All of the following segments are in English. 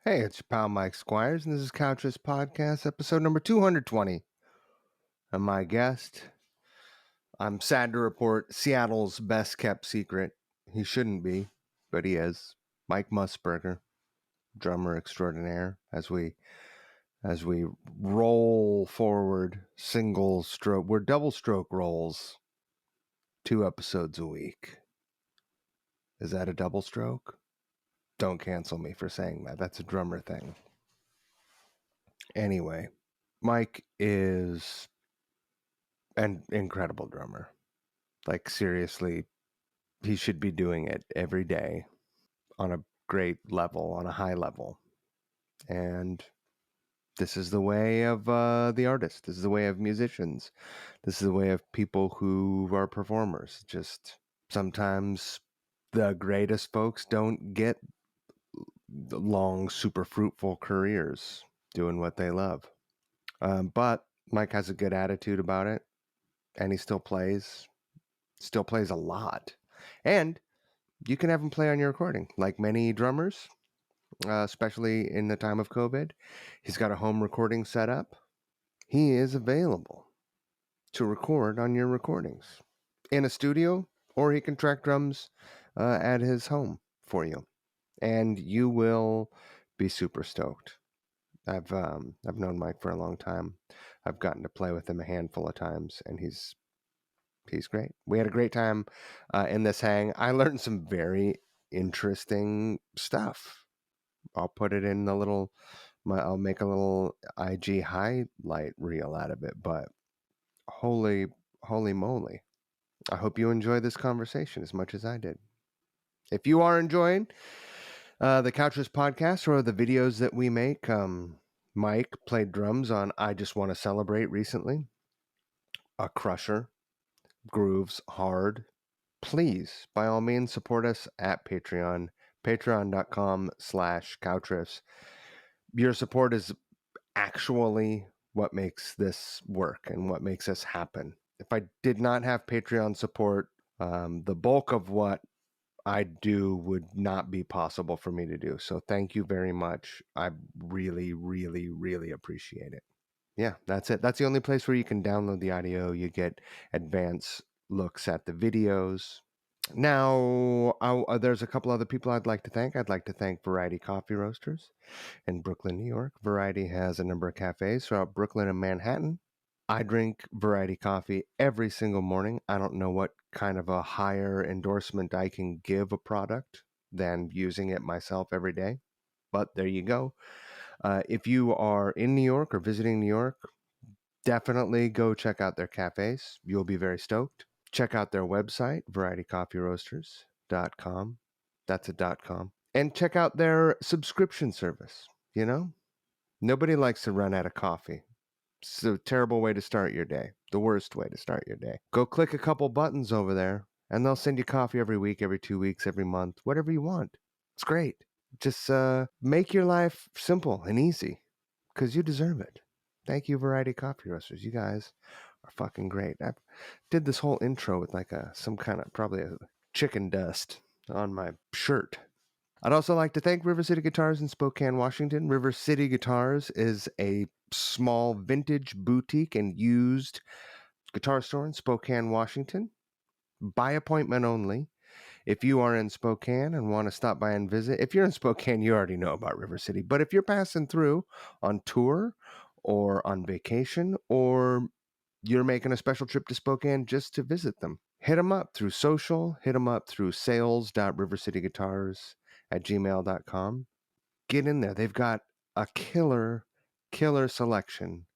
Hey, it's your pal Mike Squires, and this is Couch's Podcast, episode number 220. And my guest, I'm sad to report, Seattle's best kept secret. He shouldn't be, but he is. Mike Musburger, drummer extraordinaire, as we roll forward single stroke. We're double stroke rolls, 2 episodes a week. Is that a double stroke? Don't cancel me for saying that. That's a drummer thing. Anyway, Mike is an incredible drummer. Like, seriously, he should be doing it every day on a great level, on a high level. And this is the way of the artist. This is the way of musicians. This is the way of people who are performers. Just sometimes the greatest folks don't get the long, super fruitful careers doing what they love. But Mike has a good attitude about it, and he still plays a lot. And you can have him play on your recording. Like many drummers, especially in the time of COVID, he's got a home recording set up. He is available to record on your recordings in a studio, or he can track drums at his home for you, and you will be super stoked. I've known Mike for a long time. I've gotten to play with him a handful of times, and he's great. We had a great time in this hang. I learned some very interesting stuff. I'll put it in the I'll make a little IG highlight reel out of it. But holy moly! I hope you enjoy this conversation as much as I did. If you are enjoying the Couches podcast or the videos that we make, Mike played drums on "I Just Want to Celebrate" recently. A crusher, grooves hard. Please, by all means, support us at Patreon, patreon.com/couchriffs. Your support is actually what makes this work and what makes us happen. If I did not have Patreon support, the bulk of what I do would not be possible for me to do. So thank you very much. I really, really, really appreciate it. Yeah, that's it. That's the only place where you can download the audio. You get advanced looks at the videos. Now, there's a couple other people I'd like to thank. I'd like to thank Variety Coffee Roasters in Brooklyn, New York. Variety has a number of cafes throughout Brooklyn and Manhattan. I drink Variety coffee every single morning. I don't know what kind of a higher endorsement I can give a product than using it myself every day. But there you go. If you are in New York or visiting New York, definitely go check out their cafes. You'll be very stoked. Check out their website, varietycoffeeroasters.com. That's a .com. And check out their subscription service. You know, nobody likes to run out of coffee. It's a terrible way to start your day. The worst way to start your day. Go click a couple buttons over there, and they'll send you coffee every week, every 2 weeks, every month, whatever you want. It's great. Just make your life simple and easy, because you deserve it. Thank you, Variety Coffee Roasters. You guys are fucking great. I did this whole intro with like some kind of probably a chicken dust on my shirt. I'd also like to thank River City Guitars in Spokane, Washington. River City Guitars is a small vintage boutique and used guitar store in Spokane, Washington. By appointment only. If you are in Spokane and want to stop by and visit, if you're in Spokane, you already know about River City. But if you're passing through on tour or on vacation, or you're making a special trip to Spokane just to visit them, hit them up through social, hit them up through sales.rivercityguitars@gmail.com. Get in there. They've got a killer selection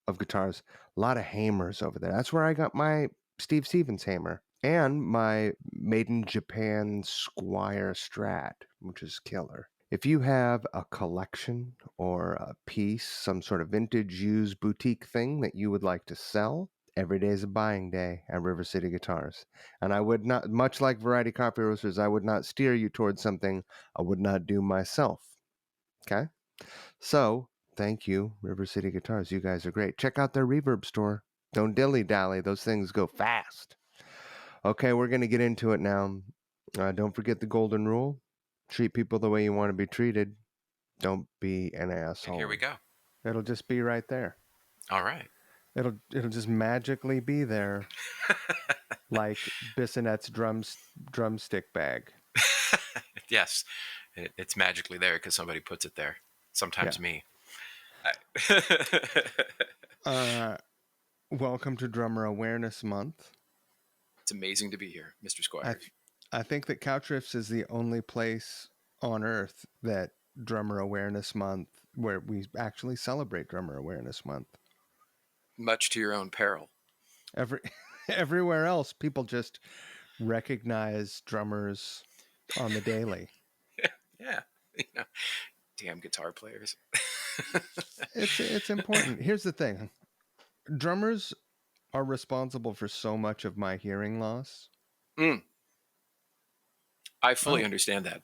of guitars. A lot of hammers over there. That's where I got my Steve Stevens hammer and my Made in Japan Squire Strat, which is killer. If you have a collection or a piece, some sort of vintage used boutique thing that you would like to sell, every day is a buying day at River City Guitars. And I would not, much like Variety Coffee Roasters, I would not steer you towards something I would not do myself. Okay? So, thank you, River City Guitars. You guys are great. Check out their reverb store. Don't dilly-dally. Those things go fast. Okay, we're going to get into it now. Don't forget the golden rule. Treat people the way you want to be treated. Don't be an And here we asshole. go. It'll just be right there. All right. It'll just magically be there, like Bissonette's drumstick bag. Yes, it's magically there because somebody puts it there. Yeah. Sometimes me. Uh, Welcome to Drummer Awareness Month. It's amazing to be here, Mr. I Squires. th- I think that Couch Riffs is the only place on earth that Drummer Awareness Month where we actually celebrate Drummer Awareness Month. Much to your own peril. Every everywhere else, people just recognize drummers on the daily. Yeah. You know, damn guitar players. It's important. Here's the thing: drummers are responsible for so much of my hearing loss. Mm, I fully Oh, understand that.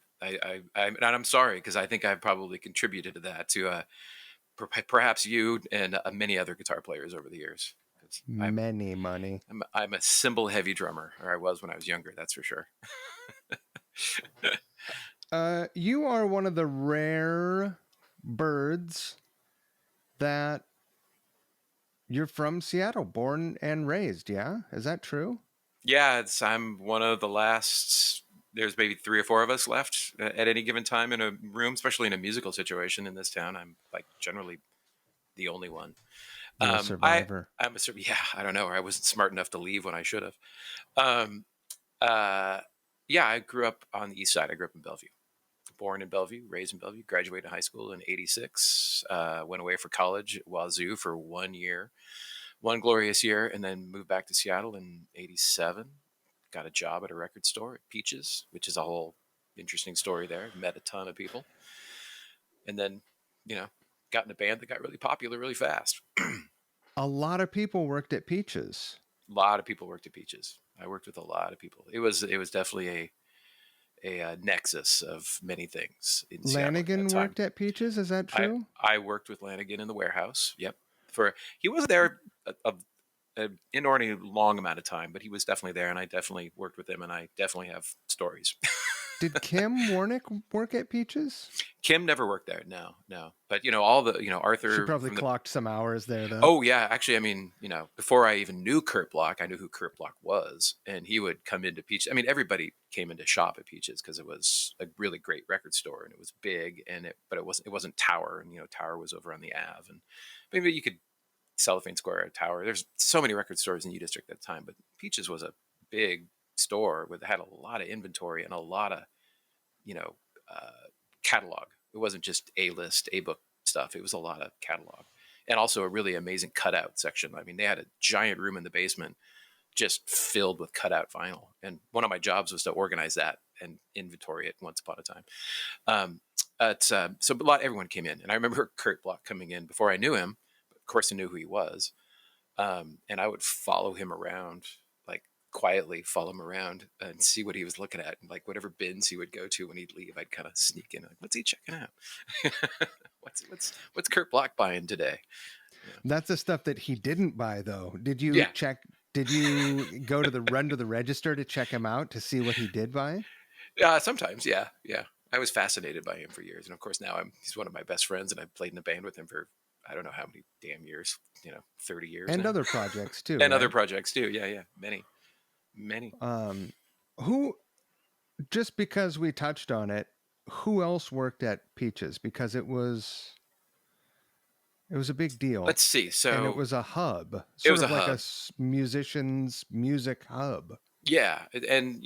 And I'm sorry because I think I've probably contributed to that to perhaps you and many other guitar players over the years. 'Cause many money. I'm a cymbal heavy drummer, or I was when I was younger. That's for sure. You are one of the rare birds that you're from Seattle, born and raised. Yeah, is that true? Yeah, I'm one of the last. There's maybe 3 or 4 of us left at any given time in a room, especially in a musical situation in this town. I'm like generally the only one. You're a I survivor. I'm a yeah. I don't know. I wasn't smart enough to leave when I should have. Um, uh, yeah, I grew up on the east side. I grew up in Bellevue. Born in Bellevue, raised in Bellevue. Graduated high school in '86. Went away for college at Wazoo for 1 year, one glorious year, and then moved back to Seattle in '87. Got a job at a record store at Peaches, which is a whole interesting story there. Met a ton of people, and then, you know, got in a band that got really popular really fast. A lot of people worked at Peaches. A lot of people worked at Peaches. I worked with a lot of people. It was definitely a nexus of many things in Seattle at that Lanigan time. worked at Peaches. Is that I true? I worked with Lanigan in the warehouse. Yep, for he wasn't there an inordinately long amount of time, but he was definitely there, and I definitely worked with him, and I definitely have stories. Did Kim Warnick work at Peaches? Kim never worked there. No, no. But all the She Arthur probably from the. clocked some hours there, though. Oh yeah, actually, I mean, before I even knew Kurt Block, I knew who Kurt Block was, and he would come into Peaches. I mean, everybody came into shop at Peaches because it was a really great record store, and it was big, but it wasn't Tower, and Tower was over on the Ave, and maybe you could Cellophane Square at Tower. There's so many record stores in U District at the time, but Peaches was a big store with had a lot of inventory and a lot of you know uh, catalog. It wasn't just a list, a book stuff. It was a lot of catalog, and also a really amazing cutout section. I mean, they had a giant room in the basement just filled with cutout vinyl, and one of my jobs was to organize that and inventory it once upon a time. So everyone came in, and I remember Kurt Block coming in before I knew him. Of course, I knew who he was, and I would follow him around, like quietly follow him around and see what he was looking at, and like whatever bins he would go to when he'd leave, I'd kind of sneak in, like, what's he checking out? what's Kurt Block buying today? Yeah, That's the stuff that he didn't buy, though. Did you yeah. check? Did you go to the run to the register to check him out to see what he did buy? Sometimes, yeah, yeah. I was fascinated by him for years, and of course now he's one of my best friends, and I've played in a band with him for I don't know how many damn years, 30 years And now, other projects too, and other right? projects too. Yeah, yeah, many, many. Um, who? Just because we touched on it, who else worked at Peaches? Because it was a big deal, Let's see. and it So was a hub, it sort was a of like a hub. musician's music hub. Yeah, and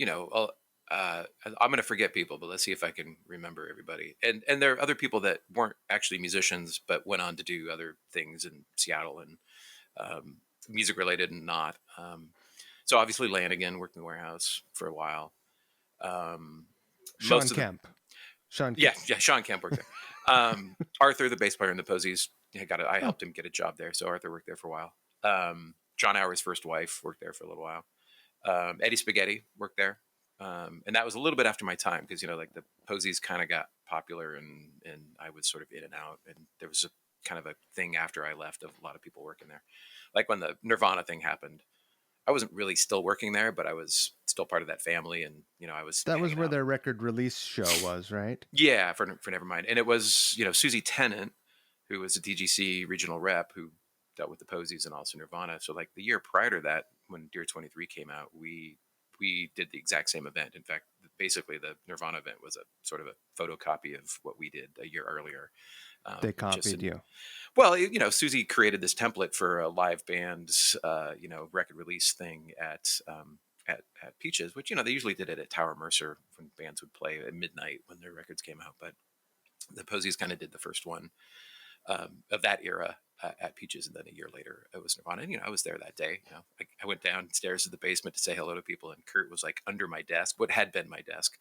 I'm gonna forget people, but let's see if I can remember everybody. And there are other people that weren't actually musicians, but went on to do other things in Seattle and um, music related and not. So obviously Lanigan worked in the warehouse for a while. Um, Sean most of the Kemp. Sean Yeah, Kemp. yeah, Sean Kemp worked there. Arthur, the bass player in the Posies, I Oh, helped him get a job there, so Arthur worked there for a while. John Hour's first wife worked there for a little while. Eddie Spaghetti worked there, and that was a little bit after my time because like the Posies kind of got popular, and I was sort of in and out, and there was a kind of a thing after I left of a lot of people working there, like when the Nirvana thing happened. I wasn't really still working there, but I was still part of that family, and I was That was hanging where out. their record release show was, right? Yeah, for Nevermind, and it was Susie Tennant, who was a DGC regional rep who dealt with the Posies and also Nirvana. So like the year prior to that, when Dear 23 came out, we did the exact same event. In fact, basically the Nirvana event was a sort of a photocopy of what we did a year earlier. They Just copied in you. Well, Susie created this template for a live band, record release thing at Peaches, which they usually did it at Tower Mercer when bands would play at midnight when their records came out. But the Posies kind of did the first one of that era at Peaches, and then a year later it was Nirvana. And I was there that day. I went downstairs to the basement to say hello to people, and Kurt was like under my desk, what had been my desk,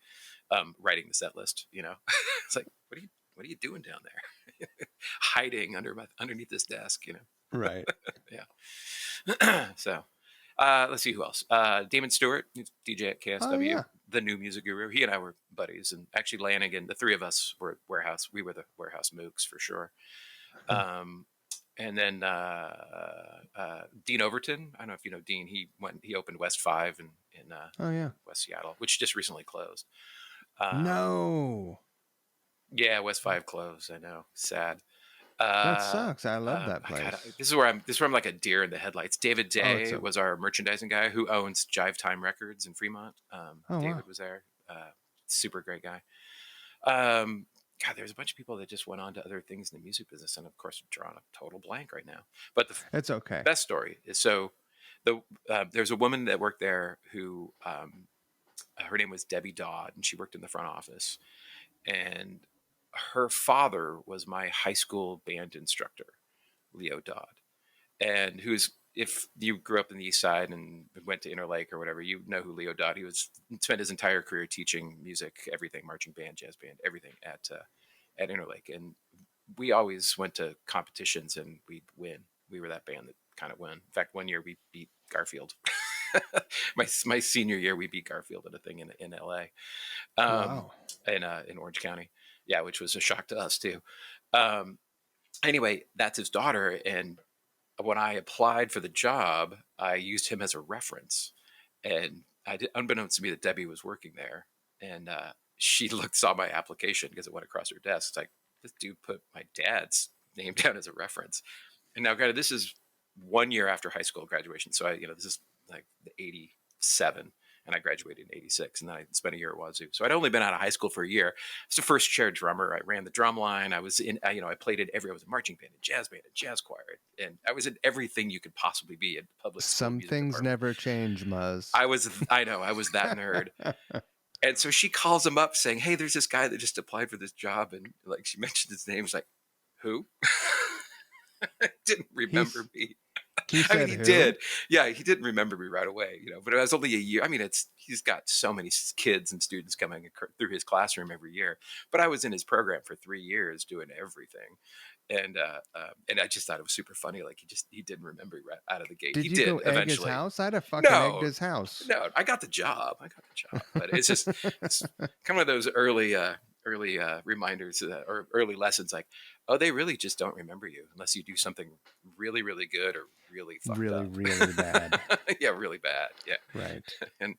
writing the set list. It's like, what are you doing down there? Hiding underneath this desk. Right. Yeah. So let's see who else. Damon Stewart, DJ at Oh KSW, yeah. the new music guru. He and I were buddies, and actually Lanigan, the three of us were at Warehouse. We were the Warehouse mooks for sure. Um, and then Dean Overton. I don't know if you know Dean. He opened West Five in Oh yeah. West Seattle, which just recently closed. Um, No. yeah, West Five closed. I know, sad. That sucks. I love that God, place. this is where I'm like a deer in the headlights. David Oh, it's Day a was our merchandising guy who owns Jive Time Records in Fremont. oh wow. David was there. Super great guy. Um, God, there's a bunch of people that just went on to other things in the music business, and of course, I'm drawing a total blank right now. But the It's okay. best story is there's a woman that worked there who her name was Debbie Dodd, and she worked in the front office, and her father was my high school band instructor, Leo Dodd, and who's if you grew up in the East Side and went to Interlake or whatever, you know who Leo Dodd. He spent his entire career teaching music, everything, marching band, jazz band, everything at Interlake, and we always went to competitions and we'd win. We were that band that kind of won. In fact, one year we beat Garfield. my senior year, we beat Garfield at a thing in L.A. Wow. In Orange County, yeah, which was a shock to us too. Um, anyway, that's his daughter, and when I applied for the job, I used him as a reference, and unbeknownst to me that Debbie was working there, and she saw my application because it went across her desk. It's like, this dude put my dad's name down as a reference, and now, granted, this is 1 year after high school graduation, so this is like the '87. And I graduated in '86, and then I spent a year at Wazoo. So I'd only been out of high school for a year. I was the first chair drummer. I ran the drum line. I was I played in I was a marching band, a jazz choir, and I was in everything you could possibly be in the public school Some music things department. never change, Muzz. I know, I was that nerd. And so she calls him up saying, "Hey, there's this guy that just applied for this job," and like she mentioned his name. It's like, who? Didn't remember He's me. he I mean, said he who? did. Yeah, he didn't remember me right away, but it was only a year. I mean, he's got so many kids and students coming through his classroom every year. But I was in his program for 3 years doing everything, and I just thought it was super funny. Like he didn't remember me right out of the gate. He Did you go did egg his eventually. house? I'd have fucking egged No, his house. no, I got the job. But it's kind of those early reminders or early lessons like, oh, they really just don't remember you unless you do something really, really good or really fucked Really, up. really bad. Yeah, really bad. Yeah. Right. And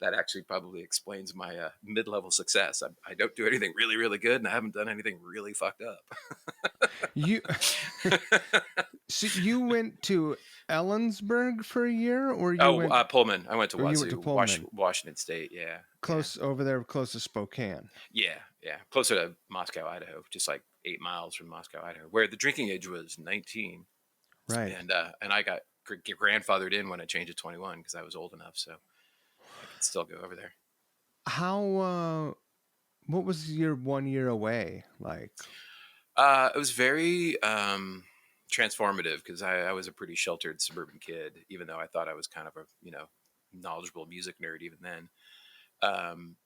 that actually probably explains my mid-level success. I don't do anything really, really good, and I haven't done anything really fucked up. You so you went to Ellensburg for a year, Oh, Pullman. I went to or you went to Wazoo, Pullman, Washington State. Yeah, yeah, close over there, close to Spokane. yeah, yeah. Closer to Moscow, Idaho, just like 8 miles from Moscow, Idaho, where the drinking age was 19, Right. and I got grandfathered in when I changed to 21 because I was old enough, so I could still go over there. How what was your 1 year away like? It was very transformative because I was a pretty sheltered suburban kid, even though I thought I was kind of a knowledgeable music nerd even then. Um,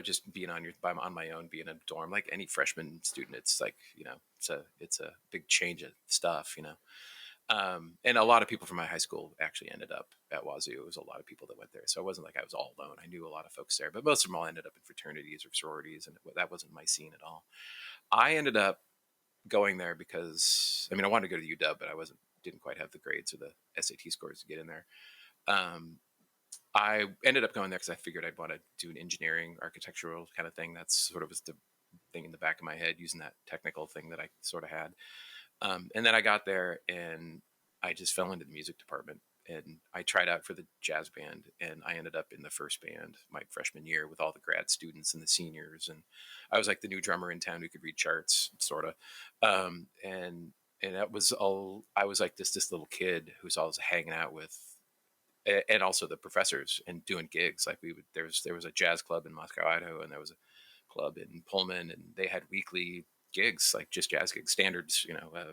just being on my own, being in a dorm like any freshman student, it's like it's a big change of stuff. And a lot of people from my high school actually ended up at Wazoo. It was a lot of people that went there, so it wasn't like I was all alone. I knew a lot of folks there, but most of them all ended up in fraternities or sororities, and that wasn't my scene at all. I ended up going there because I wanted to go to UW, but I wasn't didn't quite have the grades or the SAT scores to get in there. Um, I ended up going there because I figured I'd want to do an engineering, architectural kind of thing. That's sort of was the thing in the back of my head, using that technical thing that I sort of had. And then I got there and I just fell into the music department. And I tried out for the jazz band, and I ended up in the first band my freshman year with all the grad students and the seniors. And I was like the new drummer in town who could read charts, sort of. And that was all. I was like this little kid who's always hanging out with, and also the professors, and doing gigs. Like we would, there was a jazz club in Moscow, Idaho, and there was a club in Pullman, and they had weekly gigs, like just jazz gigs, standards,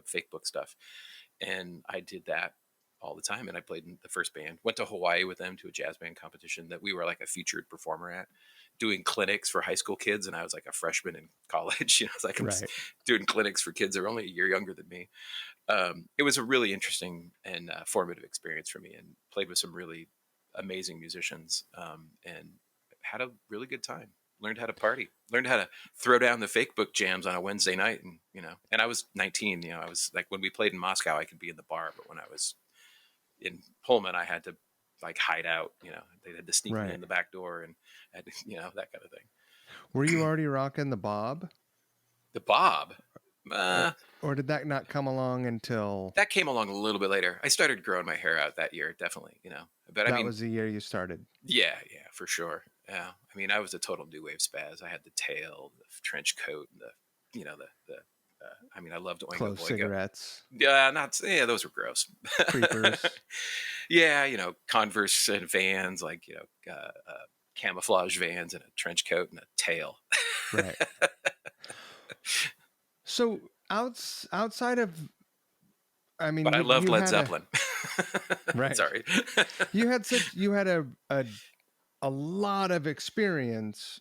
fake book stuff. And I did that all the time. And I played in the first band, went to Hawaii with them to a jazz band competition that we were like a featured performer at, doing clinics for high school kids. And I was like a freshman in college, it's like I'm Right. doing clinics for kids that are only a year younger than me. It was a really interesting and formative experience for me, and played with some really amazing musicians, and had a really good time. Learned how to party, learned how to throw down the fake book jams on a Wednesday night. And I was 19, I was like, when we played in Moscow, I could be in the bar, but when I was in Pullman, I had to like hide out, they had to sneak me Right. in the back door, and had to, that kind of thing. Were you already rocking the bob? The Bob, Or uh, or did that not come along until that came along a little bit later. I started growing my hair out that year, definitely, but I that mean, was the year you started? yeah, yeah, for sure. Yeah. I mean, I was a total new wave spaz. I had the tail, the trench coat, and I mean, I loved Oingo Close Boingo. cigarettes, Yeah, yeah, those were gross. creepers. Yeah, Converse and Vans, like, camouflage Vans and a trench coat and a tail. Right. So outside of, I mean, But I you loved you Led had a Zeppelin. right. Sorry. You had a lot of experience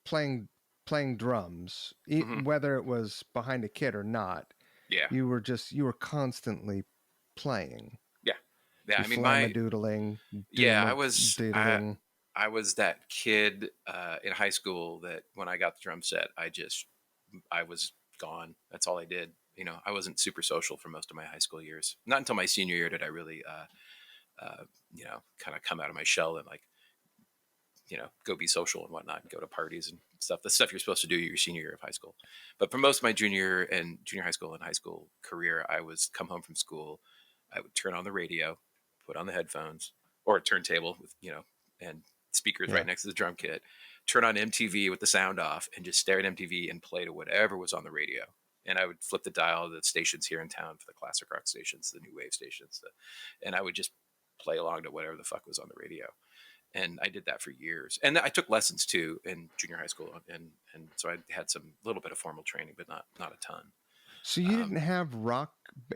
playing playing drums, Hmm. whether it was behind a kit or not. Yeah. You were constantly playing. Yeah. Yeah. You I mean, flamadoodling, yeah, doodling. I was that kid in high school that when I got the drum set, I was gone. That's all I did. I wasn't super social for most of my high school years. Not until my senior year did I really, kind of come out of my shell and like, go be social and whatnot, and go to parties and stuff. The stuff you're supposed to do your senior year of high school. But for most of my junior high school and high school career, I was come home from school. I would turn on the radio, put on the headphones or a turntable with, and speakers Yeah. right next to the drum kit, turn on MTV with the sound off, and just stare at MTV and play to whatever was on the radio. And I would flip the dial of the stations here in town for the classic rock stations, the new wave stations, and I would just play along to whatever the fuck was on the radio. And I did that for years. And I took lessons too in junior high school, and so I had some little bit of formal training, but not a ton. So you didn't Um, have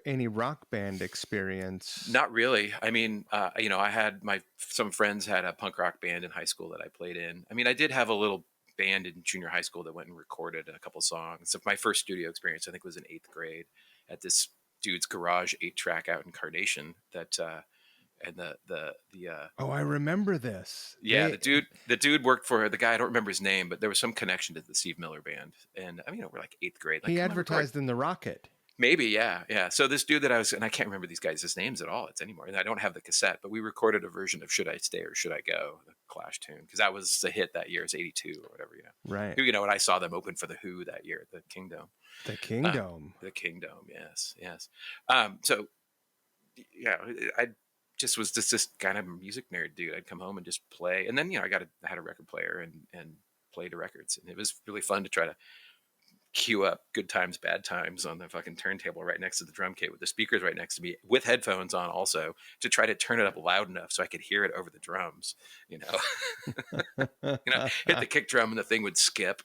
any rock band experience. Not really. I mean, I had some friends had a punk rock band in high school that I played in. I mean, I did have a little band in junior high school that went and recorded a couple songs. So my first studio experience, I think, was in 8th grade at this dude's garage 8-track out in Carnation. That and the Oh, I remember this. yeah, the dude worked for the guy. I don't remember his name, but there was some connection to the Steve Miller band. And I mean, we're like 8th grade. Like, He come on, record. advertised in the Rocket. Maybe, yeah, yeah. So this dude that I was, and I can't remember these guys' names at all. It's anymore, and I don't have the cassette. But we recorded a version of "Should I Stay or Should I Go," the Clash tune, because that was a hit that year. It's '82 or whatever, Right. And I saw them open for the Who that year at the Kingdom. The Uh, Kingdom. the Kingdom, yes, yes. So yeah, I just was just this kind of music nerd dude. I'd come home and just play, and then I had a record player and played the records, and it was really fun to try to cue up Good Times, Bad Times on the fucking turntable right next to the drum kit with the speakers right next to me with headphones on also, to try to turn it up loud enough so I could hear it over the drums, you know. Hit the kick drum and the thing would skip.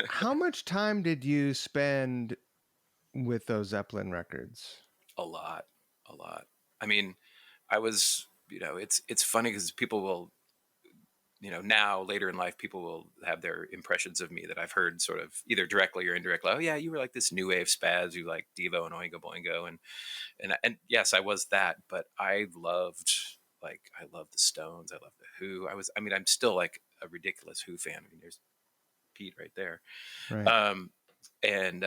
How much time did you spend with those Zeppelin records? A lot, a lot. I mean, I was, it's funny because people will, now later in life, people will have their impressions of me that I've heard sort of either directly or indirectly. Oh yeah, you were like this new wave spaz, you like Devo and Oingo Boingo, and yes, I was that. But I loved the Stones, I loved the Who. I'm still like a ridiculous Who fan. I mean, there's Pete right there. Right. Um, and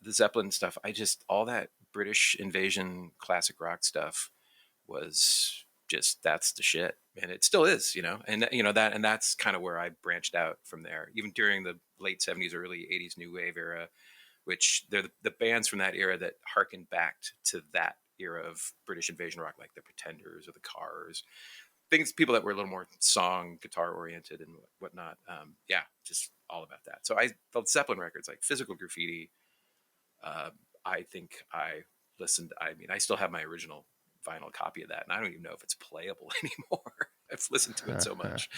the Zeppelin stuff, I just all that British invasion classic rock stuff was just that's the shit, and it still is, and that and that's kind of where I branched out from there. Even during the late '70s, early '80s new wave era, which they're the bands from that era that harken back to that era of British invasion rock, like the Pretenders or the Cars, things, people that were a little more song guitar oriented and whatnot. Yeah, just all about that. So I felt Zeppelin records like Physical Graffiti. Uh, I think I listened. I mean, I still have my original vinyl copy of that, and I don't even know if it's playable anymore. I've listened to it so much.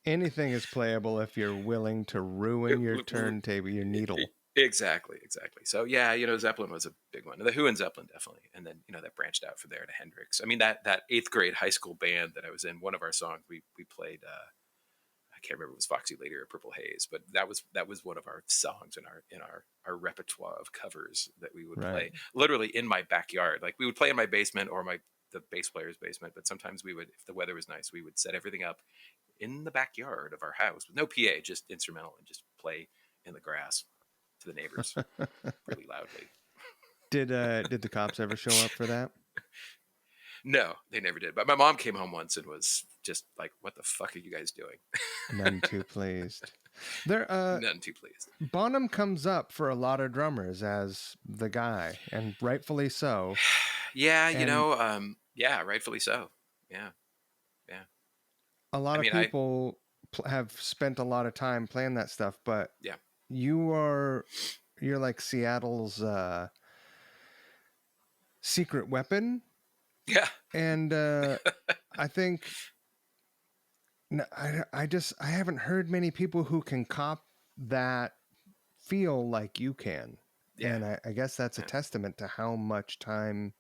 Anything is playable if you're willing to ruin your turntable, your needle. Exactly, exactly. So yeah, Zeppelin was a big one. The Who and Zeppelin definitely, and then that branched out from there to Hendrix. I mean that eighth grade high school band that I was in. One of our songs we played. I can't remember if it was Foxy Lady or Purple Haze, but that was one of our songs in our repertoire of covers that we would Right. play literally in my backyard. Like we would play in my basement or the bass player's basement, but sometimes we would, if the weather was nice, we would set everything up in the backyard of our house with no PA, just instrumental, and just play in the grass to the neighbors really loudly. Did the cops ever show up for that? No, they never did. But my mom came home once and was just like, "What the fuck are you guys doing?" None too pleased. There, None too pleased. Bonham comes up for a lot of drummers as the guy, and rightfully so. Yeah, And yeah, rightfully so. Yeah, yeah. a lot I of mean, people have spent a lot of time playing that stuff, but yeah, you're like Seattle's secret weapon, yeah, and I think I haven't heard many people who can cop that feel like you can, yeah, and I guess that's a yeah, testament to how much time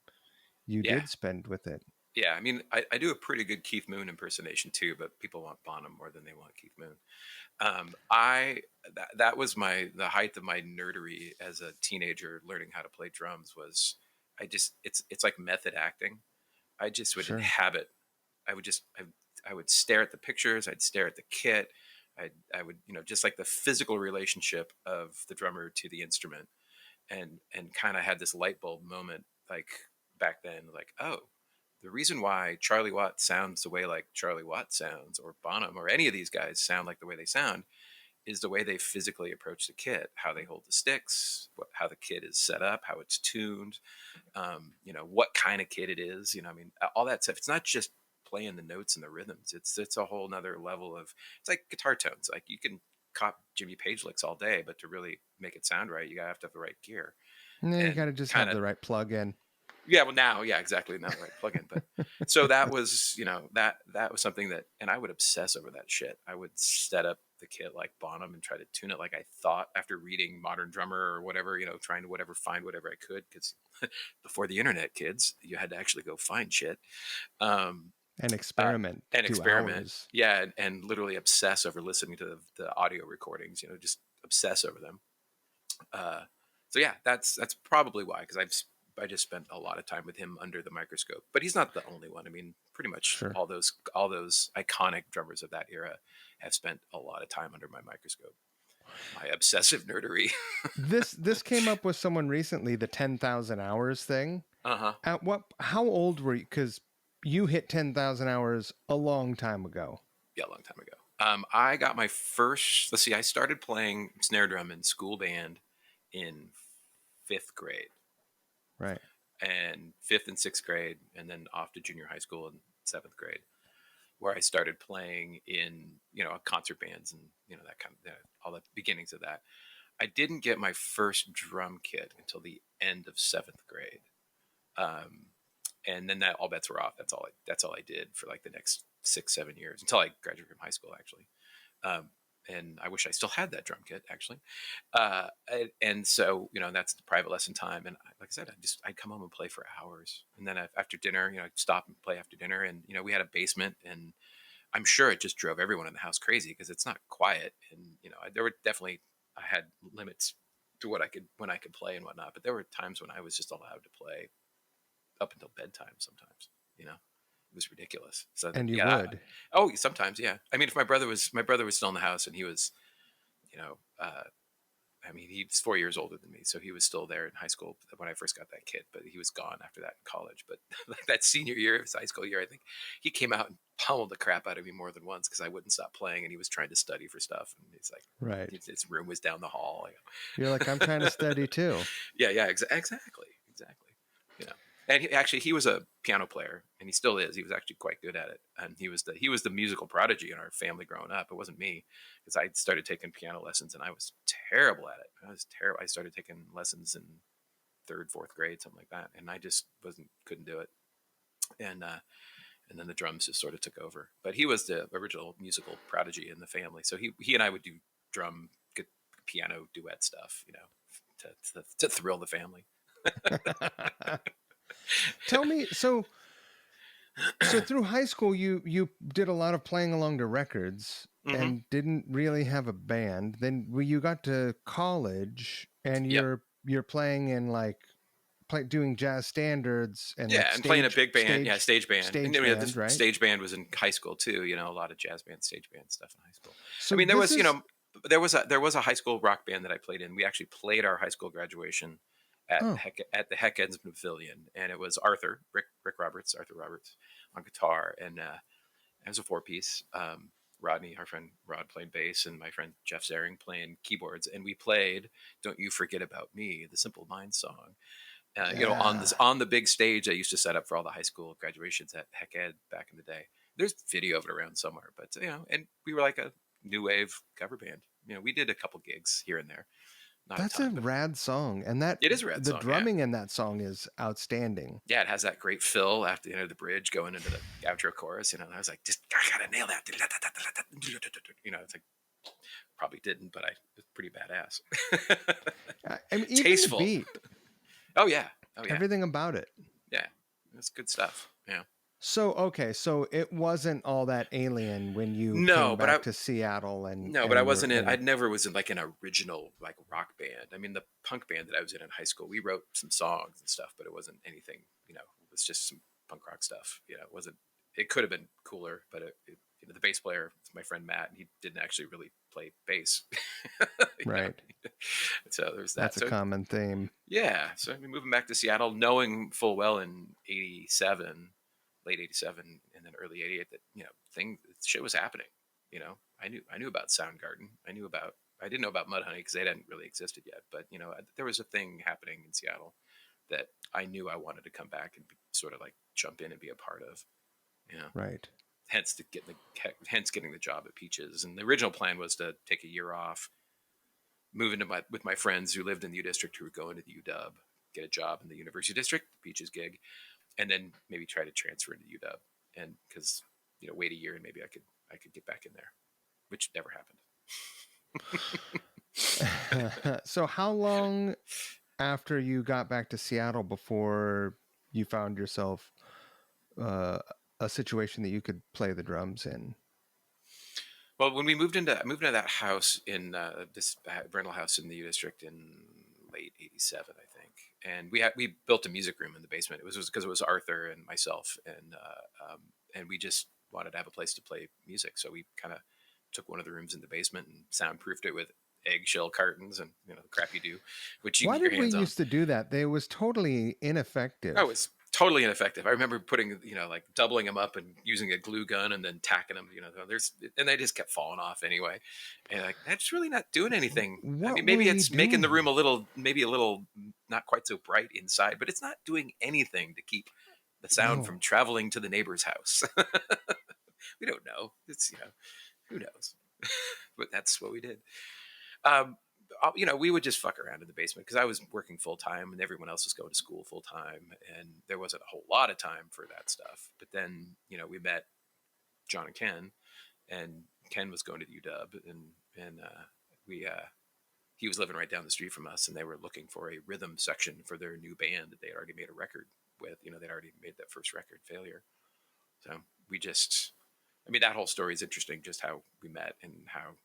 you yeah. did spend with it. Yeah, I mean, I do a pretty good Keith Moon impersonation too, but people want Bonham more than they want Keith Moon. I that was the height of my nerdery as a teenager, learning how to play drums. Was I just it's like method acting. I just would Sure. inhabit. I would just I would stare at the pictures. I'd stare at the kit. I would just like the physical relationship of the drummer to the instrument, and kind of had this light bulb moment like back then, like, oh, the reason why Charlie Watts sounds the way like Charlie Watts sounds, or Bonham, or any of these guys sound like the way they sound, is the way they physically approach the kit, how they hold the sticks, how the kit is set up, how it's tuned, what kind of kit it is. I mean, all that stuff. It's not just playing the notes and the rhythms. It's a whole nother level of. It's like guitar tones. Like you can cop Jimmy Page licks all day, but to really make it sound right, you gotta have to have the right gear No, you got and to just kind have of. the right plug in. Yeah, well, now, yeah, exactly, not the right plugin, but so that was, that was something that, and I would obsess over that shit. I would set up the kit like Bonham and try to tune it like I thought after reading Modern Drummer or whatever, trying to find whatever I could, because before the internet, kids, you had to actually go find shit, um, And uh, experiment and 2 hours. yeah, and literally obsess over listening to the audio recordings, just obsess over them. Uh, so yeah, that's probably why, because I just spent a lot of time with him under the microscope. But he's not the only one. I mean, pretty much Sure. all those iconic drummers of that era have spent a lot of time under my microscope. My obsessive nerdery. This came up with someone recently, the 10,000 hours thing. Uh huh. How old were you? Because you hit 10,000 hours a long time ago. Yeah, a long time ago. I got my first. Let's see. I started playing snare drum in school band in fifth grade, Right. and fifth and sixth grade, and then off to junior high school in seventh grade, where I started playing in concert bands and that kind of all the beginnings of that. I didn't get my first drum kit until the end of seventh grade, um, and then that all bets were off. That's all I did for like the next 6-7 years until I graduated from high school, actually. Um, and I wish I still had that drum kit, actually. And so that's the private lesson time. And like I said, I'd come home and play for hours, and then after dinner, I'd stop and play after dinner. And we had a basement, and I'm sure it just drove everyone in the house crazy because it's not quiet. And there were definitely, I had limits to when I could play and whatnot. But there were times when I was just allowed to play up until bedtime. Sometimes, it was ridiculous. So And you yeah, would. oh, sometimes, yeah. I mean, if my brother was still in the house and he was, you know, uh, I mean, he's 4 years older than me, so he was still there in high school when I first got that kit, but he was gone after that in college. But like that senior year of his high school year, I think he came out and pummeled the crap out of me more than once because I wouldn't stop playing, and he was trying to study for stuff, and he's like, Right. his room was down the hall. You're like, I'm trying to study too. Yeah, yeah, exactly. You know, and he was a piano player, and he still is. He was actually quite good at it, and he was the musical prodigy in our family growing up. It wasn't me, because I started taking piano lessons, and I was terrible at it. I was terrible. I started taking lessons in third, fourth grade, something like that, and I just couldn't do it. And then the drums just sort of took over. But he was the original musical prodigy in the family, so he and I would do drum, piano duet stuff, to thrill the family. Tell me, so through high school, you did a lot of playing along to records Mm-hmm. and didn't really have a band. Then when you got to college and Yep. you're playing in like doing jazz standards and like Yeah, and playing a big band, yeah, stage band, and stage band, this right? stage band was in high school too. A lot of jazz band, stage band stuff in high school. I So mean, this is there was a high school rock band that I played in. We actually played our high school graduation oh at the Heck Ends Pavilion, and it was Arthur Roberts on guitar, and it was a four piece. Rodney, our friend Rod, played bass, and my friend Jeff Zaring playing keyboards, and we played "Don't You Forget About Me," the Simple Minds song. yeah, On the big stage I used to set up for all the high school graduations at Heck Ed back in the day. There's video of it around somewhere, but and we were like a new wave cover band. We did a couple gigs here and there, not a that's a ton, but rad song, and that it is a red the song. Yeah, drumming in that song is outstanding. yeah, it has that great fill after the end of the bridge going into the outro chorus. And I was like, just I gotta nail that. It's like probably didn't, but I was pretty badass. I mean, even the Tasteful. beat, Oh yeah, oh yeah, everything about it. yeah. That's good stuff. Yeah. So okay, so it wasn't all that alien when you No, came but I back to Seattle No, but I and were wasn't in. I in. never was in like an original like rock band. I mean, the punk band that I was in high school, we wrote some songs and stuff, but it wasn't anything. It was just some punk rock stuff. It wasn't. It could have been cooler, but the bass player, my friend Matt, and he didn't actually really play bass. you know? Right. So there's that. That's a So common theme. yeah, so I mean, moving back to Seattle, knowing full well in '87, late '87, and then early '88 that shit was happening. I knew about Soundgarden. I didn't know about Mudhoney because they hadn't really existed yet. But there was a thing happening in Seattle that I knew I wanted to come back and sort of like jump in and be a part of. You know, Right. hence getting the job at Peaches. And the original plan was to take a year off, move into with my friends who lived in the U District who were going to the UW, get a job in the University District, Peaches gig, and then maybe try to transfer into UW. And because wait a year and maybe I could get back in there, which never happened. So how long after you got back to Seattle before you found yourself uh, a situation that you could play the drums in? Well, when we I moved into that house in this rental house in the U District in late '87, I think, and we built a music room in the basement. It was because it was Arthur and myself, and we just wanted to have a place to play music, so we kind of took one of the rooms in the basement and soundproofed it with eggshell cartons and the crap you do, which you Why can get did your we hands on. used to do that? They was totally Oh, ineffective. it's totally ineffective. I remember putting, like doubling them up and using a glue gun and then tacking them. And they just kept falling off anyway. And like that's really not doing anything. I What mean, were maybe we it's making the room doing? maybe a little not quite so bright inside, but it's not doing anything to keep the sound from No. traveling to the neighbor's house. We don't know. It's who knows, but that's what we did. Um, we would just fuck around in the basement because I was working full time and everyone else was going to school full time, and there wasn't a whole lot of time for that stuff. But then, we met John and Ken, and Ken was going to the UW, and we he was living right down the street from us, and they were looking for a rhythm section for their new band that they had already made a record with. They'd already made that first record, Failure. So we just, I mean, that whole story is interesting, just how we met and how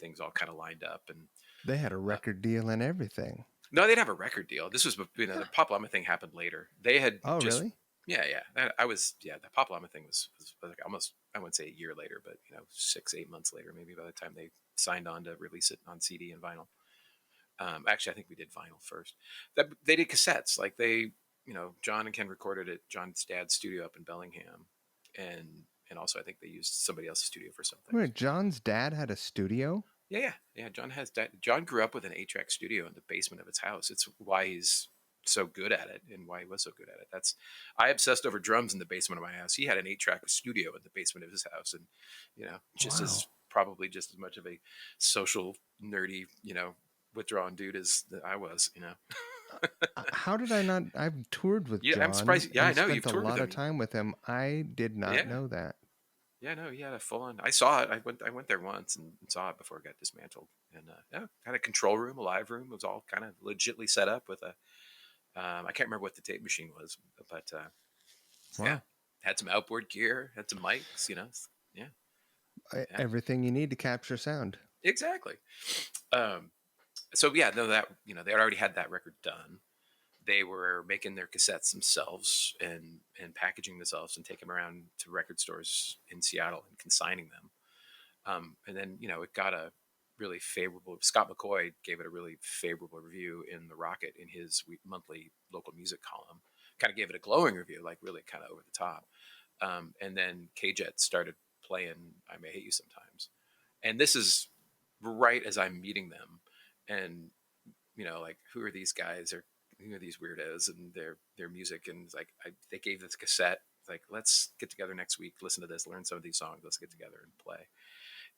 things all kind of lined up. And They had a uh, record deal and everything. no, they didn't have a record deal. This was, the Pop Llama thing happened later. They had Oh, just, really? yeah, yeah. The Pop Llama thing was like almost, I wouldn't say a year later, but 6, 8 months later, maybe by the time they signed on to release it on CD and vinyl. Actually, I think we did vinyl first. They did cassettes. Like John and Ken recorded at John's dad's studio up in Bellingham, and also I think they used somebody else's studio for some things. Wait, John's dad had a studio? Yeah. John grew up with an 8-track studio in the basement of his house. It's why he's so good at it, and why he was so good at it. I obsessed over drums in the basement of my house. He had an 8-track studio in the basement of his house, and Wow. probably just as much of a social nerdy, withdrawn dude as I was. How did I not? I've toured with Yeah, I'm John surprised. Yeah, I and know spent you've a toured with lot of him. time with him. I did not Yeah, know that. yeah, no, he had a full on. I saw it. I went there once and saw it before it got dismantled. And yeah, had a control room, a live room. It was all kind of legitly set up with a. I can't remember what the tape machine was, but yeah, Wow. had some outboard gear, had some mics. Yeah, yeah, Everything you need to capture sound. exactly. Um, so yeah, no, that they had already had that record done. They were making their cassettes themselves and packaging themselves and taking them around to record stores in Seattle and consigning them. And then it got a really favorable. Scott McCoy gave it a really favorable review in the Rocket in his monthly local music column. Kind of gave it a glowing review, like really kind of over the top. And then KJet started playing "I May Hate You Sometimes," and this is right as I'm meeting them, and like, who are these guys? Or who are these weirdos? And their music, and it's like they gave this cassette. It's like, let's get together next week, listen to this, learn some of these songs. Let's get together and play.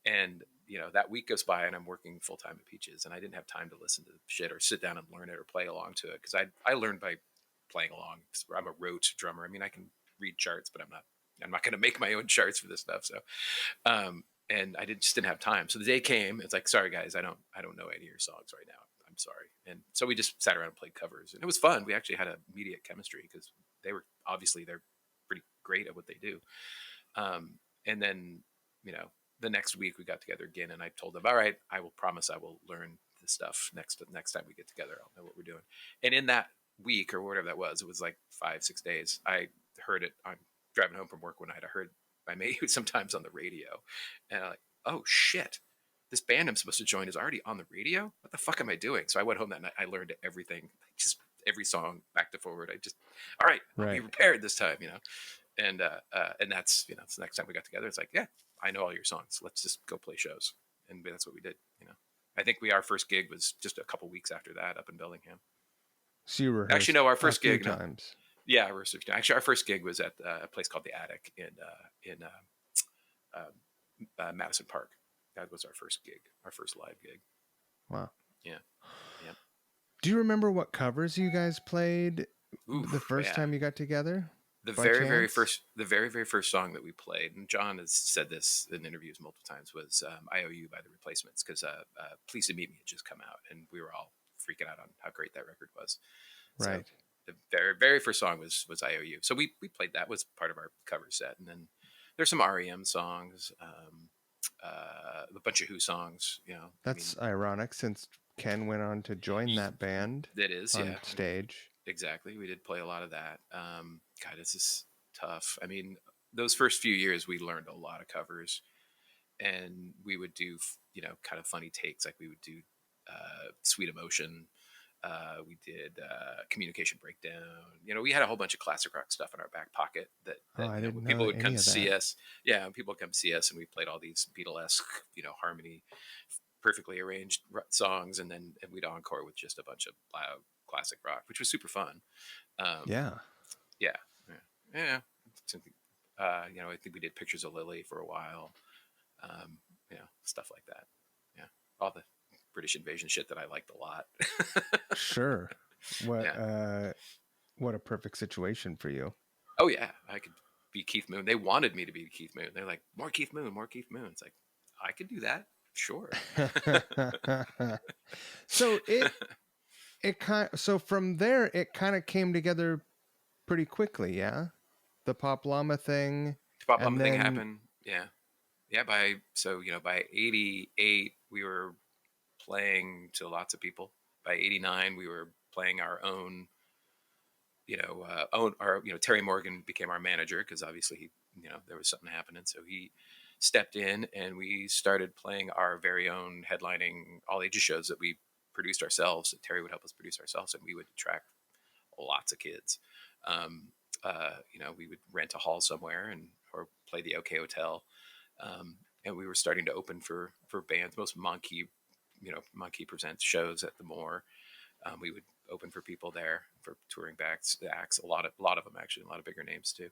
And that week goes by, and I'm working full time at Peaches, and I didn't have time to listen to shit or sit down and learn it or play along to it, because I learned by playing along. I'm a rote drummer. I mean, I can read charts, but I'm not going to make my own charts for this stuff. So, and just didn't have time. So the day came. It's like, sorry guys, I don't know any of your songs right now. I'm sorry. And so we just sat around and played covers, and it was fun. We actually had immediate chemistry because they're pretty great at what they do. And then, the next week we got together again, and I told them, all right, I will promise I will learn this stuff next time we get together. I'll know what we're doing. And in that week or whatever that was, it was like 5-6 days. I heard it on driving home from work one night. I heard I May sometimes on the radio, and I'm like, oh shit. This band I'm supposed to join is already on the radio. What the fuck am I doing? So I went home that night. I learned everything, just every song back to forward. All right, I'll be Right. prepared this time, and that's it's the next time we got together. It's like, yeah, I know all your songs. Let's just go play shows, and that's what we did. I think our first gig was just a couple weeks after that up in Bellingham. So you Actually, rehearsed no, our a first few gig, no, times. yeah, actually our first gig was at a place called the Attic in Madison Park. That was our first gig, our first live gig. Wow. Yeah, yeah. Do you remember what covers you guys played the Oof, first yeah. time you got together? The By very, very chance? first, song that we played, and John has said this in interviews multiple times, was "I O U" by the Replacements, because "Please to Meet Me" had just come out, and we were all freaking out on how great that record was. So Right. the very, very first song was "I O U." So we played that, was part of our cover set, and then there's some REM songs, a bunch of Who songs. I That's mean, ironic since Ken went on to join that band that is, on yeah. stage. Exactly. We did play a lot of that. God, this is tough. I mean, those first few years, we learned a lot of covers, and we would do, kind of funny takes. Like we would do Sweet Emotion. We did Communication Breakdown. We had a whole bunch of classic rock stuff in our back pocket Oh, that I didn't when know people would any come of see that. us, yeah, when people would come see us, and we played all these Beatlesque, harmony, perfectly arranged songs, and we'd encore with just a bunch of loud classic rock, which was super fun. Um, Yeah. yeah, yeah, I think we did Pictures of Lily for a while. Um, stuff like that. Yeah, all the British invasion shit that I liked a lot. Sure. What Yeah. what a perfect situation for you. Oh yeah, I could be Keith Moon. They wanted me to be Keith Moon. They're like, more Keith Moon, more Keith Moon. It's like, I could do that. Sure. So so from there it kind of came together pretty quickly, yeah? The Pop Llama thing, Pop and Llama thing then happened. Yeah. Yeah. By 88, we were playing to lots of people. By 89, we were playing our own, Terry Morgan became our manager, because obviously there was something happening. So he stepped in, and we started playing our very own headlining all ages shows that we produced ourselves. Terry would help us produce ourselves, and we would attract lots of kids. Um, we would rent a hall somewhere and or play the OK Hotel, and we were starting to open for bands. Most Monkey, Monkey presents shows at the Moore. We would open for people there for touring acts. A lot of them actually, a lot of bigger names too.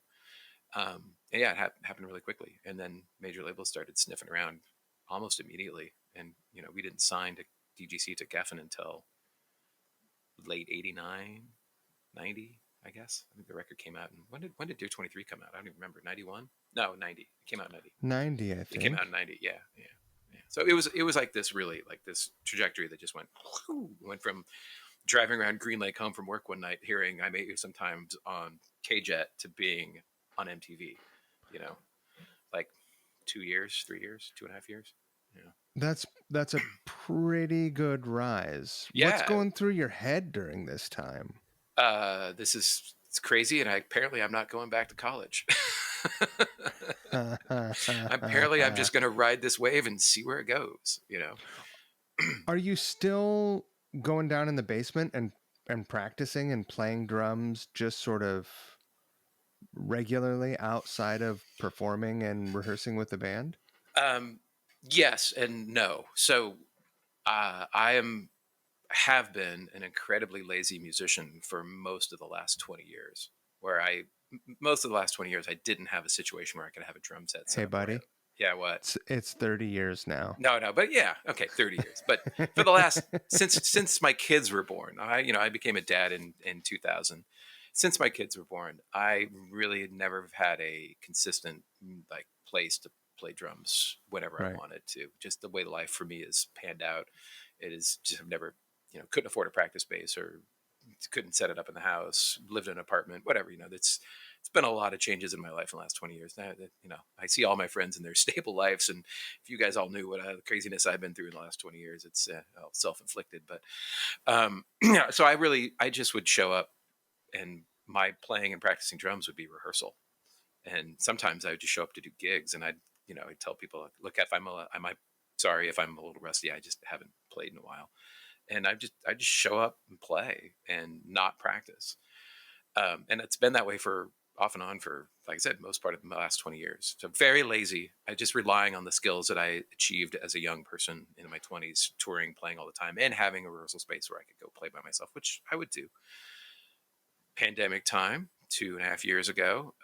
And yeah, it happened really quickly. And then major labels started sniffing around almost immediately. And we didn't sign to DGC to Geffen until late '89, '90, I guess. I think the record came out. And when did Dear 23 come out? I don't even remember. '91? No, '90. It came out in '90. 90, I It came out in think. '90. Yeah, yeah. Yeah. So it was like this really like this trajectory that just went from driving around Green Lake home from work one night, hearing "I Met You Sometimes" on KJet to being on MTV. You know, like 2 years, 3 years, 2.5 years. Yeah. That's a pretty good rise. What's Yeah. going through your head during this time? This is it's crazy, and apparently I'm not going back to college. Apparently, I'm just going to ride this wave and see where it goes. Are you still going down in the basement and practicing and playing drums just sort of regularly outside of performing and rehearsing with the band? Um, yes and no. So I have been an incredibly lazy musician for most of the last 20 years, where most of the last 20 years, I didn't have a situation where I could have a drum set set Hey, up right. buddy, Yeah, what? it's 30 years now. No, but yeah, okay, 30 years. But for the last since my kids were born, I became a dad in 2000. Since my kids were born, I really never have had a consistent like place to play drums whenever I Right. wanted to. Just the way life for me is panned out, it is just I've never couldn't afford a practice space or couldn't set it up in the house, lived in an apartment, whatever. It's been a lot of changes in my life in the last 20 years. I see all my friends in their stable lives, and if you guys all knew what craziness I've been through in the last 20 years, it's self-inflicted. But yeah, so I just would show up, and my playing and practicing drums would be rehearsal, and sometimes I would just show up to do gigs, and I'd tell people, look, if sorry if I'm a little rusty, I just haven't played in a while, and I just show up and play and not practice. And it's been that way for off and on for, like I said, most part of the last 20 years. So very lazy. I just relying on the skills that I achieved as a young person in my 20s, touring, playing all the time, and having a rehearsal space where I could go play by myself, which I would do. Pandemic time, 2.5 years ago,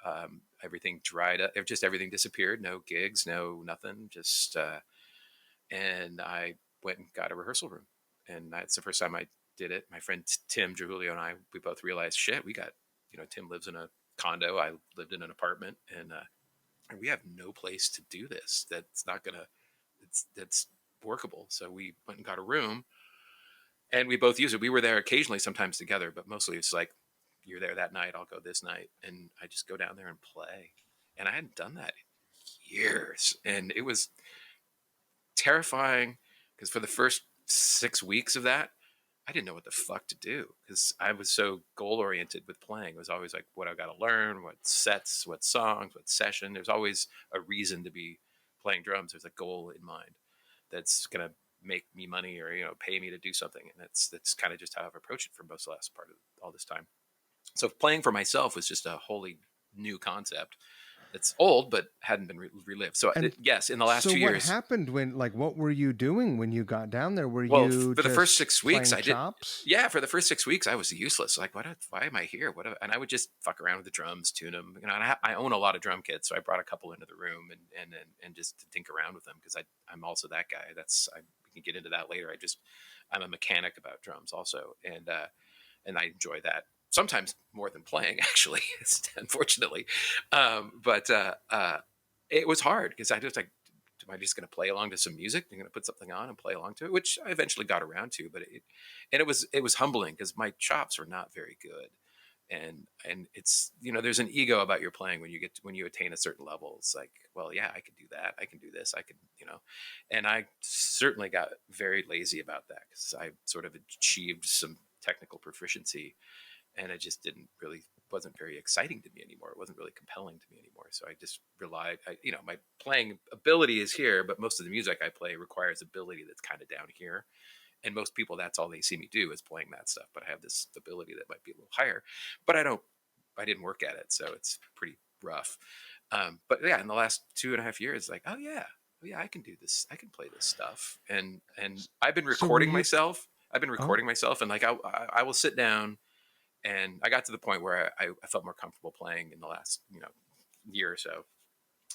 everything dried up. Just everything disappeared. No gigs, no nothing. Just and I went and got a rehearsal room, and that's the first time I did it. My friend Tim Julio and I, we both realized, shit, we got, Tim lives in a condo, I lived in an apartment, and we have no place to do this. That's not gonna, that's workable. So we went and got a room, and we both use it. We were there occasionally, sometimes together, but mostly it's like, you're there that night, I'll go this night, and I just go down there and play. And I hadn't done that in years, and it was terrifying because for the first 6 weeks of that, I didn't know what the fuck to do because I was so goal oriented with playing. It was always like, what I got to learn, what sets, what songs, what session. There's always a reason to be playing drums. There's a goal in mind that's gonna make me money or pay me to do something, and that's kind of just how I've approached it for most of the last part of all this time. So playing for myself was just a wholly new concept that's old but hadn't been relived. So And yes, in the last so two what years, happened what were you doing when you got down there? Were well, you for the first just 6 weeks, playing I did. chops? Yeah, for the first 6 weeks, I was useless. Like, why am I here? And I would just fuck around with the drums, tune them. And I own a lot of drum kits, so I brought a couple into the room and just to tinker around with them because I'm also that guy. We can get into that later. I'm a mechanic about drums also, and I enjoy that sometimes more than playing actually, unfortunately. But it was hard because I just like, am I just going to play along to some music? I'm going to put something on and play along to it, which I eventually got around to. But it was humbling because my chops were not very good, and it's there's an ego about your playing when you attain a certain level. It's like, well, yeah, I could do that, I can do this, I could, and I certainly got very lazy about that because I sort of achieved some technical proficiency, and it just didn't really wasn't very exciting to me anymore. It wasn't really compelling to me anymore. So I just relied, my playing ability is here, but most of the music I play requires ability that's kind of down here. And most people, that's all they see me do is playing that stuff. But I have this ability that might be a little higher, but I didn't work at it, so it's pretty rough. But yeah, in the last 2.5 years, like, oh yeah, I can do this. I can play this stuff. And I've been So were recording you? myself. Oh, And like I will sit down, and I got to the point where I felt more comfortable playing in the last year or so,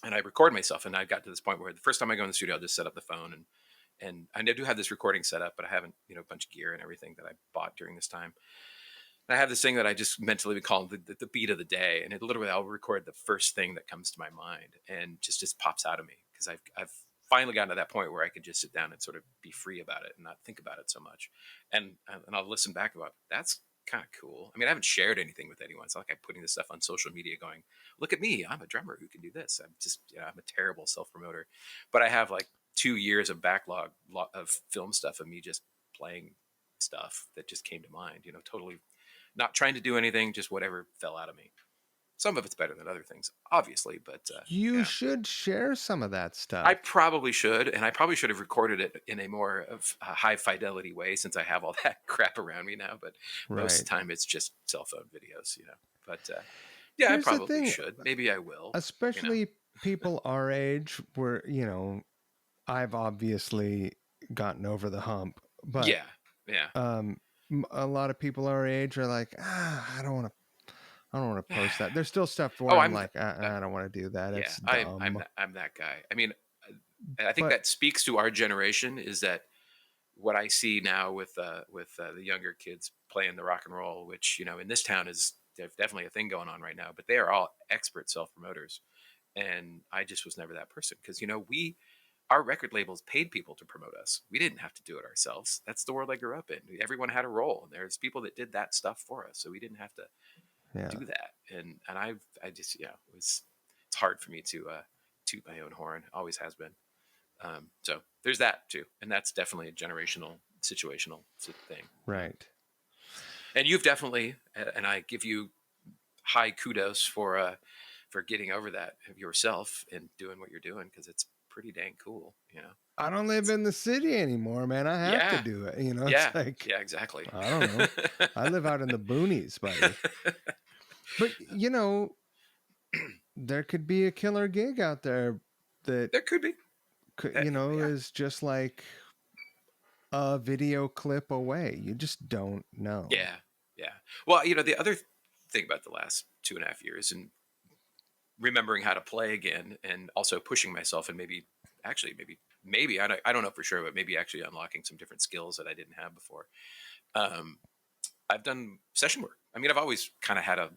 and I record myself. And I got to this point where the first time I go in the studio, I'll just set up the phone, and I do have this recording set up, but I haven't a bunch of gear and everything that I bought during this time. And I have this thing that I just mentally call the beat of the day, and it literally I'll record the first thing that comes to my mind, and just pops out of me because I've finally gotten to that point where I could just sit down and sort of be free about it and not think about it so much, and I'll listen back about that's kind of cool. I mean, I haven't shared anything with anyone. It's not like I'm putting this stuff on social media, going, "Look at me, I'm a drummer who can do this." I'm just I'm a terrible self promoter, but I have like 2 years of backlog of film stuff of me just playing stuff that just came to mind. Totally not trying to do anything, just whatever fell out of me. Some of it's better than other things, obviously, but you yeah, should share some of that I stuff. probably should, and I probably should have recorded it in a more of a high fidelity way since I have all that crap around me now. But most of Right. the time, it's just cell phone videos. But yeah, I Here's the probably thing, should. Maybe I will. You know. especially people our age, where I've obviously gotten over the hump, but Yeah, yeah. um, a lot of people our age are like, I don't want to post that. There's still stuff where Oh, I'm I'm. like, I don't want to do that. Yeah, It's dumb. I'm that guy. I mean, I think But that speaks to our generation. Is that what I see now with the younger kids playing the rock and roll, which in this town is definitely a thing going on right now. But they are all expert self promoters, and I just was never that person because we our record labels paid people to promote us. We didn't have to do it ourselves. That's the world I grew up in. Everyone had a role, and there's people that did that stuff for us, so we didn't have to yeah, do that. And I just it's hard for me to toot my own horn. Always has been. So there's that too, and that's definitely a generational, situational thing. right. And you've definitely, and I give you high kudos for getting over that yourself and doing what you're doing because it's pretty dang cool. I don't live It's in the city anymore, man. I have to yeah, do it. It's yeah, like, yeah, exactly. I don't know. I live out in the boonies, buddy. But there could be a killer gig out there that There could be, yeah, is just like a video clip away. You just don't know. yeah, yeah. Well, the other thing about the last 2.5 years and remembering how to play again and also pushing myself and maybe I don't know for sure, but maybe actually unlocking some different skills that I didn't have before. um, I've done session work. I mean, I've always kind of had a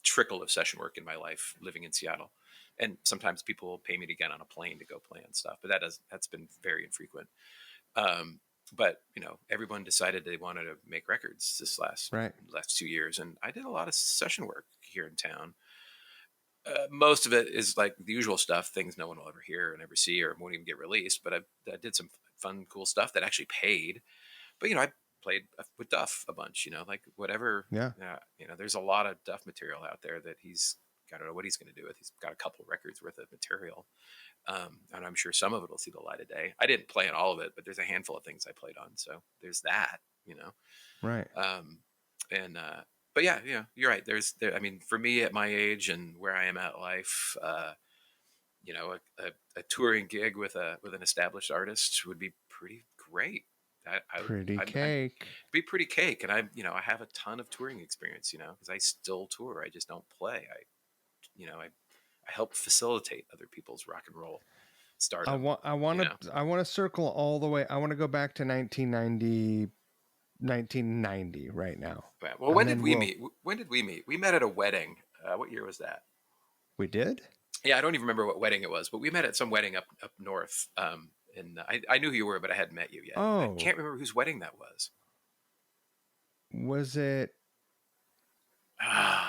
trickle of session work in my life living in Seattle, and sometimes people will pay me to get on a plane to go play and stuff, but that's been very infrequent. um, but everyone decided they wanted to make records this last Right. last 2 years, and I did a lot of session work here in town. Most of it is like the usual stuff, things no one will ever hear and ever see or won't even get released. But I did some fun, cool stuff that actually paid. But I played with Duff a bunch. Like whatever. Yeah. There's a lot of Duff material out there that I don't know what he's going to do with. He's got a couple records worth of material, and I'm sure some of it will see the light of day. I didn't play on all of it, but there's a handful of things I played on. So there's that. Right. Um, and but yeah, you're right. I mean, for me at my age and where I am at life, a touring gig with an established artist would be pretty great. Pretty I'd cake. be pretty cake, and I have a ton of touring experience, because I still tour. I just don't play. I help facilitate other people's rock and roll stardom. I want to circle all the way. I want to go back to 1990 right now. Well, And when did then we meet? We met at a wedding. What year was that? we did? Yeah, I don't even remember what wedding it was, but we met at some wedding up north. And I knew who you were, but I hadn't met you yet. And I Oh, can't remember whose wedding that was. was it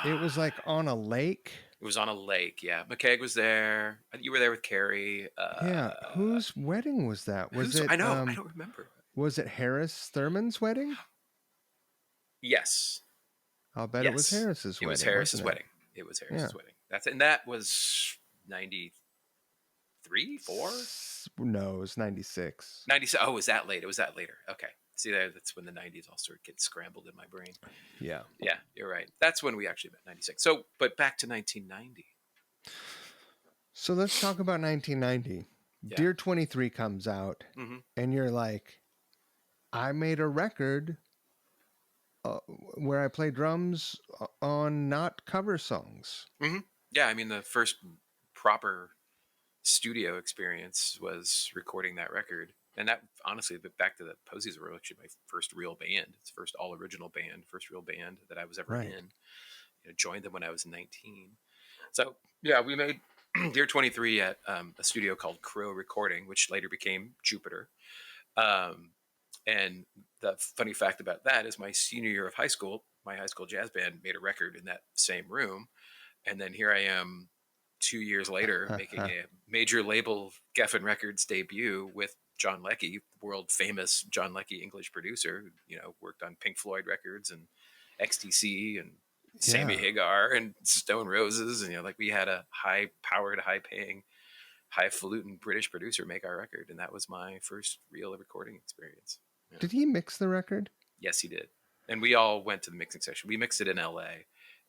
it was Ah, like on a lake? it was on a lake. Yeah, McKeag was there. You were there with Carrie. Yeah, whose wedding was that? Who's? I know. I don't remember. Was it Harris Thurman's wedding? Yes, I'll bet it was yes, Harris's it was wedding, Harris's wasn't it? wedding. It was Yeah. Harris's wedding. That was 93, 93, 4, No, it was 96. 97. Oh, was that late? It was that later. Okay. See, that's when the 90s all sort of get scrambled in my brain. Yeah. Yeah, you're right. That's when we actually met, 96. So, but back to 1990. So let's talk about 1990. Yeah. Dear 23 comes out, Mm-hmm. and you're like, I made a record where I play drums on not cover songs. Mm-hmm. Yeah, I mean, the first proper studio experience was recording that record. And that, honestly, but back to the Posies were actually my first real band. It's the first all original band, first real band that I was ever Right. in. Joined them when I was 19. So, yeah, we made Dear 23 at a studio called Crow Recording, which later became Jupiter. Um, and the funny fact about that is my senior year of high school, my high school jazz band made a record in that same room. And then here I am 2 years later making a major label Geffen Records debut with John Leckie, world famous John Leckie English producer, who, worked on Pink Floyd records and XTC and Sammy Yeah. Hagar and Stone Roses. And, like we had a high powered, high paying, highfalutin British producer make our record. And that was my first real recording experience. Yeah. Did he mix the record? Yes, he did. And we all went to the mixing session. We mixed it in LA,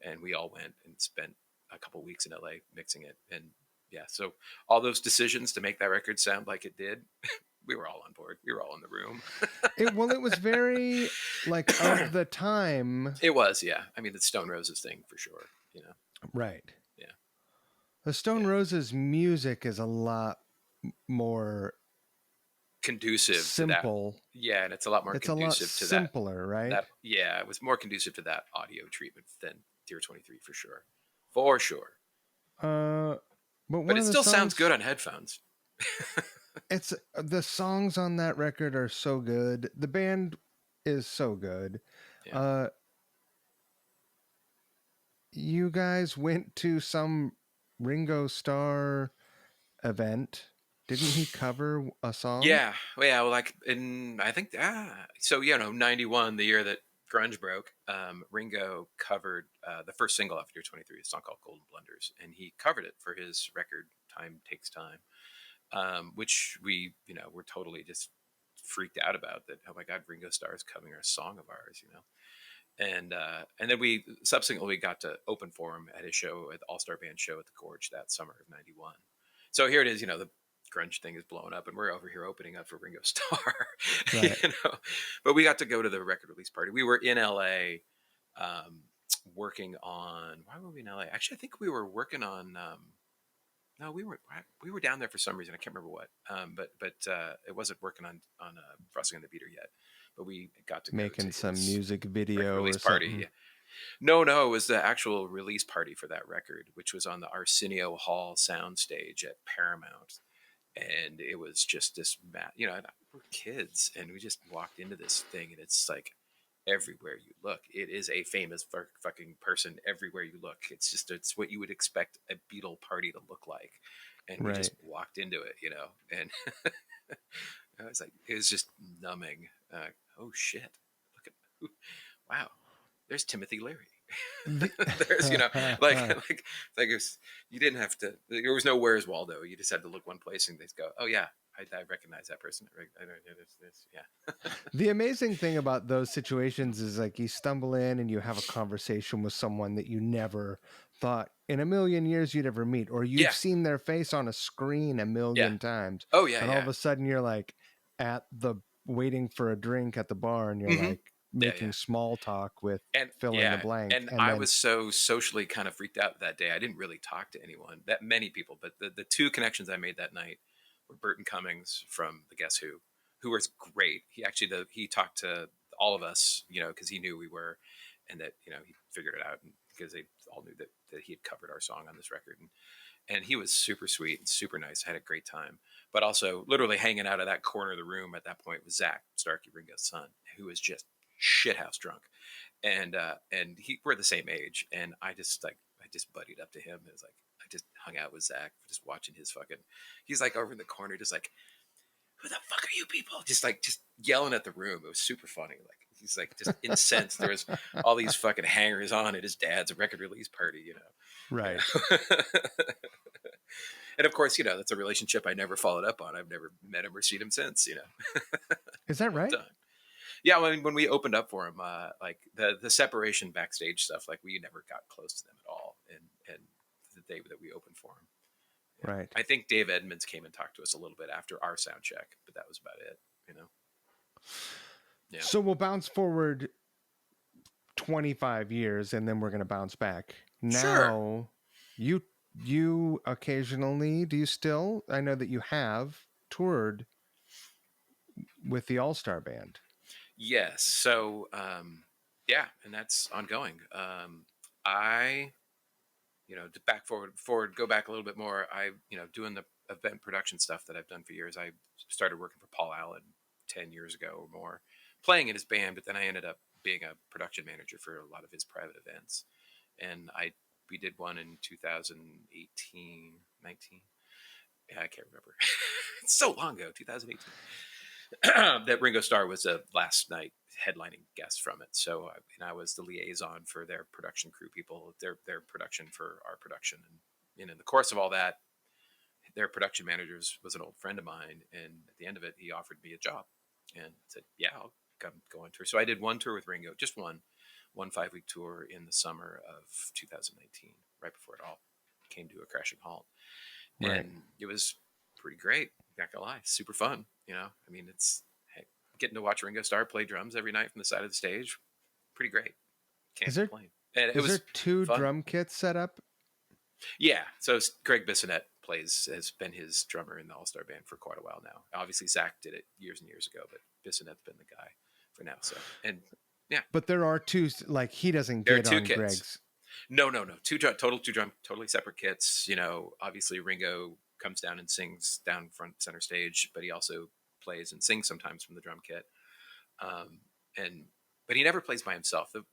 and we all went and spent a couple weeks in LA mixing it. And yeah, so all those decisions to make that record sound like it did, we were all on board. We were all in the room. It was very like of the time. It was, yeah. I mean, the Stone Roses thing for sure. Right. Yeah. The Stone Yeah. Roses music is a lot more Conducive simple. to that. Yeah, and it's a lot more It's a lot conducive to simpler, right? that. Yeah, it was more conducive to that audio treatment than Dear 23 for sure. For sure. But But one it of the still songs, sounds good on headphones. it's the songs on that record are so good. The band is so good. Yeah. You guys went to some Ringo Starr event. Didn't he cover a song? Yeah, well, like in I think so 91, the year that grunge broke. Ringo covered the first single off Year 23, a song called Golden Blunders, and he covered it for his record Time Takes Time, which we were totally just freaked out about. That, oh my God, Ringo Starr is covering a song of ours. And then we subsequently got to open for him at his show, at the All Star Band show at the Gorge that summer of '91. So here it is, the grunge thing is blowing up, and we're over here opening up for Ringo Starr. Right. But we got to go to the record release party. We were in LA, working on. Why were we in LA? Actually, I think we were working on. No, we were down there for some reason. I can't remember what. But it wasn't working on Frosting on the Beater yet. But we got to Making go to some his music record video or release something. party. Yeah. No, it was the actual release party for that record, which was on the Arsenio Hall soundstage at Paramount. And it was just this, we're kids, and we just walked into this thing, and it's like everywhere you look, it is a famous fucking person everywhere you look. It's what you would expect a Beatle party to look like, and we just walked into it, and I was like, it was just numbing. Oh shit! Look at, wow, there's Timothy Leary. There's like you didn't have to. There was no Where's Waldo. You just had to look one place and they go, oh yeah, I recognize that person. I know this. Yeah. The amazing thing about those situations is like you stumble in and you have a conversation with someone that you never thought in a million years you'd ever meet, or you've seen their face on a screen a million times. Oh yeah. And all of a sudden you're like at the waiting for a drink at the bar, and you're like making small talk with fill in the blank. And I was so socially kind of freaked out that day. I didn't really talk to anyone, that many people, but the two connections I made that night were Burton Cummings from the Guess who was great. He actually he talked to all of us, because he knew we were, and that he figured it out, because they all knew that he had covered our song on this record, and he was super sweet and super nice. I had a great time. But also, literally hanging out of that corner of the room at that point was Zach Starkey, Ringo's son, who was just shithouse drunk, and we're the same age, and I just buddied up to him. It was like I just hung out with Zach, just watching his fucking. He's like over in the corner, just like, who the fuck are you people? Just yelling at the room. It was super funny. Like he's like just incensed. There was all these fucking hangers on at his dad's record release party, Right. And of course, that's a relationship I never followed up on. I've never met him or seen him since. Is that But right? yeah, when we opened up for him, like the separation backstage stuff, like we never got close to them at all. And the day that we opened for him, yeah, Right. I think Dave Edmonds came and talked to us a little bit after our sound check, but that was about it. Yeah, So we'll bounce forward 25 years and then we're going to bounce back. sure. Now, you you occasionally, do you still? I know that you have toured with the All-Star Band. Yes. So, yeah, and that's ongoing. I, to back forward, go back a little bit more. Doing the event production stuff that I've done for years. I started working for Paul Allen 10 years ago or more, playing in his band, but then I ended up being a production manager for a lot of his private events. And we did one in 2018, 19. Yeah, I can't remember. It's so long ago, 2018. That Ringo Starr was a last night headlining guest from it. So and I was the liaison for their production crew people, their production for our production, and in the course of all that, their production manager was an old friend of mine, and at the end of it, he offered me a job, and said, "Yeah, I'll come go on tour." So I did one tour with Ringo, just one 5-week tour in the summer of 2019, right before it all came to a crashing halt, Right. and it was pretty great. Not gonna lie, super fun. I mean, it's hey, getting to watch Ringo Starr play drums every night from the side of the stage, pretty great. Can't Is there complain. And it is there was two fun. drum kits set up? Yeah. So Greg Bissonette has been his drummer in the All Star Band for quite a while now. Obviously, Zach did it years and years ago, but Bissonette's been the guy for now. So, and yeah, But there are two, like he doesn't there are get two on kits. Greg's. No. Two drum, totally separate kits. Obviously Ringo comes down and sings down front center stage, but he also plays and sings sometimes from the drum kit. Um, and but he never plays by himself. The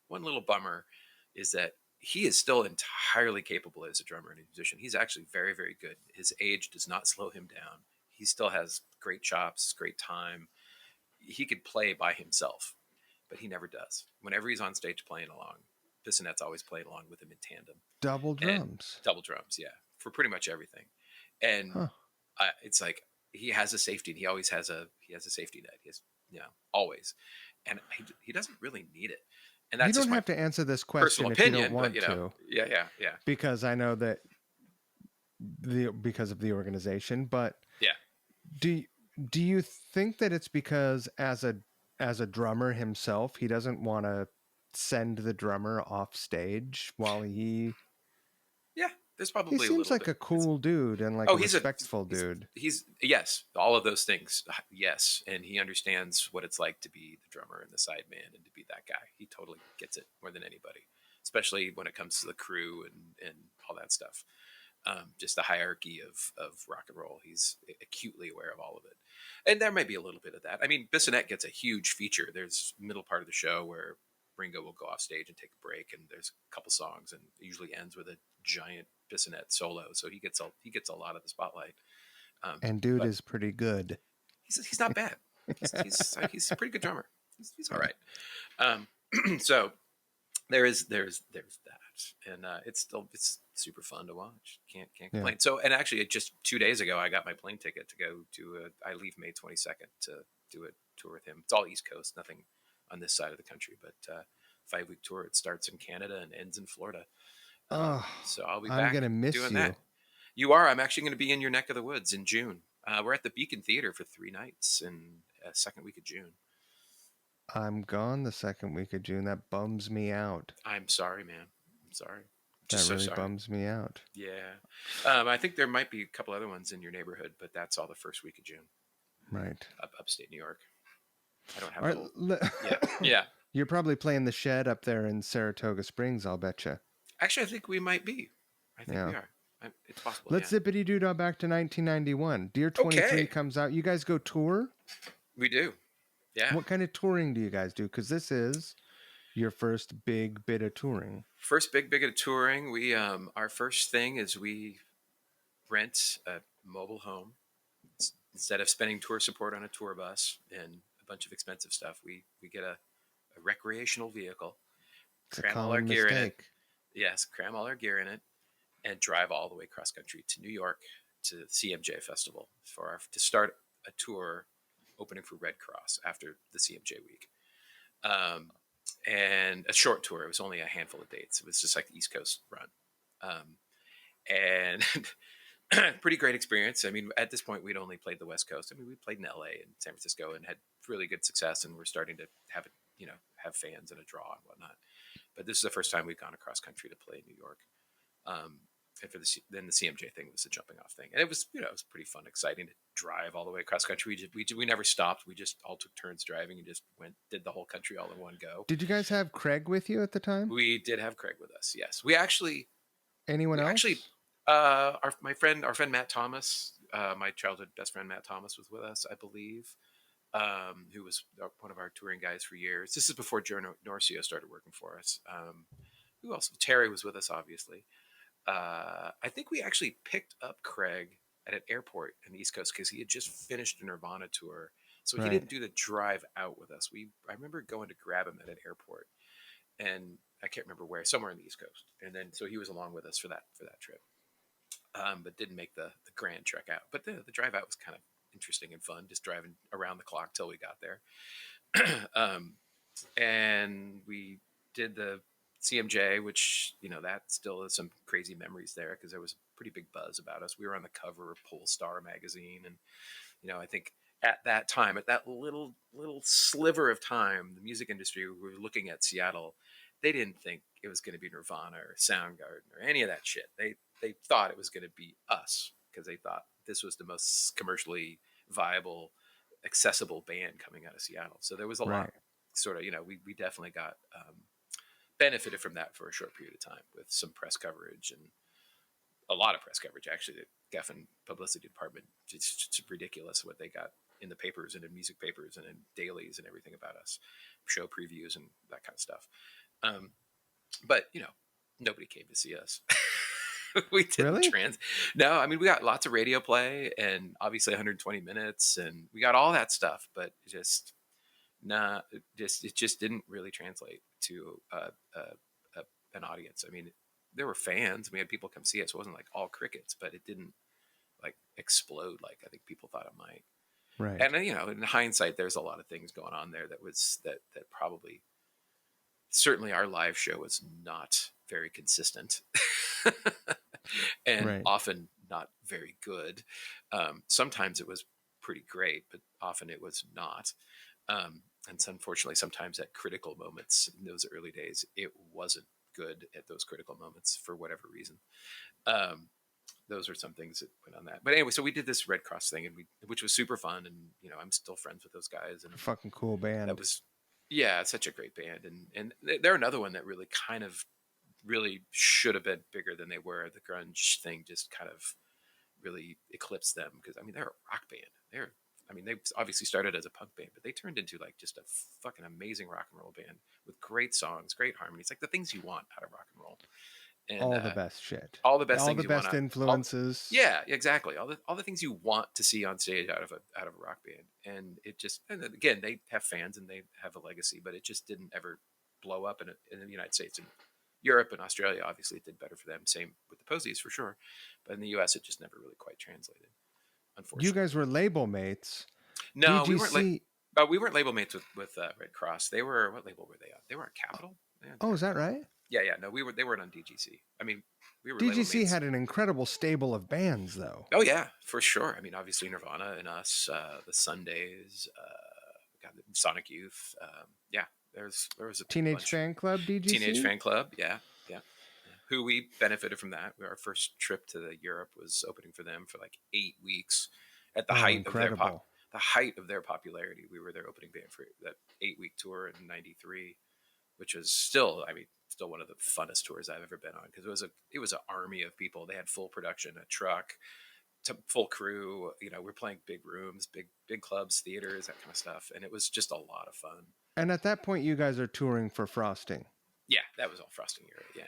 one little bummer is that he is still entirely capable as a drummer and a musician. He's actually very, very good. His age does not slow him down. He still has great chops, great time. He could play by himself, but he never does. Whenever he's on stage playing along, Bissonette's always playing along with him in tandem Double and drums. double drums, yeah, for pretty much everything. And Huh. it's like he has a safety. He always has a safety net. He has, always, and he doesn't really need it. And You that's don't just my have to answer this personal question if you don't opinion. But want to, yeah, because I know that because of the organization, but yeah. do do you think that it's because as a drummer himself, he doesn't want to send the drummer off stage while Yeah, there's he probably a seems little like bit. a cool dude and like Oh, a respectful he's dude. he's yes, all of those things. Yes, and he understands what it's like to be the drummer and the sideman and to be that guy. He totally gets it more than anybody, especially when it comes to the crew and all that stuff. Just the hierarchy of rock and roll. He's acutely aware of all of it, and there might be a little bit of that. I mean, Bissonette gets a huge feature. There's middle part of the show where Ringo will go off stage and take a break, and there's a couple songs, and it usually ends with a giant Bissonette solo. So he gets a lot of the spotlight. And dude But is pretty good. he's not bad. He's a pretty good drummer. He's all Yeah. right. So there's that, and it's super fun to watch. Can't Yeah. complain. So, and actually, just 2 days ago, I got my plane ticket to go to. I leave May 22nd to do a tour with him. It's all East Coast, nothing on this side of the country, but 5-week tour. It starts in Canada and ends in Florida. Oh, So I'll be I'm back gonna miss doing that. you. You are. I'm actually going to be in your neck of the woods in June. We're at the Beacon Theater for 3 nights in second week of June. I'm gone the second week of June. That bums me out. I'm sorry, man. I'm sorry. That Just so really sorry. bums me out. Yeah. I think there might be a couple other ones in your neighborhood, but that's all the first week of June. Right. Upstate New York. I don't have All the whole. Yeah. right. Yeah. You're probably playing the shed up there in Saratoga Springs, I'll bet you. Actually, I think we might be. I think we Yeah. are. It's possible. Let's Yeah. zippity doo dah back to 1991. Dear 23 Okay. comes out. You guys go tour? We do. Yeah. What kind of touring do you guys do? Because this is your first big bit of touring. First big of touring. We our first thing is we rent a mobile home. Instead of spending tour support on a tour bus and a bunch of expensive stuff, we get a recreational vehicle, It's a cram all our common gear in it. mistake. Yes, cram all our gear in it, and drive all the way cross country to New York to CMJ Festival to start a tour opening for Red Cross after the CMJ week. And a short tour. It was only a handful of dates. It was just like the East Coast run. And pretty great experience. I mean, at this point, we'd only played the West Coast. I mean, we played in LA and San Francisco and had really good success, and we're starting to have fans and a draw and whatnot. But this is the first time we've gone across country to play in New York. And then the CMJ thing was the jumping off thing, and it was it was pretty fun, exciting to drive all the way across country. We never stopped. We just all took turns driving and just did the whole country all in one go. Did you guys have Craig with you at the time? We did have Craig with us. Yes, Anyone else? Actually, our friend Matt Thomas, my childhood best friend Matt Thomas was with us, I believe, who was one of our touring guys for years. This is before Joe Norcio started working for us. Who else? Terry was with us, obviously. I think we actually picked up Craig at an airport in the East Coast because he had just finished a Nirvana tour, so he didn't do the drive out with us. I remember going to grab him at an airport, and I can't remember where, somewhere in the East Coast, and then so he was along with us for that trip, but didn't make the grand trek out. But the drive out was kind of interesting and fun, just driving around the clock till we got there. And we did the CMJ, which that still is some crazy memories there because there was a pretty big buzz about us. We were on the cover of Polestar magazine, and I think at that time, at that little sliver of time, the music industry, we were looking at Seattle. They didn't think it was going to be Nirvana or Soundgarden or any of that shit. They thought it was going to be us because they thought this was the most commercially viable, accessible band coming out of Seattle. So there was a lot, sort of, we definitely got benefited from that for a short period of time with some press coverage and a lot of press coverage. Actually, the Geffen publicity department, it's ridiculous what they got in the papers and in music papers and in dailies and everything about us, show previews and that kind of stuff. But nobody came to see us. We didn't No, I mean, we got lots of radio play and obviously 120 minutes and we got all that stuff, but it just didn't really translate to an audience. I mean, there were fans. We had people come see us. It wasn't like all crickets, but it didn't like explode like I think people thought it might. Right. And in hindsight, there's a lot of things going on there that probably, certainly our live show was not very consistent and often not very good. Sometimes it was pretty great, but often it was not. And unfortunately, sometimes at critical moments in those early days, it wasn't good at those critical moments for whatever reason. Those are some things that went on that. But anyway, so we did this Red Cross thing, and which was super fun. And I'm still friends with those guys. And fucking cool band. That was, yeah, it's such a great band. And they're another one that really should have been bigger than they were. The grunge thing just kind of really eclipsed them because I mean they're a rock band. They obviously started as a punk band, but they turned into like just a fucking amazing rock and roll band with great songs, great harmonies, like the things you want out of rock and roll. And, all the best shit. All the best things. All the best influences. Yeah, exactly. All the things you want to see on stage out of a rock band. And it just, and again, they have fans and they have a legacy, but it just didn't ever blow up in the United States. And Europe and Australia, obviously, it did better for them. Same with the Posies for sure. But in the US, it just never really quite translated. Unfortunately, you guys were label mates. No, we weren't. We weren't label mates with Red Cross. They were, what label were they on? They were on Capitol. Oh, is that right? Yeah. No, they weren't on DGC. I mean, we were. DGC had an incredible stable of bands, though. Oh yeah, for sure. I mean, obviously Nirvana and us, the Sundays, Sonic Youth. Yeah, there was a Teenage Fan Club. DGC. Teenage Fan Club. Yeah. Who we benefited from that. Our first trip to Europe was opening for them for like 8 weeks at the height of their popularity. We were their opening band for that 8-week tour in '93, which was still one of the funnest tours I've ever been on because it was an army of people. They had full production, a truck, full crew. We're playing big rooms, big clubs, theaters, that kind of stuff, and it was just a lot of fun. And at that point, you guys are touring for Frosting. Yeah, that was all Frosting era. Yeah.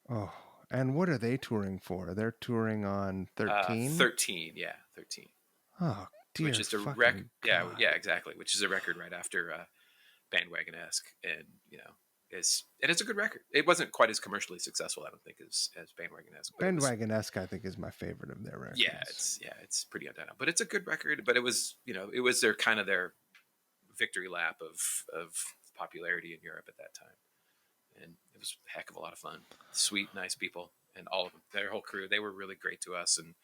Oh, and what are they touring for? They're touring on 13? 13, yeah, 13. Oh, dear. Which is a record. Yeah, exactly. Which is a record right after Bandwagon-esque, and it's a good record. It wasn't quite as commercially successful, I don't think, as Bandwagon-esque, but it was. Bandwagon-esque, I think, is my favorite of their records. It's pretty undeniable. But it's a good record. But it was, it was their kind of their victory lap of popularity in Europe at that time, and it was a heck of a lot of fun. Sweet, nice people, and all of them, their whole crew, they were really great to us and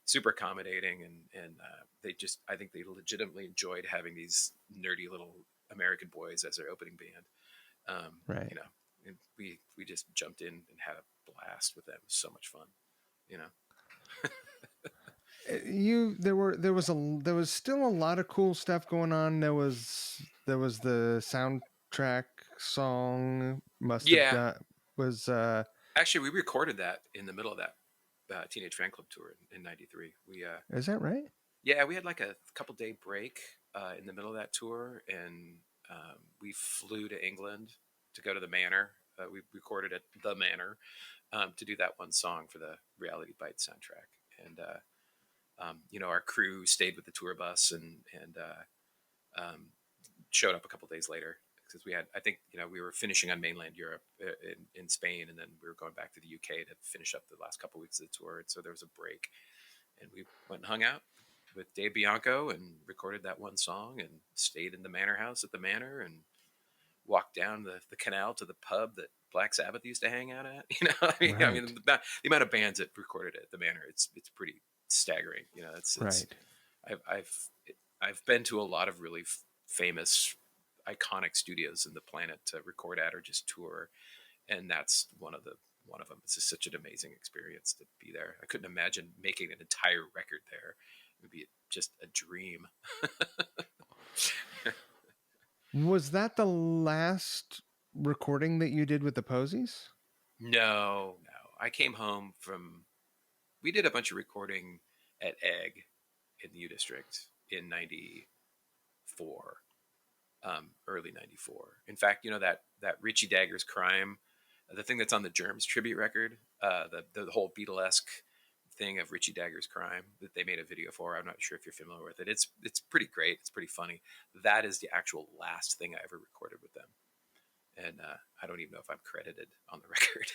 super accommodating, and they just, I think they legitimately enjoyed having these nerdy little American boys as their opening band. Right. And we just jumped in and had a blast with them. It was so much fun, you know. There was still a lot of cool stuff going on. There was the soundtrack song must have Yeah, done was actually, we recorded that in the middle of that Teenage Fan Club tour in '93. is that right? Yeah, we had like a couple day break in the middle of that tour, and we flew to England to go to the Manor. We recorded at the Manor to do that one song for the Reality Bites soundtrack, and our crew stayed with the tour bus and showed up a couple days later because we had, I think, we were finishing on mainland Europe in Spain, and then we were going back to the UK to finish up the last couple weeks of the tour, and so there was a break, and we went and hung out with Dave Bianco and recorded that one song and stayed in the Manor House at the Manor and walked down the canal to the pub that Black Sabbath used to hang out at. Right. The amount of bands that recorded at the Manor, it's pretty staggering. It's Right. I've been to a lot of really famous, iconic studios in the planet to record at or just tour, and that's one of them. It's just such an amazing experience to be there. I couldn't imagine making an entire record there. It would be just a dream. Was that the last recording that you did with the Posies? No. I came home from. We did a bunch of recording at Egg in the U District in '94, early '94. In fact, that Richie Dagger's Crime, the thing that's on the Germs tribute record, the whole Beatlesque thing of Richie Dagger's Crime that they made a video for. I'm not sure if you're familiar with it. It's pretty great. It's pretty funny. That is the actual last thing I ever recorded with them, and I don't even know if I'm credited on the record.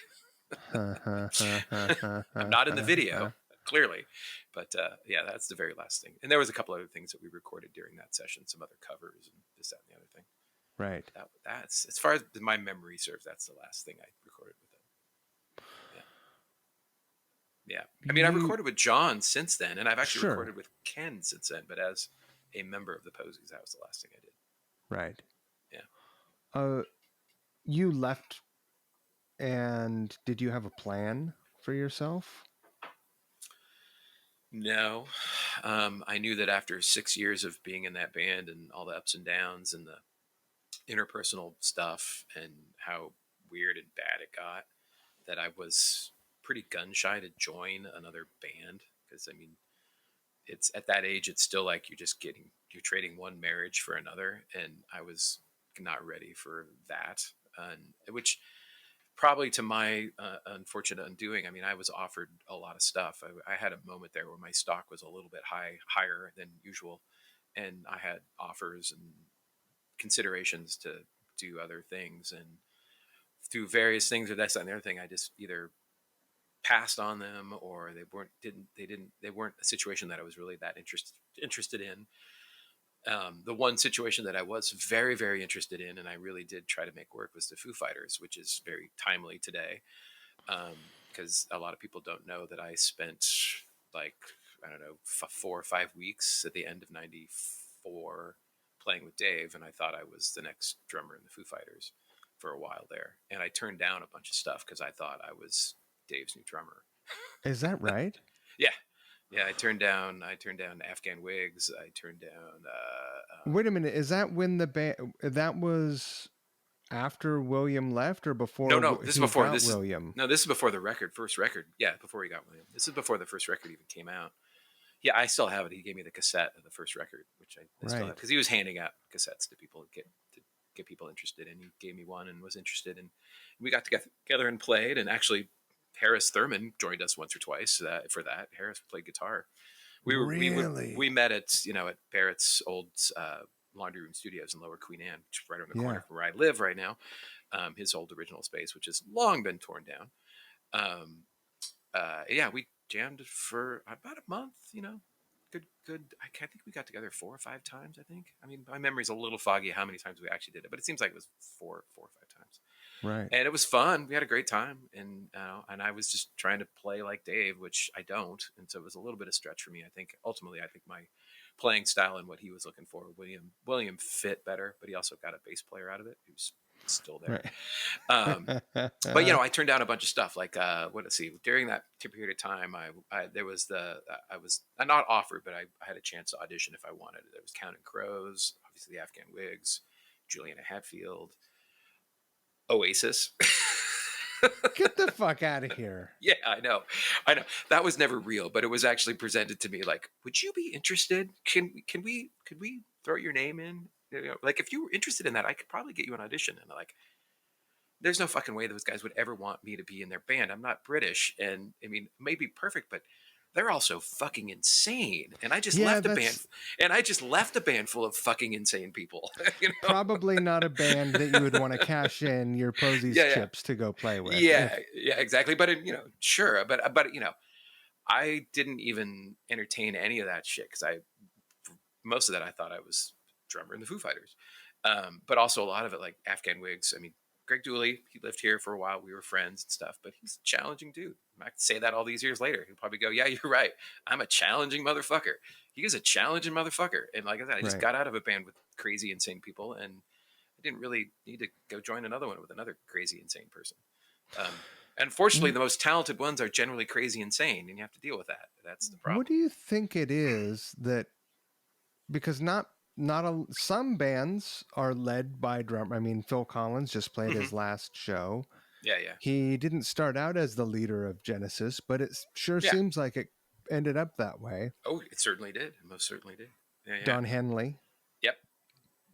I'm not in the video, clearly, but yeah, that's the very last thing. And there was a couple other things that we recorded during that session, some other covers and this, that, and the other thing. Right. That's, as far as my memory serves, that's the last thing I recorded with them. Yeah. I mean, I've recorded with John since then, and I've actually recorded with Ken since then, but as a member of the Posies, that was the last thing I did. Right. Yeah. You left, and did you have a plan for yourself? No. I knew that after 6 years of being in that band and all the ups and downs and the interpersonal stuff and how weird and bad it got, that I was pretty gun shy to join another band. Because, I mean, it's at that age, it's still like you're trading one marriage for another. And I was not ready for that. And which probably, to my unfortunate undoing, I mean, I was offered a lot of stuff. I had a moment there where my stock was a little bit higher than usual. And I had offers and considerations to do other things, and through various things or that's and the other thing, I just either passed on them, or they weren't a situation that I was really that interested in. The one situation that I was very, very interested in, and I really did try to make work, was the Foo Fighters, which is very timely today, because a lot of people don't know that I spent, like, I don't know, 4 or 5 weeks at the end of '94 playing with Dave, and I thought I was the next drummer in the Foo Fighters for a while there, and I turned down a bunch of stuff because I thought I was Dave's new drummer. Is that right? Yeah, I turned down Afghan Wigs. I turned down. Wait a minute. Is that when the band that was after William left, or No, before no, this is he before. got William? This is before the first record. Yeah, before he got William. This is before the first record even came out. Yeah, I still have it. He gave me the cassette of the first record, which I still have, because he was handing out cassettes to people to get people interested, and he gave me one and was interested, and we got together and played. And actually, Harris Thurman joined us once or twice for that. Harris played guitar. Really? We met at at Barrett's old Laundry Room Studios in Lower Queen Anne, which is right around the corner Yeah. from where I live right now. His old original space, which has long been torn down. Um, yeah, we jammed for about a month. Good. I think we got together 4 or 5 times. I think. I mean, my memory's a little foggy how many times we actually did it, but it seems like it was four or five times. Right. And it was fun. We had a great time, and I was just trying to play like Dave, which I don't, and so it was a little bit of stretch for me. I think ultimately, I think my playing style and what he was looking for, William fit better, but he also got a bass player out of it who's still there. Right. But I turned down a bunch of stuff. Like let's see, during that period of time, there was I was not offered, but I had a chance to audition if I wanted. There was Counting Crows, obviously the Afghan Wigs, Juliana Hatfield, Oasis. Get the fuck out of here. Yeah, I know. That was never real, but it was actually presented to me like, would you be interested? Could we throw your name in? Like if you were interested in that, I could probably get you an audition. And like, there's no fucking way those guys would ever want me to be in their band. I'm not British, and I mean, it may be perfect, but they're also fucking insane. And I just Yeah, left a band, that's and I just left a band full of fucking insane people. probably not a band that you would want to cash in your Posies Yeah, yeah. chips to go play with. Yeah, yeah, exactly. But sure, but I didn't even entertain any of that shit because most of that I thought I was drummer in the Foo Fighters, but also a lot of it like Afghan Wigs. I mean, Greg Dooley, he lived here for a while. We were friends and stuff, but he's a challenging dude. I can say that all these years later. He'll probably go, "Yeah, you're right. I'm a challenging motherfucker." He is a challenging motherfucker, and like I said, I just Right. got out of a band with crazy, insane people, and I didn't really need to go join another one with another crazy, insane person. And fortunately, the most talented ones are generally crazy, insane, and you have to deal with that. That's the What problem. do you think it is that, because some bands are led by drum. I mean, Phil Collins just played Hmm. his last show. Yeah, yeah, He didn't start out as the leader of Genesis, but it sure yeah. seems like it ended up that way. Oh, it certainly did. It most certainly did. Yeah, yeah. Don Henley, Yep.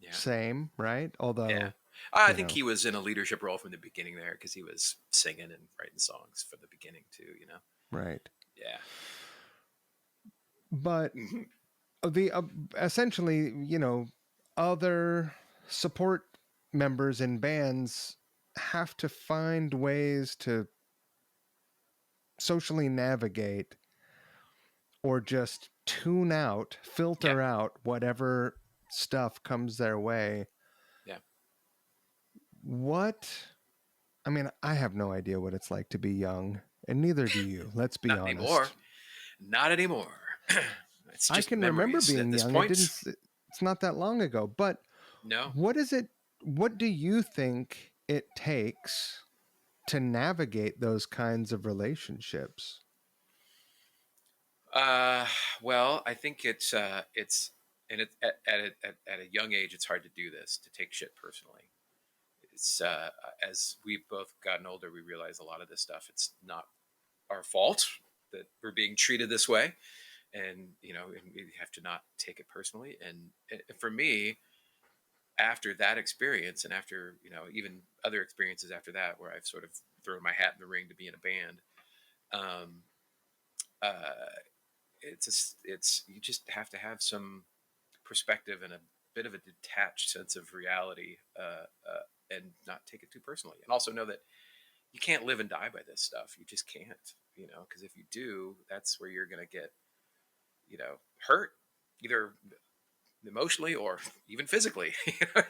Yeah, same, right? yeah. Although, I you think know, he was in a leadership role from the beginning there because he was singing and writing songs from the beginning too. right. Yeah. But Hmm. the essentially, other support members in bands have to find ways to socially navigate or just tune out, Yeah. filter out whatever stuff comes their way. Yeah. What, I mean, I have no idea what it's like to be young, and neither do you. Let's be Not anymore. honest. Not anymore. It's I just can remember memories at being this young. point. It's not that long ago, but No. what do you think it takes to navigate those kinds of relationships? Uh, well, I think it's and it at a young age, it's hard to do this to take shit personally. It's as we've both gotten older, we realize a lot of this stuff. It's not our fault that we're being treated this way, and and we have to not take it personally. And for me, after that experience, and after even other experiences after that, where I've sort of thrown my hat in the ring to be in a band, um, uh, it's you just have to have some perspective and a bit of a detached sense of reality, and not take it too personally, and also know that you can't live and die by this stuff. You just can't, because if you do, that's where you're going to get, hurt, either emotionally or even physically.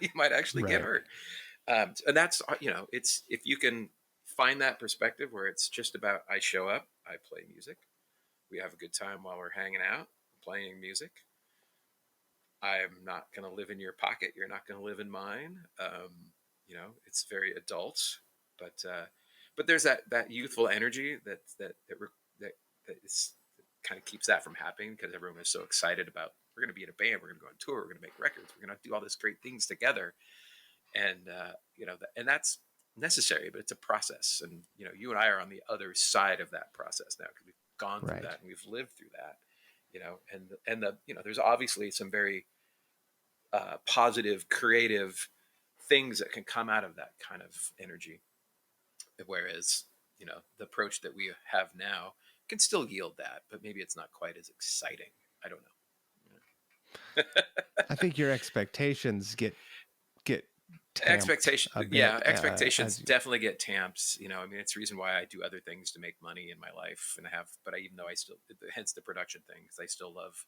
You might actually get Right. hurt. And that's, it's if you can find that perspective where it's just about I show up, I play music, we have a good time while we're hanging out, playing music. I'm not going to live in your pocket. You're not going to live in mine. It's very adult, but there's that youthful energy that is that kind of keeps that from happening because everyone is so excited about we're going to be in a band, we're going to go on tour, we're going to make records, we're going to do all these great things together, and and that's necessary, but it's a process, and you and I are on the other side of that process now because we've gone through Right. that and we've lived through that, and there's obviously some very positive, creative things that can come out of that kind of energy. Whereas, the approach that we have now can still yield that, but maybe it's not quite as exciting. I don't know. I think your expectations get tamped a bit Expectations as you. definitely get tamped. I mean, it's the reason why I do other things to make money in my life, and even though I still, hence the production thing, because I still love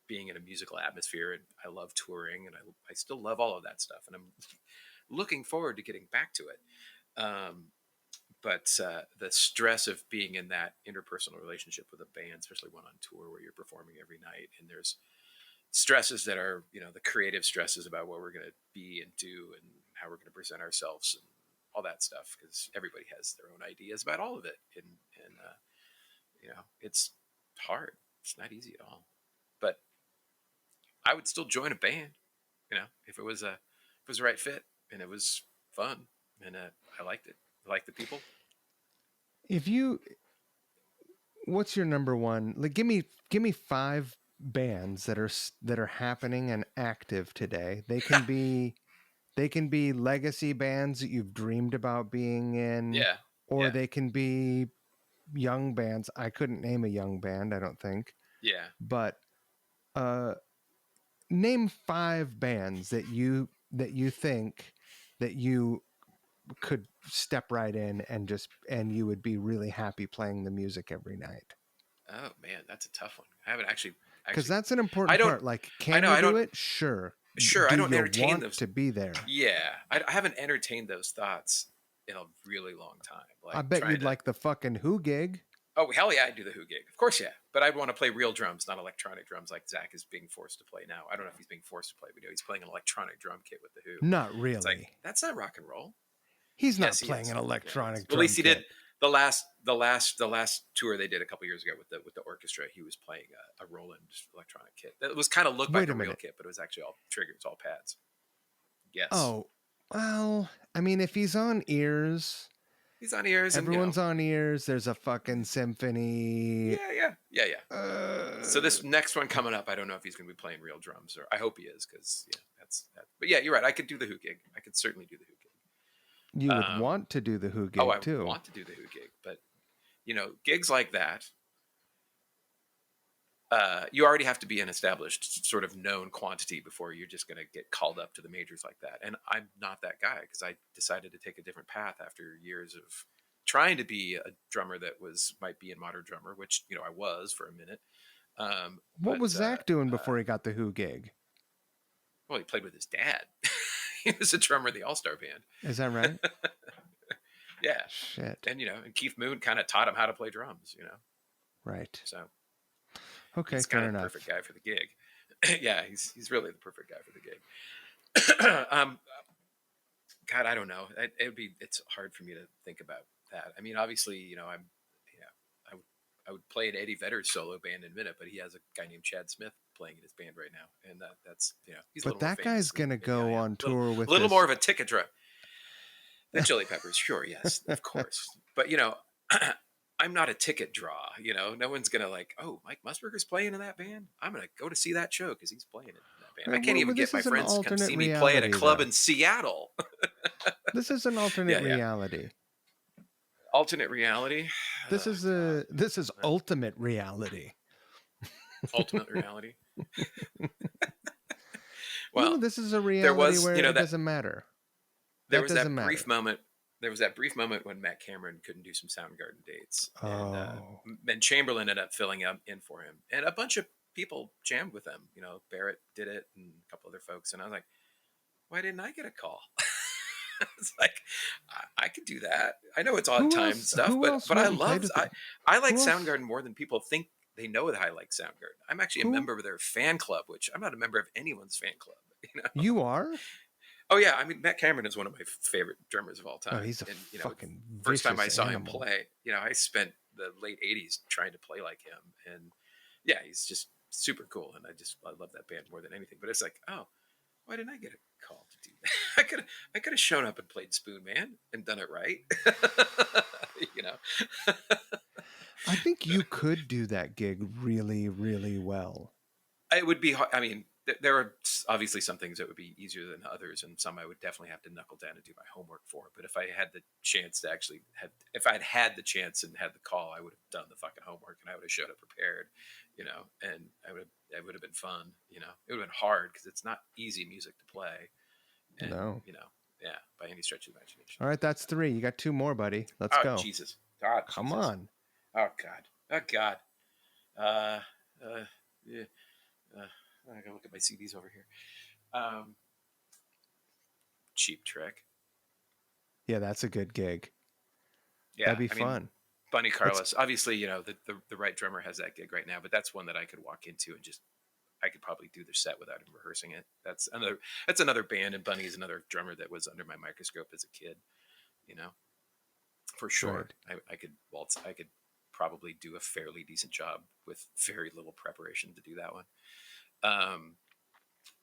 being in a musical atmosphere, and I love touring, and I still love all of that stuff, and I'm looking forward to getting back to it. But the stress of being in that interpersonal relationship with a band, especially one on tour where you're performing every night, and there's stresses that are, the creative stresses about what we're going to be and do and how we're going to present ourselves and all that stuff, because everybody has their own ideas about all of it, and it's hard. It's not easy at all, but I would still join a band, if it was the right fit and it was fun, and I liked it. I liked the people. If you, what's your number one? Like, give me 5 bands that are happening and active today. They can be legacy bands that you've dreamed about being in, Yeah, or yeah, they can be young bands. I couldn't name a young band, I don't think, yeah. but uh, name 5 bands that you think that you could step right in and you would be really happy playing the music every night. Oh man, that's a tough one. I haven't Because actually. that's an I important don't. part. Like, I can know. you I do don't. it? Sure. Sure, I Do don't you entertain want those. to be there? Yeah, I haven't entertained those thoughts in a really long time. I Like bet trying you'd to. like the fucking Who gig. Oh hell yeah, I'd do the Who gig. Of course, yeah. But I'd want to play real drums, not electronic drums like Zach is being forced to play now. I don't know if he's being forced to play, but he's playing an electronic drum kit with the Who. Not It's like really. that's not rock and roll. He's Yes, not he playing is. an Yeah, he is. electronic Well, at least drum he did kit. the last tour they did a couple years ago with the orchestra. He was playing a Roland electronic kit that was kind of looked like Wait a a real minute. kit, but it was actually all triggers, all pads. Yes, Oh, well, I mean, if he's on ears, he's on ears, and everyone's on ears. There's a fucking symphony. yeah. So Uh, this next one coming up, I don't know if he's going to be playing real drums, or I hope he is, because that's that. But yeah, you're right. I could do the Who gig. I could certainly do the Who you gig. would want to do the Who Oh, gig I too. want to do the Who gig, but gigs like that, you already have to be an established sort of known quantity before you're just going to get called up to the majors like that. And I'm not that guy, because I decided to take a different path after years of trying to be a drummer that might be in Modern Drummer, which I was for a minute. What But was Zach doing before he got the Who gig? well, he played with his dad. He was a drummer in the All Star Band. Is that right? Yeah, Shit. and Keith Moon kind of taught him how to play drums. Right. So Okay, he's kind fair of the perfect enough. guy for the gig. Yeah, he's really the perfect guy for the gig. God, I don't know. It's hard for me to think about that. I mean, obviously, I would play an Eddie Vedder's solo band in a minute, but he has a guy named Chad Smith playing in his band right now, and that's he's a But little more that famous guy's than gonna maybe I go am. on A little, tour with little more this. of a ticket drug. The Chili Peppers, sure, yes, of course, but I'm not a ticket draw. No one's gonna like, oh, Mike Musburger's playing in that band. I'm gonna go to see that show because he's playing in that band. I can't Well, even get this my is an friends to come alternate see me play at a reality, club though. in Seattle. This is an alternate Yeah, yeah. reality. Alternate reality. This Oh, is God. ultimate reality. Ultimate reality. No, Well, this is a there reality was, where it doesn't matter. there That was doesn't that brief matter. moment. There was that brief moment when Matt Cameron couldn't do some Soundgarden dates, and Oh. Ben Chamberlain ended up filling in for him, and a bunch of people jammed with him. Barrett did it, and a couple other folks, and I was like, why didn't I get a call? It's like I could do that. I know it's odd Who time else? stuff, Who but else but I went and played love with I it? I like Who else? Soundgarden more than people think they know that I like Soundgarden. I'm actually a Who? member of their fan club, which I'm not a member of anyone's fan club. You know? You are? Oh yeah, I mean Matt Cameron is one of my favorite drummers of all Oh, time, he's a and fucking first time I vicious saw him animal. play, I spent the late '80s trying to play like him, and yeah, he's just super cool, and I love that band more than anything. But it's like, oh, why didn't I get a call to do that? I could have shown up and played Spoon Man and done it right. you know. I think you could do that gig really, really well. It would be hard. I mean, there are obviously some things that would be easier than others, and some I would definitely have to knuckle down and do my homework for. But if I had the chance to actually if I'd had the chance and had the call, I would have done the fucking homework, and I would have showed up prepared, and it would have been fun. It would have been hard because it's not easy music to play, and No. yeah, by any stretch of the imagination. All right, that's 3. You got 2 more, buddy. Let's Oh go. Jesus! God, Come Jesus. on. Oh God! Oh God! Yeah. I gotta look at my CDs over here. Cheap Trick. Yeah, that's a good gig. Yeah, That'd be fun. Bunny Carlos. Obviously, the right drummer has that gig right now, but that's one that I could walk into and I could probably do their set without him rehearsing it. That's another band, and Bunny is another drummer that was under my microscope as a kid. For sure. Right. I could waltz. I could probably do a fairly decent job with very little preparation to do that one.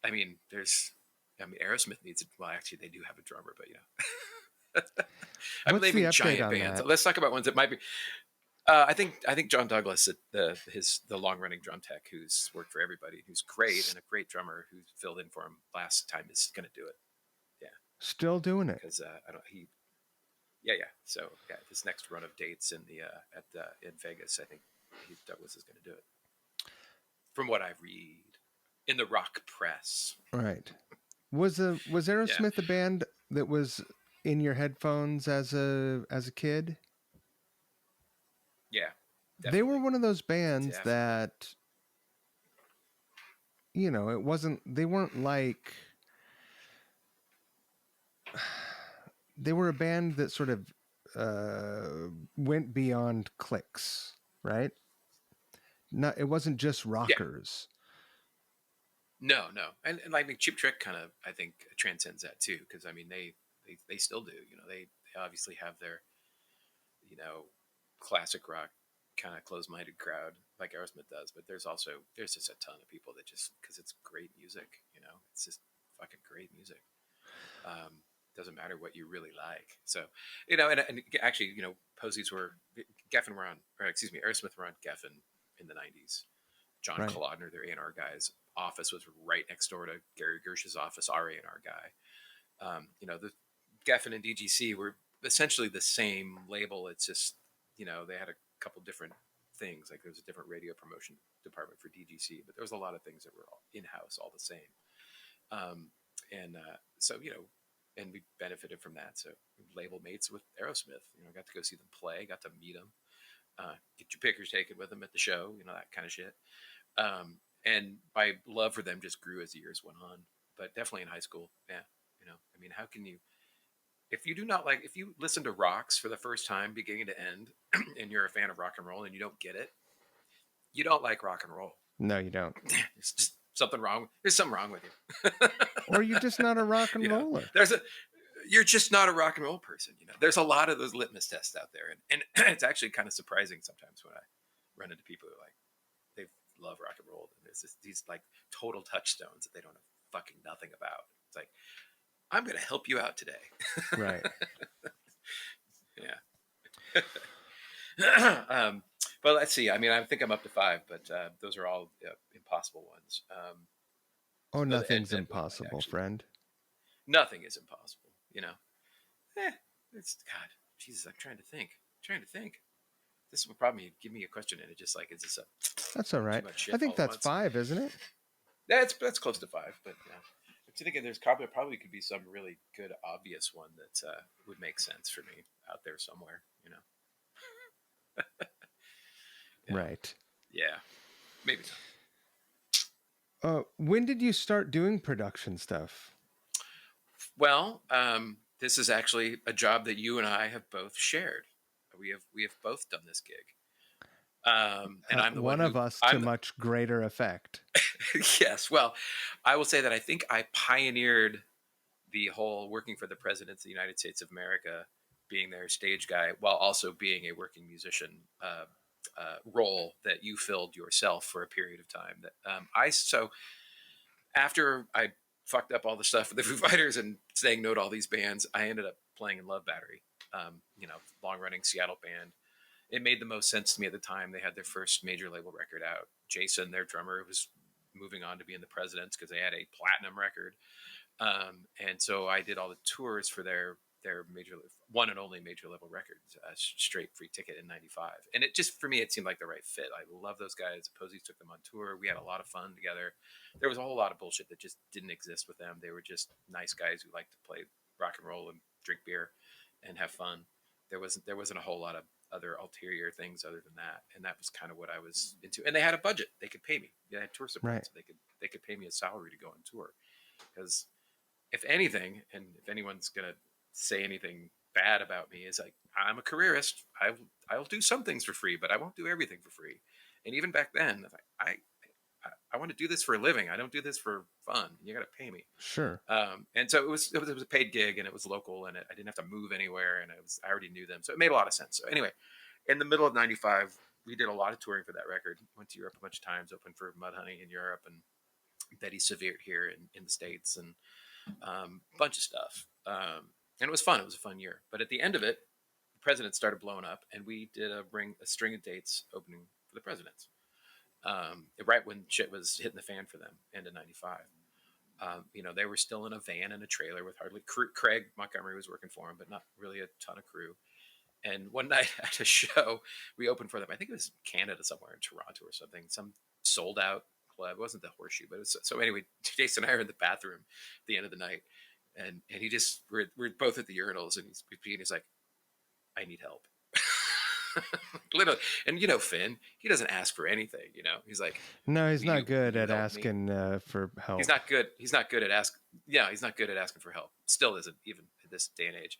Aerosmith needs it. Well, actually, they do have a drummer, but What's the update giant on bands. that? Let's talk about ones that might be. I think John Douglas, the long running drum tech, who's worked for everybody, who's great and a great drummer who filled in for him last time, is going to do it. Yeah, still doing it because I don't he. Yeah. So this next run of dates in in Vegas, I think Douglas is going to do it. From what I read in the rock press, right. Was Aerosmith a band that was in your headphones as a kid? Yeah, definitely. They were one of those bands that, they weren't like, they were a band that sort of went beyond clicks, right? It wasn't just rockers. No, and Cheap Trick kind of, I think, transcends that too, because they still do. They obviously have their classic rock kind of closed-minded crowd like Aerosmith does, but there's just a ton of people that just, because it's great music. It's just fucking great music. Doesn't matter what you really like. So and actually, Posies Geffen were on, or excuse me, Aerosmith were on Geffen in the 90s. John Kolodner, their A&R guy's office was right next door to Gary Gersh's office, our A&R guy. The Geffen and DGC were essentially the same label. It's just, they had a couple different things. Like there was a different radio promotion department for DGC, but there was a lot of things that were in-house, all the same. So, and we benefited from that. So label mates with Aerosmith, got to go see them play, got to meet them, get your pictures taken with them at the show, that kind of shit. And my love for them just grew as the years went on, but definitely in high school. Yeah. How can you, if you listen to rocks for the first time, beginning to end, and you're a fan of rock and roll and you don't get it, you don't like rock and roll. No, you don't. It's just something wrong. There's something wrong with you. Or you're just not a rock and roller. You're just not a rock and roll person. There's a lot of those litmus tests out there. And it's actually kind of surprising sometimes when I run into people who are like, they love rock and roll. And there's these like total touchstones that they don't know fucking nothing about. It's like, I'm going to help you out today. Right. Yeah. But let's see. I think I'm up to 5, but those are all impossible ones. Nothing's impossible, friend. Nothing is impossible. It's God. Jesus, I'm trying to think. This is a problem. You give me a question and it just like, it's just that's all right. I think that's 5, isn't it? That's close to 5, but I'm thinking there's probably could be some really good obvious one that would make sense for me out there somewhere. Yeah. Right. Yeah. Maybe not. When did you start doing production stuff? Well, this is actually a job that you and I have both shared. We have both done this gig. And I'm the one of us to much greater effect. Yes. Well, I will say that I think I pioneered the whole working for the president of the United States of America, being their stage guy, while also being a working musician role that you filled yourself for a period of time. So after I fucked up all the stuff with the Foo Fighters and saying no to all these bands, I ended up playing in Love Battery, long running Seattle band. It made the most sense to me at the time. They had their first major label record out. Jason, their drummer, was moving on to being the Presidents because they had a platinum record. And so I did all the tours for their one and only major level records, straight free ticket in '95. And it just, for me, it seemed like the right fit. I love those guys. Posies took them on tour. We had a lot of fun together. There was a whole lot of bullshit that just didn't exist with them. They were just nice guys who liked to play rock and roll and drink beer and have fun. There wasn't a whole lot of other ulterior things other than that. And that was kind of what I was into. And they had a budget. They could pay me. They had tour support. Right. So they could pay me a salary to go on tour. Because if anything, and if anyone's going to say anything bad about me, is like, I'm a careerist. I'll do some things for free, but I won't do everything for free. And even back then, I want to do this for a living. I don't do this for fun. You got to pay me. Sure. And so it was a paid gig, and it was local, and I didn't have to move anywhere, and I already knew them, so it made a lot of sense. So anyway, in the middle of '95, we did a lot of touring for that record. Went to Europe a bunch of times, opened for Mudhoney in Europe, and Betty Severe here in the States, and a bunch of stuff. And it was fun. It was a fun year. But at the end of it, the Presidents started blowing up, and we did a string of dates opening for the Presidents. Right when shit was hitting the fan for them, end of '95. They were still in a van and a trailer with hardly crew. Craig Montgomery was working for them, but not really a ton of crew. And one night at a show, we opened for them. I think it was Canada somewhere, in Toronto or something. Some sold out club. It wasn't the Horseshoe, but it was, so anyway, Jason and I are in the bathroom at the end of the night, and he just, we're both at the urinals, and he's like, I need help. Literally. And Finn, he doesn't ask for anything. He's like, No, he's not good at help me? asking for help. He's not good at asking. Yeah, he's not good at asking for help. Still isn't, even in this day and age.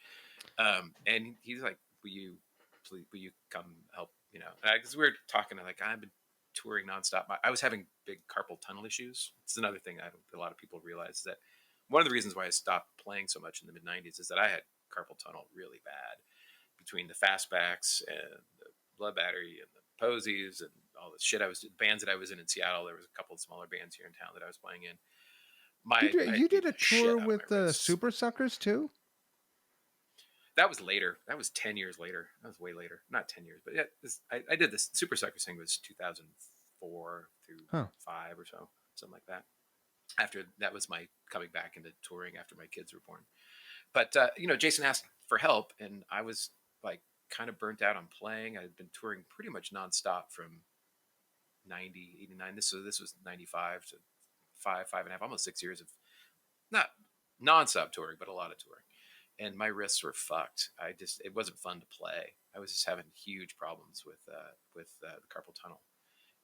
And he's like, will you come help? Because we were talking, like, I've been touring nonstop. I was having big carpal tunnel issues. It's another thing a lot of people realize, is that one of the reasons why I stopped playing so much in the mid '90s is that I had carpal tunnel really bad between the Fastbacks and the Blood Battery and the Posies and all the shit bands that I was in Seattle. There was a couple of smaller bands here in town that I was playing in. You did a tour with the Super Suckers too? That was later. That was 10 years later. That was way later. Not 10 years, but yeah, I did this. Super Suckers thing was 2004 through 5 or so, something like that. After that was my coming back into touring after my kids were born. But Jason asked for help, and I was like kind of burnt out on playing. I had been touring pretty much nonstop from 90, 89. This was 95 to five and a half, almost 6 years of not nonstop touring, but a lot of touring. And my wrists were fucked. It wasn't fun to play. I was just having huge problems with the carpal tunnel,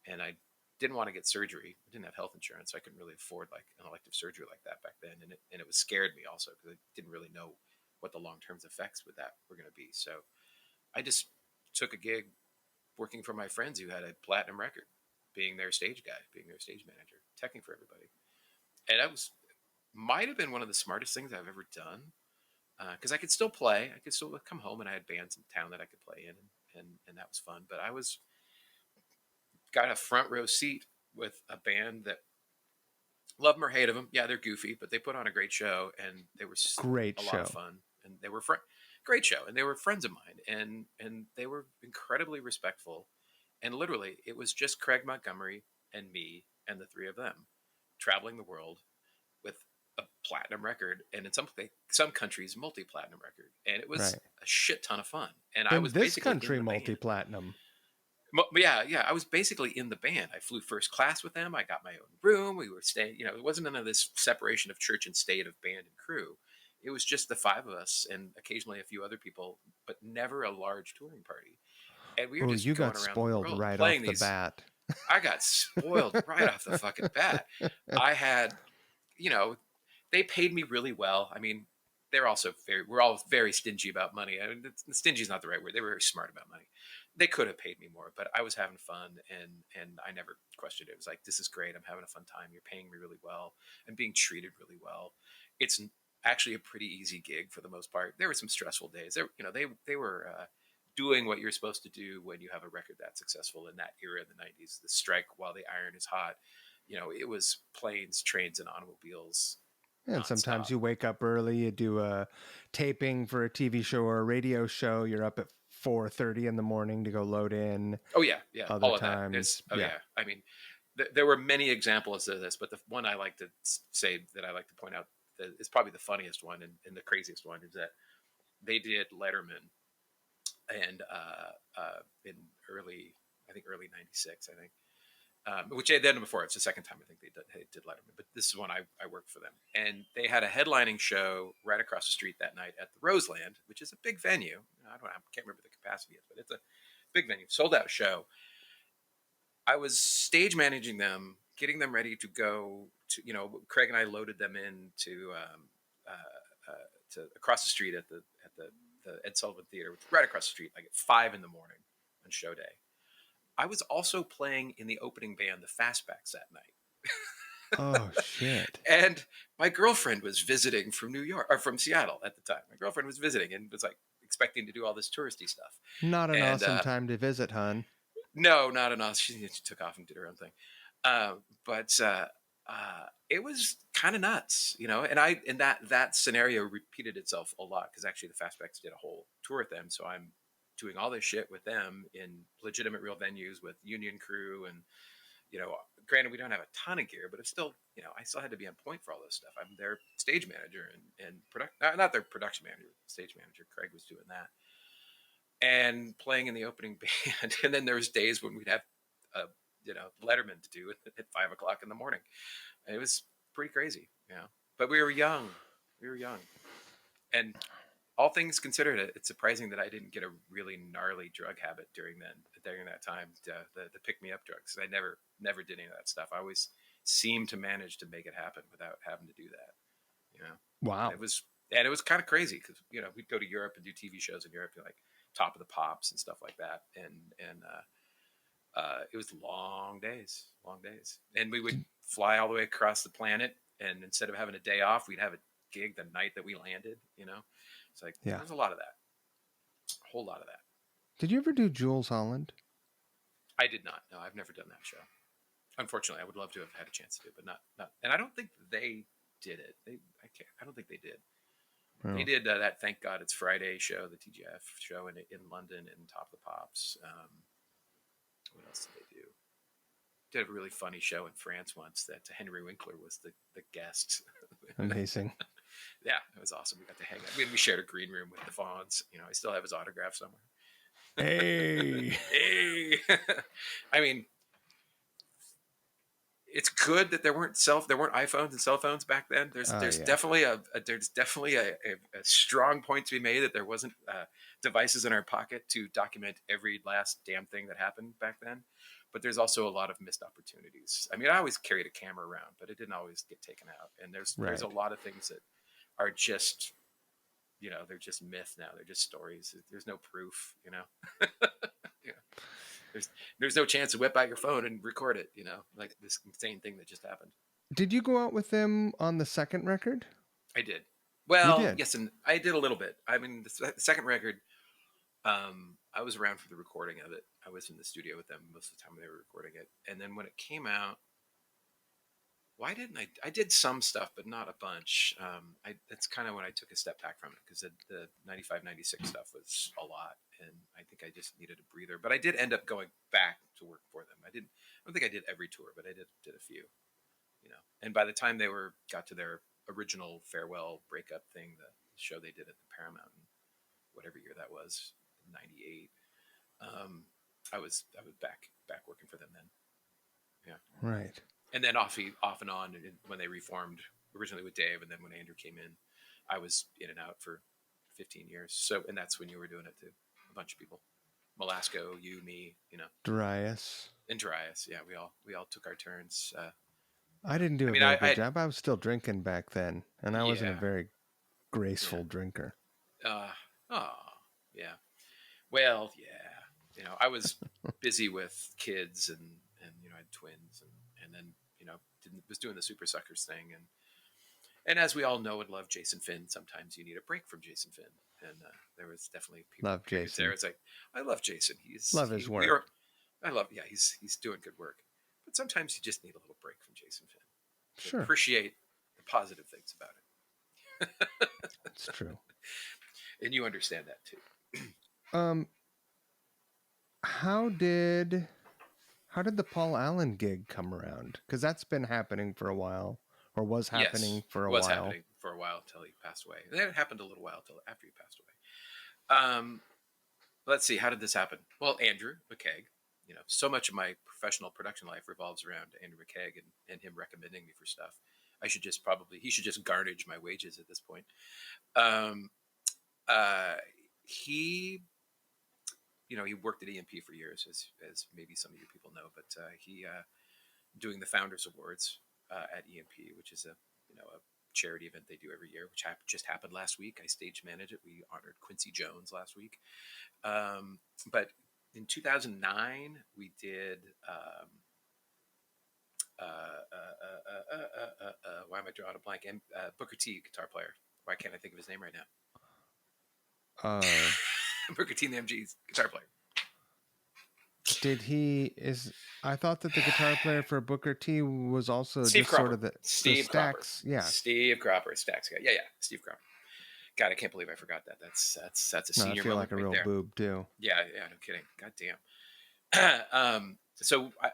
and I didn't want to get surgery. I didn't have health insurance, so I couldn't really afford like an elective surgery like that back then. And it was scared me also, because I didn't really know what the long-term effects with that were going to be. So I just took a gig working for my friends who had a platinum record, being their stage guy, being their stage manager, teching for everybody. And that might have been one of the smartest things I've ever done, because I could still play. I could still come home, and I had bands in town that I could play in, and that was fun. But I got a front row seat with a band that, love them or hate them, yeah, they're goofy, but they put on a great show, and they were a lot of fun, and they were great show, and they were friends of mine, and they were incredibly respectful, and literally it was just Craig Montgomery and me and the three of them traveling the world with a platinum record, and in some countries multi-platinum record, and it was a shit ton of fun. And I was this basically country multi-platinum. Yeah, I was basically in the band. I flew first class with them. I got my own room. We were staying, it wasn't none of this separation of church and state of band and crew. It was just the five of us, and occasionally a few other people, but never a large touring party. And we were just going around the world right playing off the bat. I got spoiled right off the fucking bat. I had, they paid me really well. I mean, we're all very stingy about money. I mean, stingy is not the right word. They were very smart about money. They could have paid me more, but I was having fun, and I never questioned it. It was like, this is great. I'm having a fun time. You're paying me really well. I'm being treated really well. It's actually a pretty easy gig for the most part. There were some stressful days. They were doing what you're supposed to do when you have a record that successful in that era in the '90s. The strike while the iron is hot. It was planes, trains, and automobiles. And sometimes you wake up early, you do a taping for a TV show or a radio show. You're up at 4:30 in the morning to go load in. Oh yeah, Other all of times, that. I mean, there were many examples of this, but the one I like to say that I like to point out that is probably the funniest one and the craziest one is that they did Letterman and in early '96, I think. Which they had done before. It's the second time I think they did Letterman, but this is when I worked for them. And they had a headlining show right across the street that night at the Roseland, which is a big venue. I can't remember the capacity is, but it's a big venue, sold out show. I was stage managing them, getting them ready to go to, Craig and I loaded them in to across the street at the Ed Sullivan Theater, which is right across the street, like at 5 a.m. on show day. I was also playing in the opening band, the Fastbacks, that night. Oh shit! And my girlfriend was visiting from New York or from Seattle at the time. My girlfriend was visiting and was like expecting to do all this touristy stuff. Not an And awesome time to visit, hon. no, not enough. She took off and did her own thing. But it was kind of nuts, And that scenario repeated itself a lot because actually the Fastbacks did a whole tour with them. So I'm doing all this shit with them in legitimate real venues with union crew and granted we don't have a ton of gear, but it's still, I still had to be on point for all this stuff. I'm their stage manager and not their production manager, stage manager. Craig was doing that and playing in the opening band. And then there was days when we'd have Letterman to do at 5 o'clock in the morning. And it was pretty crazy, but we were young, and all things considered, it's surprising that I didn't get a really gnarly drug habit during that time. The pick me up drugs. I never did any of that stuff. I always seemed to manage to make it happen without having to do that. Wow. And it was kind of crazy because we'd go to Europe and do TV shows in Europe, like Top of the Pops and stuff like that, and it was long days, and we would fly all the way across the planet, and instead of having a day off, we'd have a gig the night that we landed. It's like there's a lot of that, a whole lot of that. Did you ever do Jules Holland? I did not. No, I've never done that show. Unfortunately, I would love to have had a chance to do, but not. And I don't think they did it. I don't think they did. Oh. They did that Thank God It's Friday show, the TGF show in London and Top of the Pops. What else did they do? Did a really funny show in France once that Henry Winkler was the guest. Amazing. Yeah, it was awesome. We got to hang out. We shared a green room with the Fonz. I still have his autograph somewhere. Hey. Hey. I mean, it's good that there weren't iPhones and cell phones back then. There's definitely a strong point to be made that there wasn't devices in our pocket to document every last damn thing that happened back then. But there's also a lot of missed opportunities. I mean, I always carried a camera around, but it didn't always get taken out. And there's a lot of things that are just, they're just myth now. They're just stories. There's no proof, There's no chance to whip out your phone and record it, like this insane thing that just happened. Did you go out with them on the second record? I did. Well, yes, and I did a little bit. I mean, the second record, I was around for the recording of it. I was in the studio with them most of the time they were recording it. And then when it came out, why didn't I did some stuff, but not a bunch. That's kind of when I took a step back from it because the 95, 96 stuff was a lot. And I think I just needed a breather. But I did end up going back to work for them. I don't think I did every tour, but I did a few, And by the time they got to their original farewell breakup thing, the show they did at the Paramount, whatever year that was, 98. I was back working for them then. Yeah. Right. And then off and on when they reformed originally with Dave, and then when Andrew came in, I was in and out for 15 years. So, and that's when you were doing it too. A bunch of people, Malasco, you, me, Darius. And Darius. Yeah. We all took our turns. I didn't do a very good job. I was still drinking back then, and I wasn't a very graceful drinker. Yeah. Well, yeah. I was busy with kids and I had twins and then, was doing the Super Suckers thing. And as we all know and love Jason Finn, sometimes you need a break from Jason Finn. And there was definitely people love Jason. There. It's like, I love Jason. Love his work. He's doing good work. But sometimes you just need a little break from Jason Finn. Sure. Appreciate the positive things about it. It's true. And you understand that too. How did How did the Paul Allen gig come around? Because that's been happening for a while, or was Yes, happening for a was while. happening for a while till he passed away. And then it happened a little while till after he passed away. Let's see, how did this happen? Well, Andrew McKeag. So much of my professional production life revolves around Andrew McKeag and him recommending me for stuff. He should just garnish my wages at this point. Um, uh, he, he worked at EMP for years, as maybe some of you people know, but he doing the Founders Awards at EMP, which is a charity event they do every year, which just happened last week. I stage managed it. We honored Quincy Jones last week. But in 2009, we did. Why am I drawing a blank? Booker T, guitar player. Why can't I think of his name right now? Uh, Booker T and the MG's guitar player. did he is? I thought that the guitar player for Booker T was also Steve just sort Cropper. of the Steve Cropper. Stax. Yeah. Steve Cropper, Stax guy. Yeah, Steve Cropper. God, I can't believe I forgot that. That's a No, I senior feel moment like a right real there. boob too. Yeah, no kidding. God damn.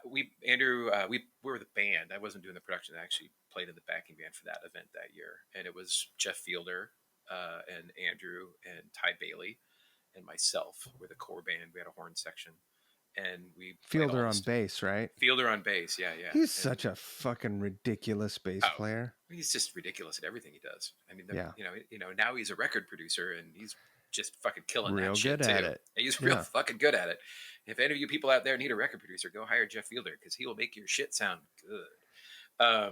We were the band. I wasn't doing the production. I actually played in the backing band for that event that year, and it was Jeff Fielder, and Andrew and Ty Bailey, and myself were the core band. We had a horn section, and we played all Fielder on this. bass, right? Fielder on bass, yeah. He's And such a fucking ridiculous bass oh, player. he's just ridiculous at everything he does. I mean, Yeah. now he's a record producer and he's just fucking killing that Real shit good too. at it. He's real fucking good at it. If any of you people out there need a record producer, go hire Jeff Fielder because he will make your shit sound good. Uh,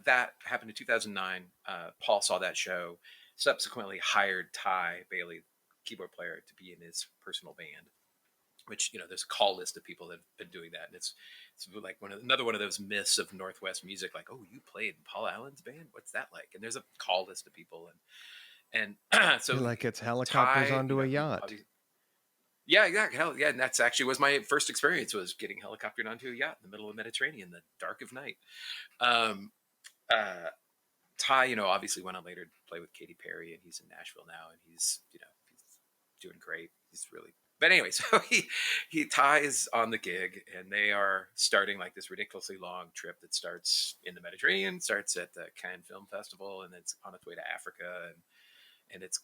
that happened in 2009. Paul saw that show, subsequently hired Ty Bailey, keyboard player, to be in his personal band. Which there's a call list of people that have been doing that, and it's like another one of those myths of Northwest music. Like, oh, you played in Paul Allen's band? What's that like? And there's a call list of people, and He so like gets helicopters Ty, onto a yacht. Yeah, exactly. Hell, yeah, and that's actually was my first experience, was getting helicoptered onto a yacht in the middle of the Mediterranean, the dark of night. Um, Ty, obviously went on later to play with Katy Perry, and he's in Nashville now, and he's doing great. He's really, but anyway, so he ties on the gig, and they are starting like this ridiculously long trip that starts in the Mediterranean, starts at the Cannes Film Festival, and it's on its way to Africa, and it's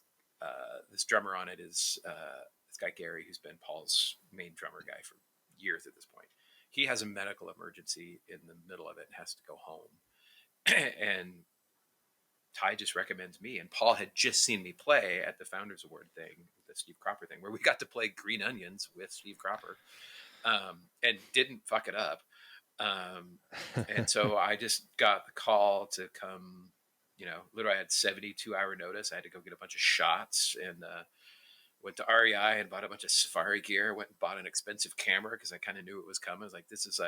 this drummer on it is this guy Gary, who's been Paul's main drummer guy for years at this point. He has a medical emergency in the middle of it and has to go home, and Ty just recommends me. And Paul had just seen me play at the Founders Award thing, the Steve Cropper thing, where we got to play Green Onions with Steve Cropper, and didn't fuck it up. And so I just got the call to come. Literally, I had 72-hour notice. I had to go get a bunch of shots, and went to REI and bought a bunch of safari gear. Went and bought an expensive camera because I kind of knew it was coming. I was like, this is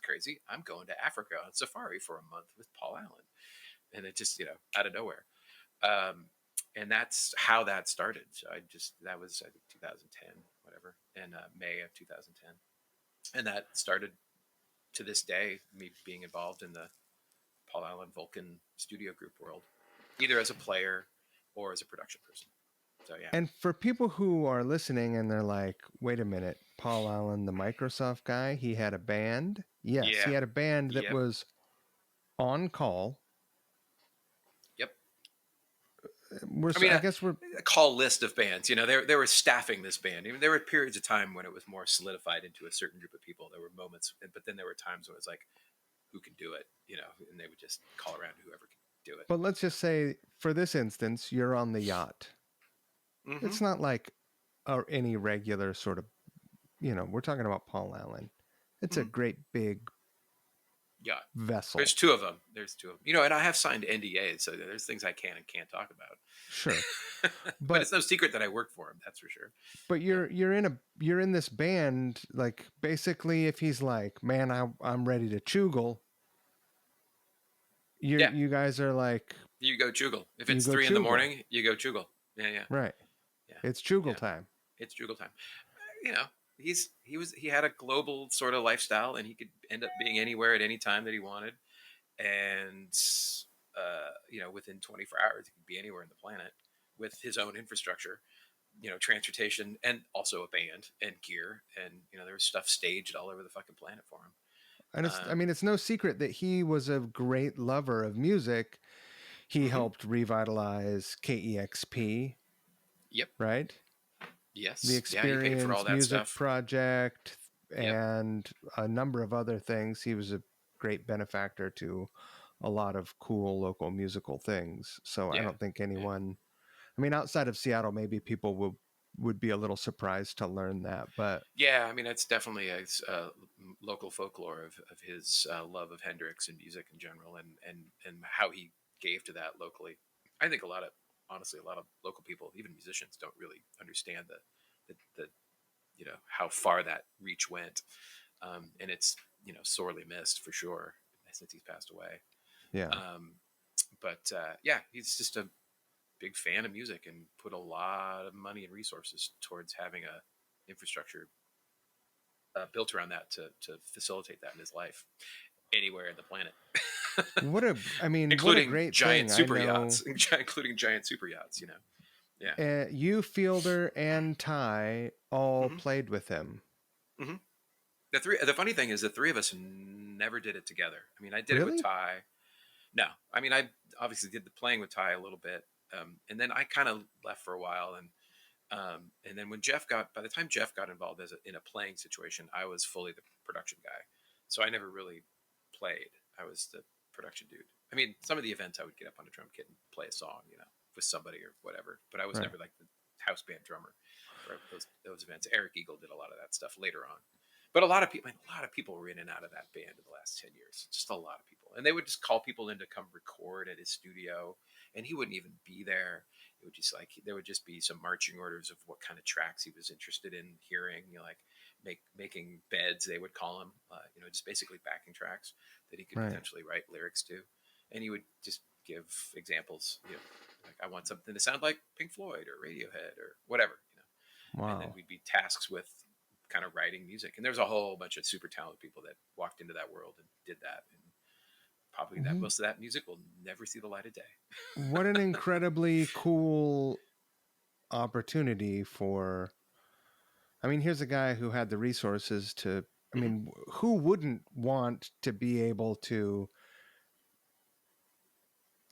crazy. I'm going to Africa on safari for a month with Paul Allen. And it just, out of nowhere. And that's how that started. So that was, I think, 2010, whatever, in May of 2010. And that started, to this day, me being involved in the Paul Allen Vulcan studio group world, either as a player or as a production person. So, yeah. And for people who are listening and they're like, wait a minute, Paul Allen, the Microsoft guy, he had a band? Yes, Yeah. he had a band that Yep. was on call. Yep. I guess we're a call list of bands. They were staffing this band. Even there were periods of time when it was more solidified into a certain group of people. There were moments, but then there were times when it was like, who can do it? And they would just call around whoever could do it. But let's just say, for this instance, you're on the yacht. Mm-hmm. It's not like any regular sort of, we're talking about Paul Allen. It's a great big vessel. There's two of them. And I have signed NDAs, so there's things I can and can't talk about. Sure. But it's no secret that I work for him. That's for sure. But you're in this band, like, basically, if he's like, man, I'm ready to choogle. You guys are like, you go choogle. If it's 3 a.m, you go choogle. Yeah. Right. Yeah. It's choogle time. It's choogle time. He had a global sort of lifestyle, and he could end up being anywhere at any time that he wanted. And, within 24 hours, he could be anywhere on the planet with his own infrastructure. transportation, and also a band and gear, and there was stuff staged all over the fucking planet for him. And I mean, it's no secret that he was a great lover of music. He Hmm. helped revitalize KEXP, Yep. right? The Yes. Yeah. He paid for all Experience that Music stuff. Project Yep. and a number of other things. He was a great benefactor to a lot of cool local musical things. So I Yeah. don't think Yeah. anyone, I mean, outside of Seattle, maybe people would be a little surprised to learn that. But Yeah, I mean, it's definitely a local folklore of his love of Hendrix and music in general, and how he gave to that locally. I think honestly, a lot of local people, even musicians, don't really understand the how far that reach went, and it's sorely missed for sure since he's passed away. yeah, Um, but yeah, he's just a big fan of music and put a lot of money and resources towards having a infrastructure built around that to facilitate that in his life anywhere in the planet, what a including great giant thing. I super know yachts, including giant super yachts. Yeah. you, Fielder, and Ty all Hmm. played with him. Hmm. The funny thing is, the three of us never did it together. I mean, I did it with Really? Ty. No, I mean, I obviously did the playing with Ty a little bit, and then I kind of left for a while, and then by the time Jeff got involved in a playing situation, I was fully the production guy, so I never really played. I was the production dude. I mean, some of the events I would get up on a drum kit and play a song, with somebody or whatever, but I was Right. never like the house band drummer for those events. Eric Eagle did a lot of that stuff later on. But a lot of people were in and out of that band in the last 10 years. Just a lot of people, and they would just call people in to come record at his studio, and he wouldn't even be there. It would just there would just be some marching orders of what kind of tracks he was interested in hearing. Like making beds, they would call them. Just basically backing tracks that he could Right. potentially write lyrics to, and he would just give examples. Like I want something to sound like Pink Floyd or Radiohead or whatever. And then Wow. we'd be tasked with kind of writing music. And there's a whole bunch of super talented people that walked into that world and did that. And probably that Wh- most of that music will never see the light of day. What an incredibly cool opportunity for. I mean, here's a guy who had the resources to. I Hmm. mean, who wouldn't want to be able to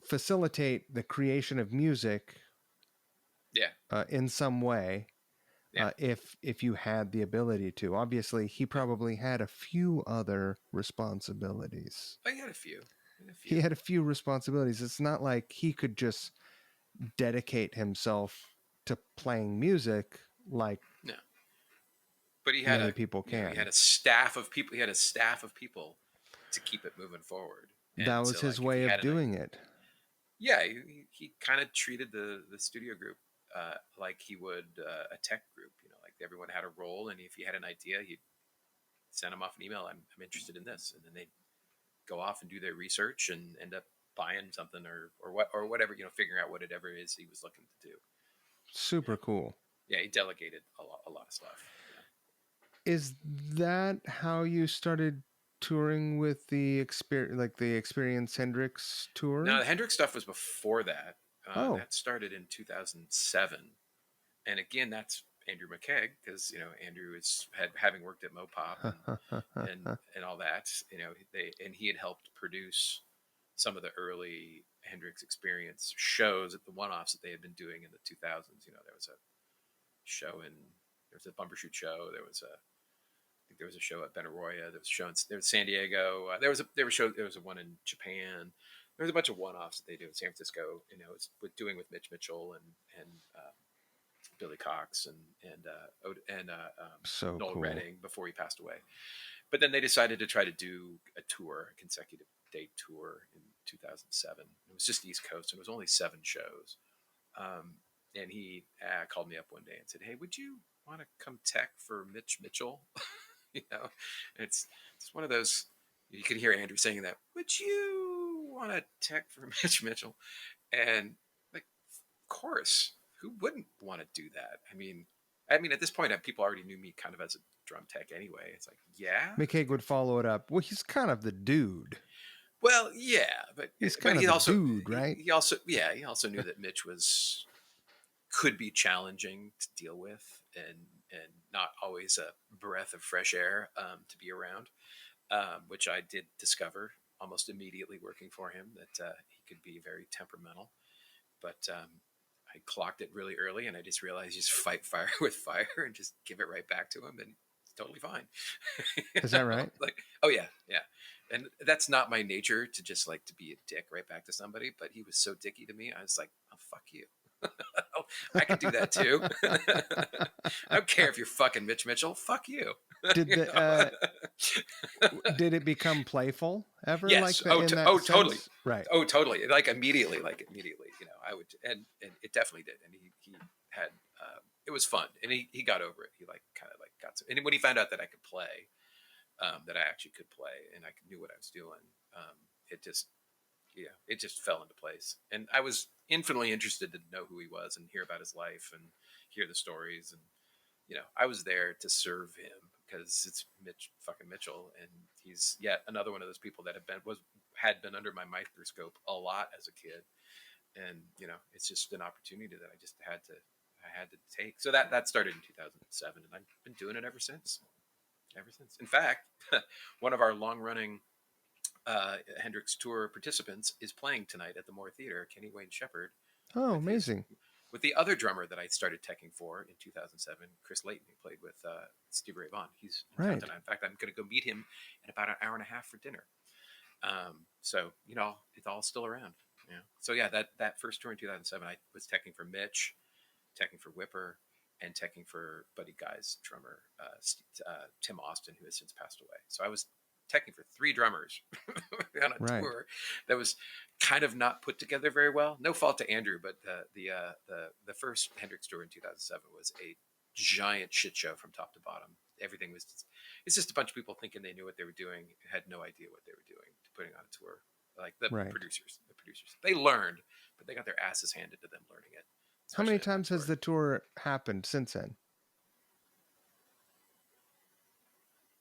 facilitate the creation of music Yeah. in some way Yeah. if you had the ability to? Obviously, he Yeah. probably had a few other responsibilities. I had a few. I had a He few. had a few responsibilities. It's not like he could just dedicate himself to playing music like No. But he had many people he had can. a staff of people. He had a staff of people to keep it moving forward. That And was so, his like, if he way of had doing it. yeah, he kind of treated the studio group like he would a tech group. Like everyone had a role, and if he had an idea, he'd send them off an email. I'm interested in this, and then they'd go off and do their research and end up buying something or whatever, figuring out what it ever is he was looking to do. Yeah, Super cool. yeah, he delegated a lot of stuff. Is that how you started touring with the Experience Hendrix Now tour? the Hendrix stuff was before that. Oh. That started in 2007, and again, that's Andrew McKeag, because Andrew having worked at Mopop and all that. He had helped produce some of the early Hendrix Experience shows at the one-offs that they had been doing in the 2000s. There was a show there was a Bumbershoot show. I think there was a show at Benaroya. There was a show there was San Diego. There was a one in Japan. There was a bunch of one-offs that they do in San Francisco. It's with Mitch Mitchell and Billy Cox and So Noel cool. Redding before he passed away. But then they decided to try to do a consecutive date tour in 2007. It was just East Coast, and it was only 7 shows. And he called me up one day and said, "Hey, would you want to come tech for Mitch Mitchell?" you know, it's one of those. You could hear Andrew saying that. Would you want to tech for Mitch Mitchell? And like, of course, who wouldn't want to do that? I mean, at this point, people already knew me kind of as a drum tech anyway. It's like, yeah, McCaig would follow it up. Well, he's kind of the dude. well, yeah, but He's but kind of he the also dude, right? he also yeah he also knew that Mitch was could be challenging to deal with, and not always a breath of fresh air to be around, which I did discover almost immediately working for him, that he could be very temperamental. But I clocked it really early, and I just realized you just fight fire with fire and just give it right back to him, and it's totally fine. Is that right? Like, oh yeah, yeah. And that's not my nature to just like to be a dick right back to somebody. But he was so dicky to me, I was like, oh fuck you. I could do that too. I don't care if you're fucking Mitch Mitchell. Fuck you. Did did it become playful ever Yes. in that sense? Totally. Right. Oh, totally. Like immediately. I would, and it definitely did. And he had, it was fun, and he got over it. He like kind of like got and when he found out that I could play, that I actually could play and I knew what I was doing, it just, yeah, it just fell into place. And I was infinitely interested to know who he was and hear about his life and hear the stories. And, I was there to serve him because it's Mitch fucking Mitchell. And he's yet another one of those people that had been under my microscope a lot as a kid. And, it's just an opportunity that I had to take. So that started in 2007, and I've been doing it ever since. In fact, one of our long running Hendrix tour participants is playing tonight at the Moore Theater, Kenny Wayne Shepherd. Oh, amazing. With the other drummer that I started teching for in 2007, Chris Layton, who played with Stevie Ray Vaughan. He's in town tonight. In fact, I'm going to go meet him in about an hour and a half for dinner. So, it's all still around. Yeah. So yeah, that first tour in 2007, I was teching for Mitch, teching for Whipper, and teching for Buddy Guy's drummer, Tim Austin, who has since passed away. So I was teching for 3 drummers on a tour that was kind of not put together very well. No fault to Andrew, but the first Hendrix tour in 2007 was a giant shit show from top to bottom. Everything was it's just a bunch of people thinking they knew what they were doing, had no idea what they were doing, putting on a tour. Like the producers, they learned, but they got their asses handed to them learning it. How many times has the tour happened since then?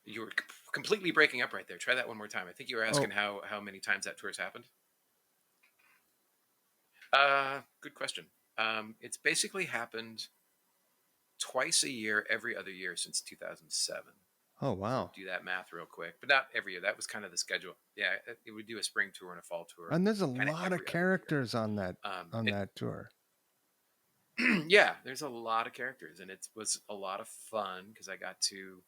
You were completely breaking up right there. Try that one more time. I think you were asking how many times that tour's happened. Good question. It's basically happened twice a year, every other year since 2007. Oh, wow. So do that math real quick, but not every year. That was kind of the schedule. Yeah, it would do a spring tour and a fall tour. And there's a lot of characters on that that tour. Yeah, there's a lot of characters, and it was a lot of fun because I got to,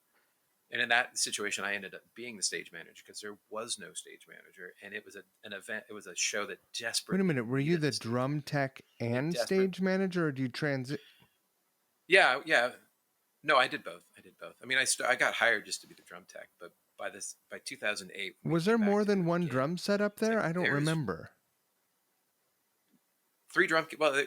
and in that situation, I ended up being the stage manager because there was no stage manager, and it was an event. It was a show that desperately. Wait a minute, were you the drum tech and stage manager, or do you transit? Yeah. No, I did both. I mean, I got hired just to be the drum tech, but by 2008, was there more than one drum set up there? I don't remember. 3 drum. Well,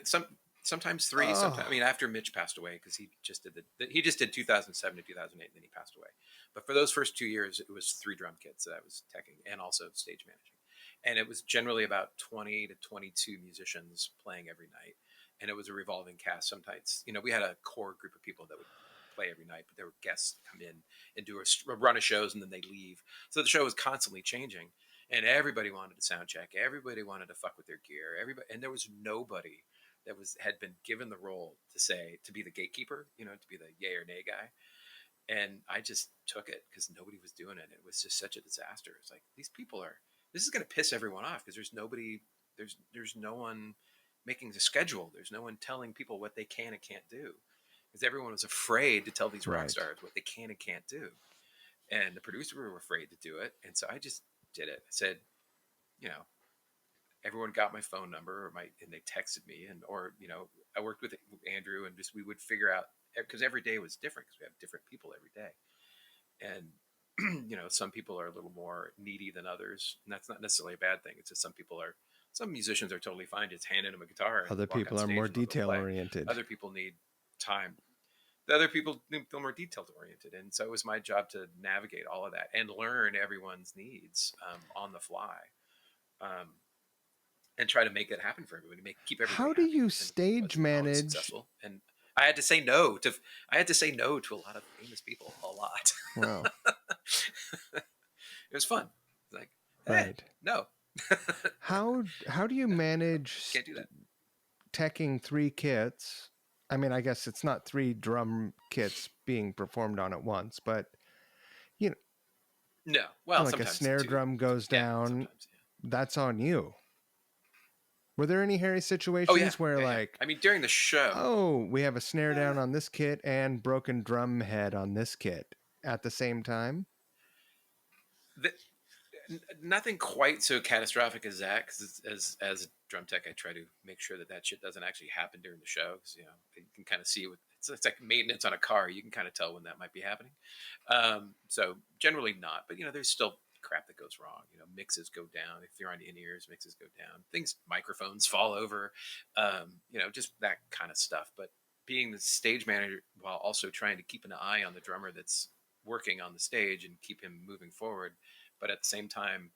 sometimes 3. Sometimes, I mean, after Mitch passed away, because he just did 2007 to 2008, and then he passed away. But for those first 2 years, it was 3 drum kits that I was teching and also stage managing, and it was generally about 20 to 22 musicians playing every night, and it was a revolving cast. Sometimes, we had a core group of people that would play every night, but there were guests that come in and do a run of shows, and then they leave. So the show was constantly changing, and everybody wanted to sound check. Everybody wanted to fuck with their gear. And there was nobody that had been given the role to be the gatekeeper, to be the yay or nay guy. And I just took it because nobody was doing it. It was just such a disaster. It's like, this is going to piss everyone off because there's no one making the schedule. There's no one telling people what they can and can't do, because everyone was afraid to tell these rock stars what they can and can't do. And the producers were afraid to do it. And so I just did it. I said, everyone got my phone number and they texted me, or I worked with Andrew, and we would figure out, because every day was different because we have different people every day. And, some people are a little more needy than others, and that's not necessarily a bad thing. It's just some musicians are totally fine just handing them a guitar. Other people are more detail oriented. Other people need time. The other people feel more detail oriented. And so it was my job to navigate all of that and learn everyone's needs on the fly, and try to make it happen for everybody, keep everybody How do you stage manage? Successful. And I had to say no to a lot of famous people, a lot. Wow. It was fun. Like, no. How do you manage Can't do that. teching 3 kits I mean, I guess it's not 3 drum kits being performed on at once, but you know, No, well, like a sometimes snare two. drum goes Yeah, down, sometimes. Yeah. that's on you. Were there any hairy Oh yeah, situations where yeah, yeah. like, I mean, during the show, oh, we have a snare uh, down on this kit and broken drum head on this kit at the same time? the, nothing quite so catastrophic as that. Because as a drum tech, I try to make sure that that shit doesn't actually happen during the show. Because you can kind of see what it's like maintenance on a car. You can kind of tell when that might be happening. So generally not, but there's still crap that goes wrong. Mixes go down if you're on in-ears. Mixes go down. Things, microphones fall over. Just that kind of stuff. But being the stage manager while also trying to keep an eye on the drummer that's working on the stage and keep him moving forward, but at the same time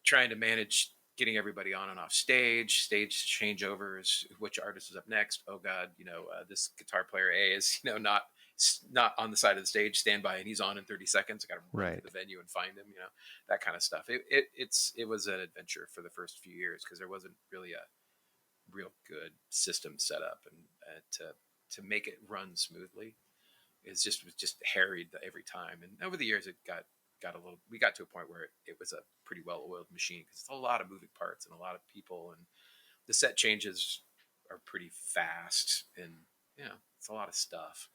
trying to manage getting everybody on and off stage changeovers, which artist is up next. Oh God, this guitar player A is not on the side of the stage, stand by, and he's on in 30 seconds. I got to run to Right. the venue and find him. That kind of stuff. It was an adventure for the first few years because there wasn't really a real good system set up, and to make it run smoothly was just harried every time. And over the years, it got a little. We got to a point where it was a pretty well oiled machine because it's a lot of moving parts and a lot of people, and the set changes are pretty fast, and it's a lot of stuff.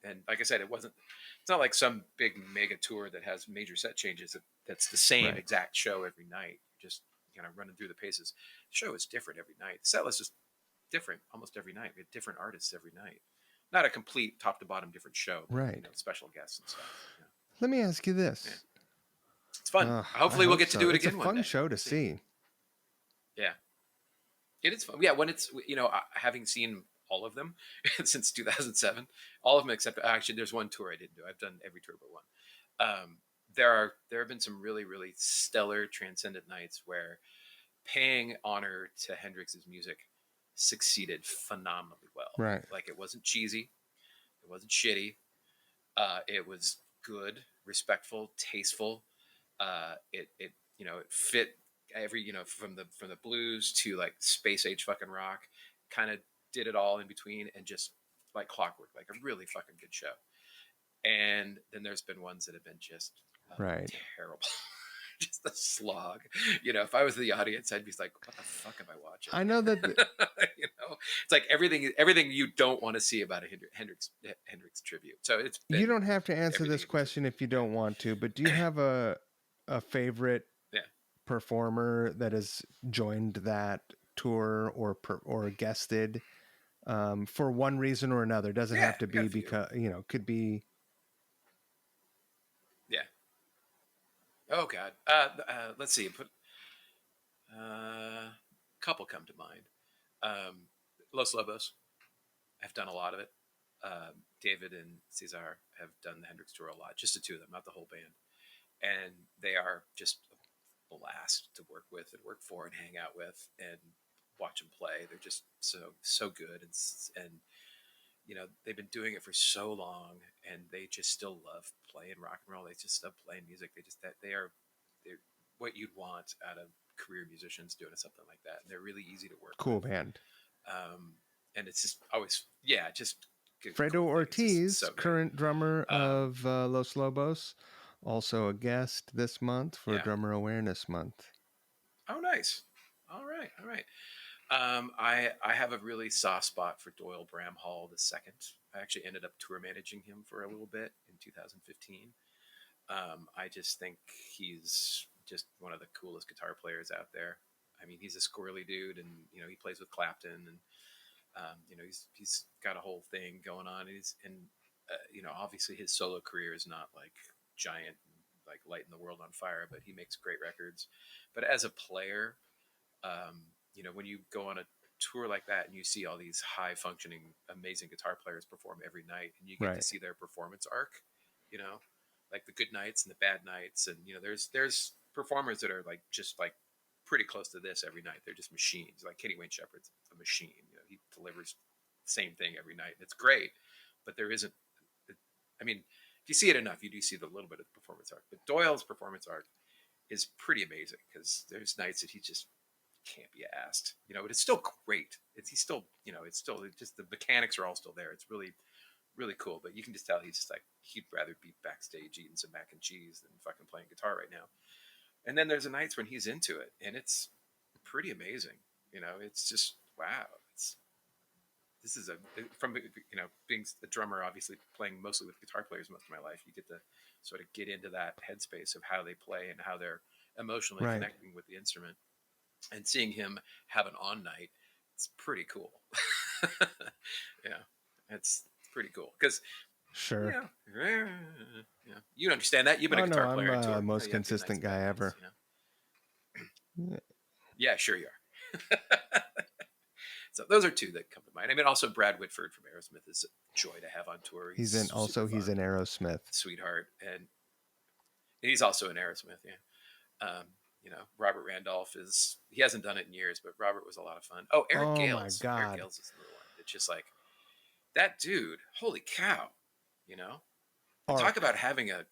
And like I said, it wasn't. It's not like some big mega tour that has major set changes. That's the same Right. exact show every night. Just running through the paces. The show is different every night. The set list is different almost every night. We had different artists every night. Not a complete top to bottom different show, but Right. special guests and stuff. Let me ask you Yeah, this. it's fun. I Hopefully, we'll hope get to so. do it It's a again one fun day. show to We'll see. see. Yeah, it is fun. Yeah, when it's having seen all of them since 2007, all of them except actually there's one tour I didn't do. I've done every tour but one. There have been some really really stellar transcendent nights where paying honor to Hendrix's music succeeded phenomenally well. Right. Like it wasn't cheesy, it wasn't shitty. It was good, respectful, tasteful. It fit every from the blues to like space age fucking rock. Kind of did it all in between and just like clockwork, like a really fucking good show. And then there's been ones that have been just Right. terrible. Just a slog. If I was the audience, I'd be like, "What the fuck am I watching?" I know that It's like everything you don't want to see about a Hendrix tribute. So it's you been don't have to answer everything this in between. question if you Yeah, don't want to, but do you have a favorite yeah, performer that has joined that tour or guested for one reason or another? Doesn't yeah. have to I got be a few. because could be. Yeah. Oh God. Let's see. Put a couple come to mind. Um, Los Lobos. I've done a lot of it. David and Cesar have done the Hendrix tour a lot. Just the two of them, not the whole band. And they are just a blast to work with and work for and hang out with and watch them play. They're just so good, and they've been doing it for so long, and they just still love playing rock and roll. They just love playing music. They just that they're what you'd want out of career musicians doing something like that, and they're really easy to work Cool with. band. And it's just always just good, Fredo cool thing. It's just Ortiz, so great. current drummer Um, of Los Lobos, also a guest this month for yeah. Drummer Awareness Month. Oh, nice. All right, all right. I have a really soft spot for Doyle Bramhall the second. I actually ended up tour managing him for a little bit in 2015. I just think he's just one of the coolest guitar players out there. I mean, he's a squirrely dude, and he plays with Clapton, and he's got a whole thing going on. Obviously his solo career is not like giant, like lighting the world on fire, but he makes great records. But as a player, when you go on a tour like that and you see all these high functioning, amazing guitar players perform every night, and you get to Right. see their performance arc, you know, like the good nights and the bad nights, and there's performers that are like just like pretty close to this every night. They're just machines. Like Kenny Wayne Shepherd's a machine. He delivers the same thing every night. It's great, but there isn't. I mean, if you see it enough, you do see the little bit of the performance arc. But Doyle's performance arc is pretty amazing because there's nights that he just can't be asked. But it's still great. He's still, it's still just the mechanics are all still there. It's really, really cool. But you can just tell he's just like he'd rather be backstage eating some mac and cheese than fucking playing guitar right now. And then there's the nights when he's into it, and it's pretty amazing. It's just wow. This is from being a drummer, obviously playing mostly with guitar players most of my life. You get to sort of get into that headspace of how they play and how they're emotionally Right. connecting with the instrument, and seeing him have an on night. It's pretty cool. Yeah, it's pretty cool because Sure. you understand that you've been a Oh no, guitar player on I'm tour. most You have good nights consistent and bad guy nights, ever. Yeah, sure you are. So those are two that come to mind. I mean, also Brad Whitford from Aerosmith is a joy to have on tour. He's in super fun, Aerosmith. sweetheart, and he's also in Aerosmith. Yeah, Robert Randolph he hasn't done it in years, but Robert was a lot of fun. Oh, Eric Oh my Gales. Eric God. Gales is another one. It's just like that dude. Holy cow! You know, and talk Arc. about having the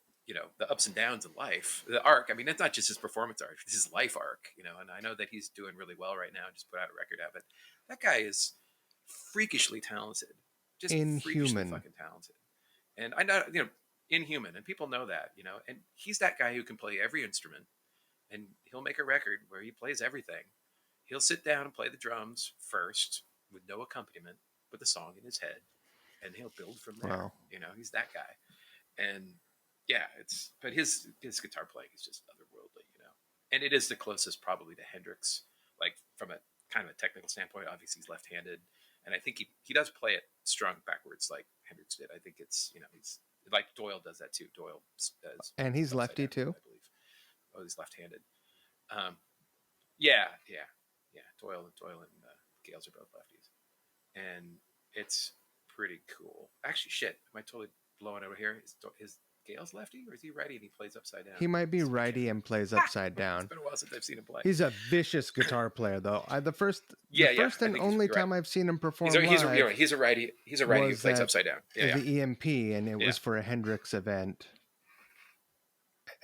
ups and downs in life. The arc. I mean, it's not just his performance arc; it's his life arc. And I know that he's doing really well right now. Just put out a record out, but that guy is freakishly talented, just freakishly Inhuman. fucking talented. And I know, inhuman, and people know that, and he's that guy who can play every instrument, and he'll make a record where he plays everything. He'll sit down and play the drums first with no accompaniment, with the song in his head, and he'll build from there. Wow. He's that guy. And yeah, but his guitar playing is just otherworldly, and it is the closest probably to Hendrix, like from a kind of a technical standpoint. Obviously he's left-handed, and I think he does play it strung backwards like Hendrix did. I think it's he's like Doyle does that too. Doyle does, And he's lefty too. I believe. Oh, he's left-handed. Yeah. Doyle and Gales are both lefties, and it's pretty cool. Actually, shit, am I totally blowing over here? Is Gales lefty, or is he righty and he plays upside down? He might be righty and plays upside down. It's been a while since I've seen him play. He's a vicious guitar player, though. The first and only time I've seen him perform he's live. He's a righty. He's a righty who plays upside down. Yeah, the EMP, and it was for a Hendrix event,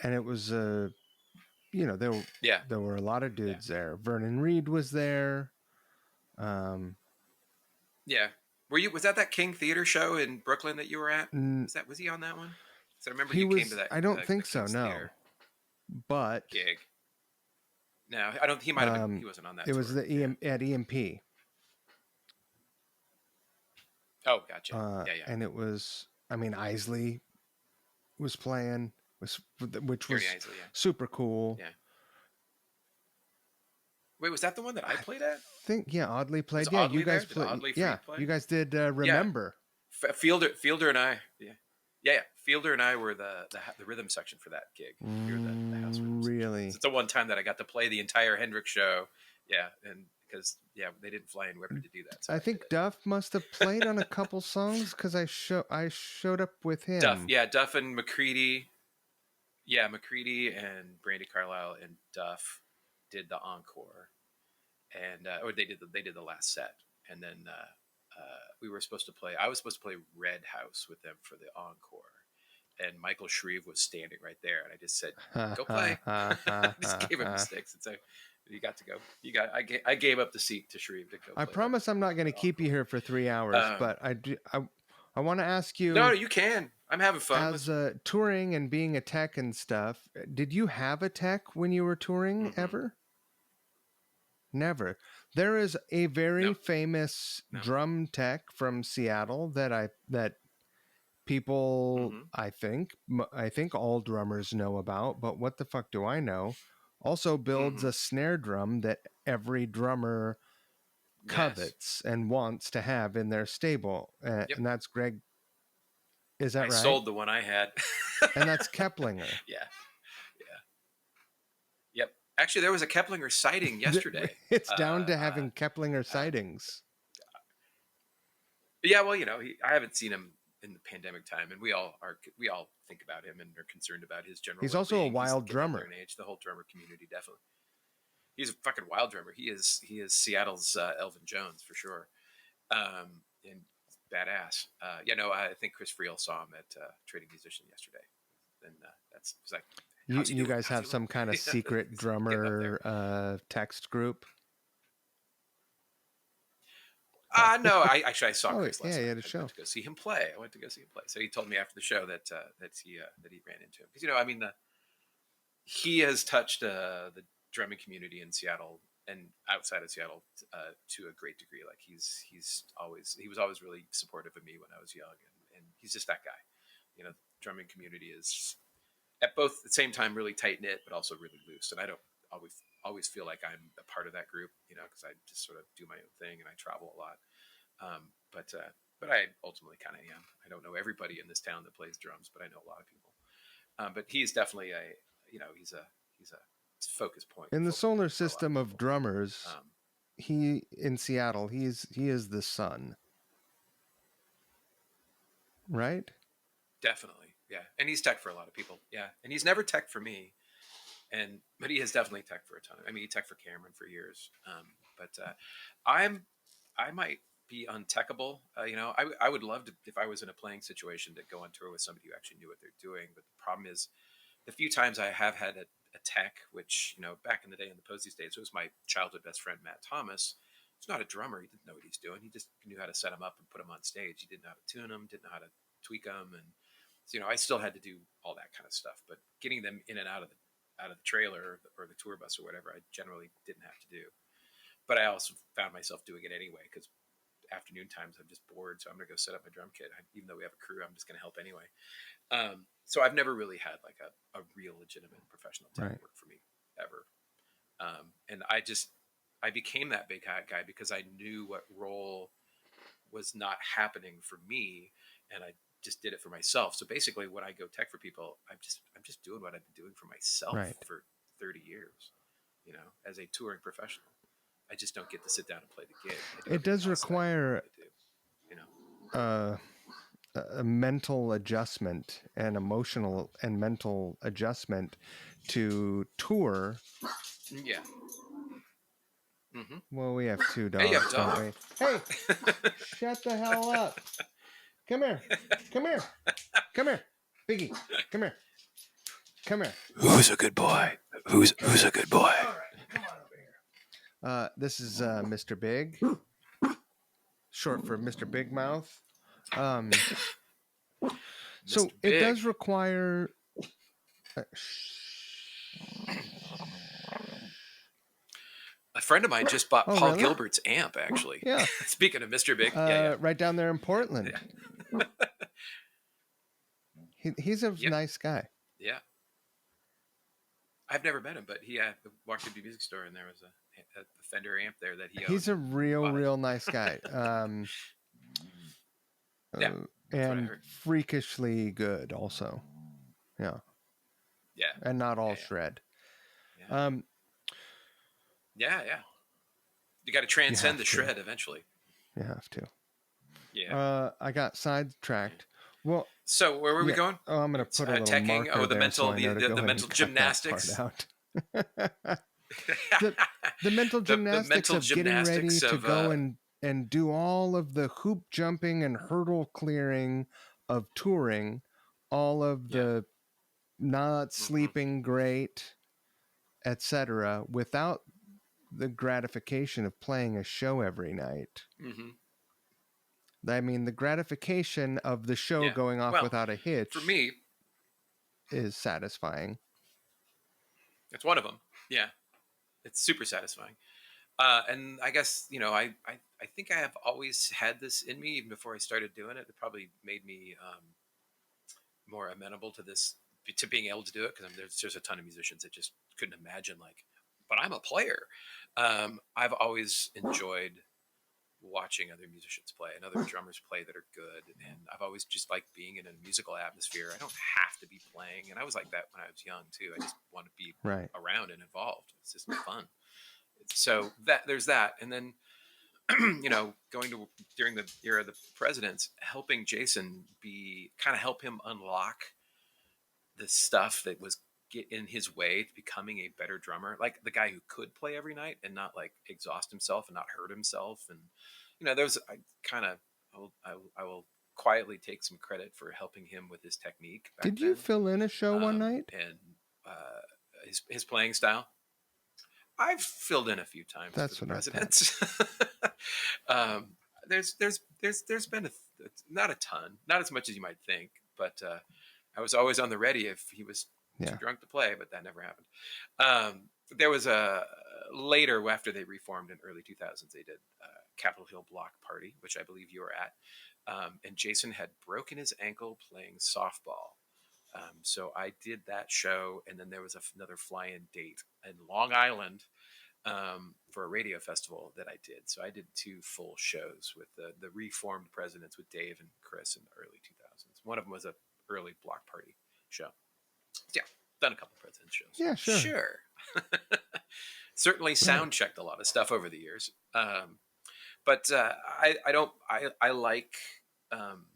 and it was there were a lot of dudes there. Vernon Reed was there. Yeah. Was that King Theater show in Brooklyn that you were at? Was he on that one? So I remember you came to that. I don't think so. No. Theater but gig. No, I don't. He might have been. He wasn't on that. It was at EMP. Oh, gotcha. Yeah. And it was. I mean, Isley was playing, which was Isley, super cool. Yeah. Wait, was that the one that I played at? Oddly played. Yeah, you guys played. Yeah, you guys did. Remember. Yeah. Fielder and I. Yeah. Fielder and I were the rhythm section for that gig. We were the house rhythm really? It's the one time that I got to play the entire Hendrix show. Yeah, and because they didn't fly in Whipper to do that. So I think Duff must have played on a couple songs because I showed up with him. Duff and McCready. Yeah, McCready and Brandy Carlisle and Duff did the encore, and or they did the last set, and then we were supposed to play. I was supposed to play Red House with them for the encore, and Michael Shreve was standing right there, and I just said, "Go play." Just gave him the sticks, and so you got to go. I gave up the seat to Shreve to go. I promise I'm not going to keep you here for 3 hours, but I want to ask you. No, you can. I'm having fun. As touring and being a tech and stuff, did you have a tech when you were touring ever? Never. There is a very famous drum tech from Seattle that people I think all drummers know about, but what the fuck do I know? Also builds a snare drum that every drummer covets and wants to have in their stable, and that's Greg. Is that right? I sold the one I had. And that's Keplinger. Yeah. Yep. Actually, there was a Keplinger sighting yesterday. It's down to having Keplinger sightings. Yeah, well, I haven't seen him in the pandemic time, and we all think about him and are concerned about his general. He's also a wild drummer. The whole drummer community, definitely. He's a fucking wild drummer. He is Seattle's Elvin Jones for sure, and badass. I think Chris Friel saw him at Trading Musician yesterday, and that's like. You guys have some kind of secret drummer text group? No, I saw Oh, Chris yeah, last he night. had a I show. went to go see him play. So he told me after the show that he ran into him because I mean he has touched the drumming community in Seattle and outside of Seattle to a great degree. Like he was always really supportive of me when I was young, and he's just that guy. The drumming community is at both the same time really tight knit, but also really loose. And I don't always feel like I'm a part of that group, because I just sort of do my own thing and I travel a lot. But I ultimately kind of am. I don't know everybody in this town that plays drums, but I know a lot of people. But he's definitely he's a focus point, In the focal solar point for a lot of system of people. drummers, Um, he in Seattle, he is the sun, right? Definitely, yeah. And he's tech for a lot of people, yeah. And he's never tech for me, but he has definitely tech for a ton. I mean, he tech for Cameron for years. But I might be untechable. I would love to, if I was in a playing situation, to go on tour with somebody who actually knew what they're doing. But the problem is, the few times I have had a tech, which back in the day in the Posies days, it was my childhood best friend Matt Thomas. He's not a drummer. He didn't know what he's doing. He just knew how to set him up and put him on stage. He didn't know how to tune them, didn't know how to tweak them, and so, I still had to do all that kind of stuff. But getting them in and out of the trailer or the tour bus or whatever, I generally didn't have to do. But I also found myself doing it anyway because afternoon times I'm just bored, so I'm gonna go set up my drum kit. Even though we have a crew, I'm just gonna help anyway. So I've never really had like a real legitimate professional tech Right. work for me ever. And I became that big hat guy because I knew what role was not happening for me, and I just did it for myself. So basically, when I go tech for people, I'm just doing what I've been doing for myself Right. for 30 years, as a touring professional. I just don't get to sit down and play the gig. I do It everything does else that I require normally do. a mental adjustment and emotional and mental adjustment to tour. Yeah. Mm-hmm. Well, we have two Hey, you have dogs, a don't dog? we? Hey, shut the hell up. Come here. Come here. Come here. Biggie, come here. Come here. Who's a good boy? Who's a good boy? All right, come on over here. This is Mr. Big, short for Mr. Big Mouth. So Mr. it Big. does require. A friend of mine just bought Oh, Paul really? Gilbert's amp, actually. Yeah. Speaking of Mr. Big, yeah. Right down there in Portland. Yeah. He's a Yep. nice guy. Yeah. I've never met him, but he walked into a music store and there was a Fender amp there that he owned. He's a real nice guy. Yeah, that's what I and heard. freakishly good also. Yeah. Yeah. And not all Yeah. shred. Yeah. Yeah. You got to transcend the to. shred eventually. You have to. Yeah. I got sidetracked. Well, so where were we going? Oh, I'm going to put a little teching. marker the there mental, so I know to go the ahead mental and gymnastics. cut that part out. the mental gymnastics the mental of getting ready gymnastics to of, go and do all of the hoop jumping and hurdle clearing of touring, all of the not sleeping great, etc., without the gratification of playing a show every night. Mm-hmm. I mean, the gratification of the show going off without a hitch for me is satisfying. It's one of them. Yeah, it's super satisfying. And I guess I think I have always had this in me even before I started doing it. It probably made me more amenable to this, to being able to do it, because there's a ton of musicians that just couldn't imagine, like, but I'm a player. I've always enjoyed watching other musicians play and other drummers play that are good, and I've always just liked being in a musical atmosphere. I don't have to be playing, and I was like that when I was young too. I just want to be around and involved. It's just fun. So there's that, and then going to during the era of the presidents, helping Jason help him unlock the stuff that was get in his way to becoming a better drummer, like the guy who could play every night and not like exhaust himself and not hurt himself. And there's I will quietly take some credit for helping him with his technique. Did you fill in a show one night? And his playing style, I've filled in a few times. That's for the what presidents. there's been not a ton, not as much as you might think, but I was always on the ready if he was too Yeah. drunk to play, but that never happened. There was a later after they reformed in early 2000s, they did Capitol Hill Block Party, which I believe you were at, and Jason had broken his ankle playing softball. So I did that show, and then there was another fly-in date in Long Island for a radio festival that I did. So I did 2 full shows with the reformed presidents with Dave and Chris in the early 2000s. One of them was a early block party show. Yeah, done a couple president shows. Yeah, sure. Sure. Certainly Right. sound checked a lot of stuff over the years. But I don't I like um,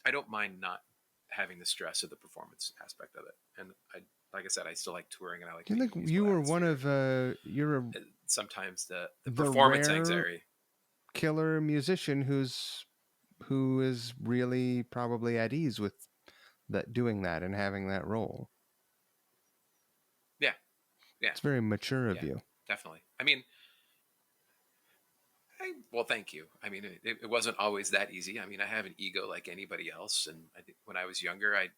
I don't mind not having the stress of the performance aspect of it. And I like I said, I still like touring and I like Do you making think musical you were one atmosphere. of you're Sometimes the the performance rare anxiety. killer musician who is really probably at ease with that doing that and having that role. Yeah, yeah, It's very mature of yeah, you. definitely. I mean, well, thank you. I mean, it wasn't always that easy. I mean, I have an ego like anybody else, and I think when I was younger, I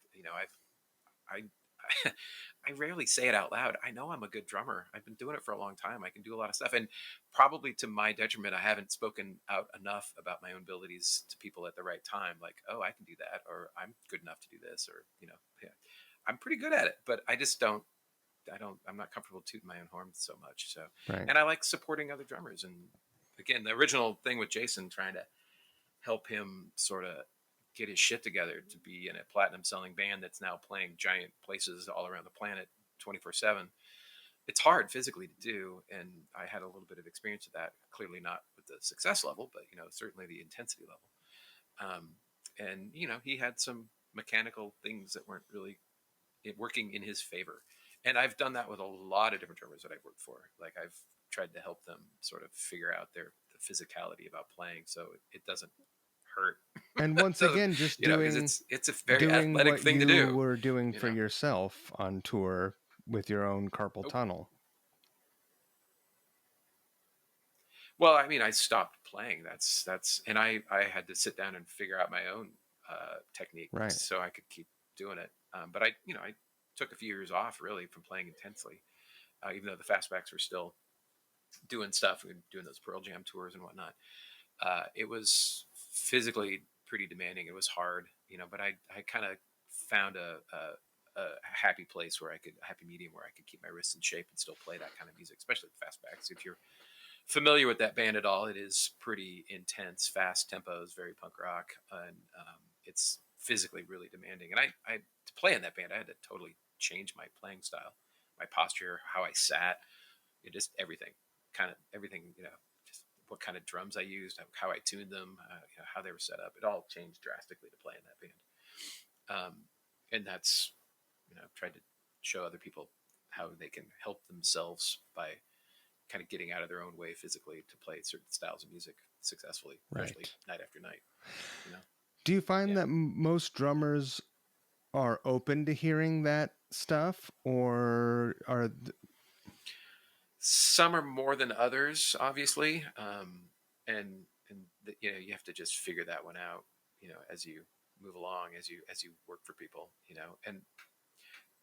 I rarely say it out loud. I know I'm a good drummer. I've been doing it for a long time. I can do a lot of stuff, and probably to my detriment, I haven't spoken out enough about my own abilities to people at the right time. Like, oh, I can do that, or I'm good enough to do this, or yeah, I'm pretty good at it, but I just don't. I'm not comfortable tooting my own horn so much. So, Right. and I like supporting other drummers. And again, the original thing with Jason, trying to help him sort of get his shit together to be in a platinum selling band that's now playing giant places all around the planet 24/7. It's hard physically to do, and I had a little bit of experience with that. Clearly not with the success level, but certainly the intensity level. And he had some mechanical things that weren't really working in his favor. And I've done that with a lot of different drummers that I've worked for. Like, I've tried to help them sort of figure out the physicality about playing so it doesn't hurt. And It once doesn't, again, just because it's a very doing athletic what thing to you do. were doing You for know. yourself on tour with your own carpal Oh, tunnel. well, I mean, I stopped playing. And I had to sit down and figure out my own technique Right. so I could keep doing it. But I took a few years off really from playing intensely, even though the Fastbacks were still doing stuff and doing those Pearl Jam tours and whatnot. It was physically pretty demanding. It was hard, but I kind of found a happy place where a happy medium where I could keep my wrists in shape and still play that kind of music, especially the Fastbacks. If you're familiar with that band at all, it is pretty intense, fast tempos, very punk rock, and it's physically really demanding. And I to play in that band, I had to totally change my playing style, my posture, how I sat, just everything, kind of everything, just what kind of drums I used, how I tuned them, how they were set up. It all changed drastically to play in that band. And that's, tried to show other people how they can help themselves by kind of getting out of their own way physically to play certain styles of music successfully, especially Right. night after night. Do you find Yeah. that most drummers are open to hearing that stuff, or Some are more than others, obviously, and you have to just figure that one out, as you move along, as you work for people, and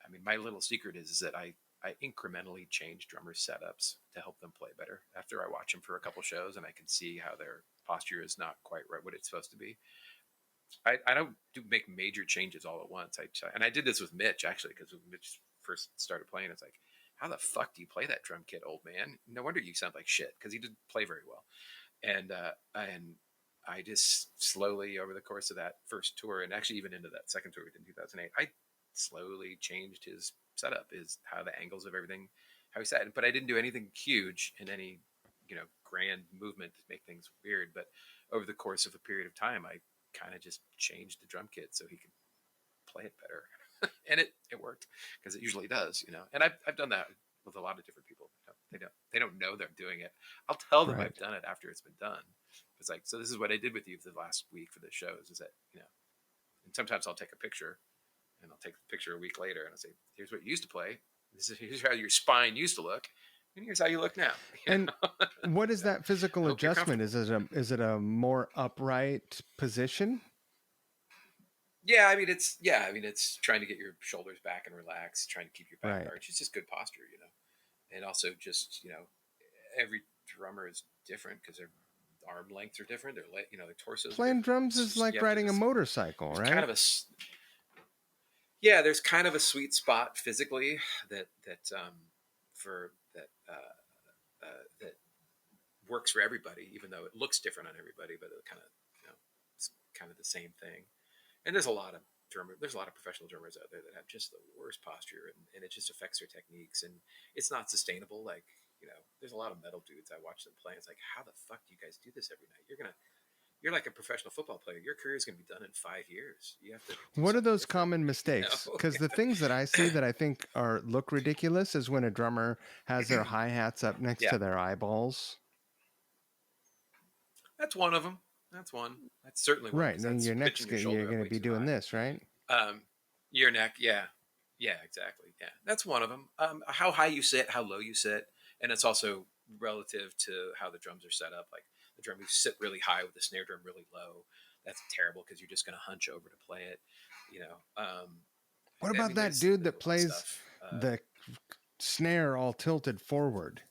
I mean, my little secret is that I incrementally change drummer setups to help them play better. After I watch them for a couple shows and I can see how their posture is not quite right what it's supposed to be, I don't make major changes all at once. And I did this with Mitch actually, because when Mitch first started playing, it's like, how the fuck do you play that drum kit, old man? No wonder you sound like shit, because he didn't play very well. And I just slowly over the course of that first tour, and actually even into that second tour we did in 2008, I slowly changed his setup, is how the angles of everything, how he sat. But I didn't do anything huge in any grand movement to make things weird. But over the course of a period of time, I kind of just changed the drum kit so he could play it better. And it worked, because it usually does. And I've done that with a lot of different people. They don't know they're doing it. I'll tell them right? I've done it after it's been done. It's like, so this is what I did with you for the last week for the shows, is that and sometimes I'll take a picture, and I'll take the picture a week later and I'll say, here's what you used to play, here's how your spine used to look, and here's how you look now. You And know, what is so that I physical hope you're adjustment? comfortable. Is it a more upright position? Yeah, I mean it's trying to get your shoulders back and relax, trying to keep your back Right. arch. It's just good posture, and also just every drummer is different because their arm lengths are different, their torsos are Playing different. drums It's is just you like have to riding a just motorcycle, there's kind right? of yeah, there's kind of a sweet spot physically for that works for everybody, even though it looks different on everybody, but it kind of it's kind of the same thing. And there's a lot of professional drummers out there that have just the worst posture, and it just affects their techniques, and it's not sustainable. Like there's a lot of metal dudes I watch them play. It's like, how the fuck do you guys do this every night? You're like a professional football player. Your career is gonna be done in 5 years. You have to do What are something those different. common mistakes? Because the things that I see that I think are look ridiculous is when a drummer has their hi hats up next Yeah, to their eyeballs. that's one of them. That's one. That's certainly one Right, because and then that's your neck's pitching your you're shoulder up going to way be too doing high. this, right? Your neck, yeah, yeah, exactly, yeah. That's one of them. How high you sit, how low you sit, and it's also relative to how the drums are set up. Like the drum, you sit really high with the snare drum really low. That's terrible because you're just going to hunch over to play it. You know, What I about mean, that there's dude there's that a lot of plays stuff. the snare all tilted forward?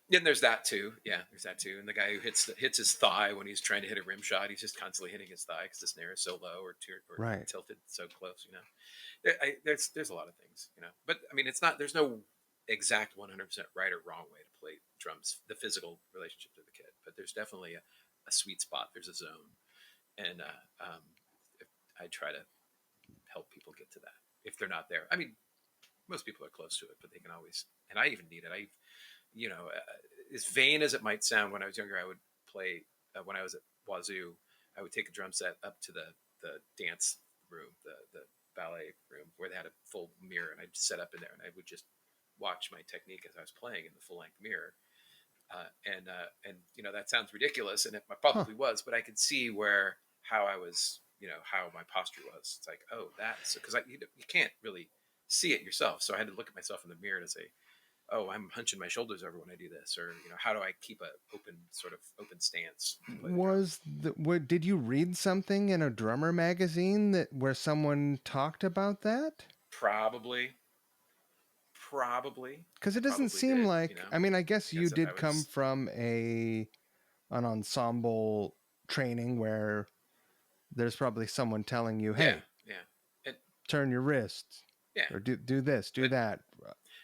Then there's that too. Yeah, there's that too. And the guy who hits his thigh when he's trying to hit a rim shot, he's just constantly hitting his thigh because the snare is so low or Right. tilted so close. There's a lot of things. But I mean, it's not. There's no exact 100% right or wrong way to play drums. The physical relationship to the kit, but there's definitely a sweet spot. There's a zone, and I try to help people get to that if they're not there. I mean, most people are close to it, but they can always. And I even need it. As vain as it might sound, when I was younger, I would play. When I was at Wazoo, I would take a drum set up to the dance room, the ballet room, where they had a full mirror, and I'd set up in there, and I would just watch my technique as I was playing in the full length mirror. And that sounds ridiculous, and it Huh. probably was, but I could see where how I was, how my posture was. It's like, oh, that's because you can't really see it yourself, so I had to look at myself in the mirror to say, oh, I'm hunching my shoulders over when I do this, or how do I keep a open stance to play the drums? What did you read something in a drummer magazine that where someone talked about that? Probably, probably, Because I it doesn't probably seem did, like, I mean, I guess you because if I did come was, from a an ensemble training where there's probably someone telling you, yeah, "Hey, yeah, and turn your wrists yeah, or do this, do but that."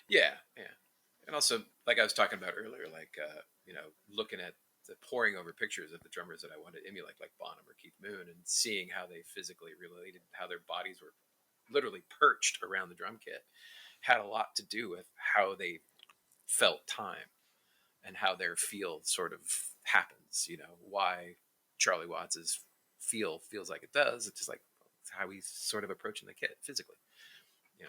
yeah, yeah, and also like I was talking about earlier, like looking at the poring over pictures of the drummers that I wanted to emulate, like Bonham or Keith Moon, and seeing how they physically related, how their bodies were literally perched around the drum kit, had a lot to do with how they felt time and how their feel sort of happens. Why Charlie Watts's feels like it does. It's just like it's how he's sort of approaching the kit physically.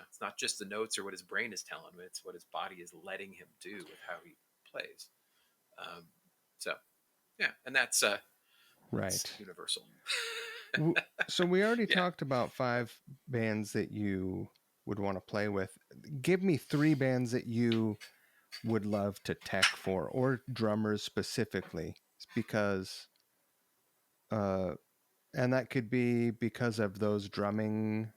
It's not just the notes or what his brain is telling him; it's what his body is letting him do with how he plays. Um, so yeah, and that's Right. universal. So we already Yeah. talked about five bands that you would want to play with. Give me three bands that you would love to tech for, or drummers specifically, because uh, and that could be because of those drumming,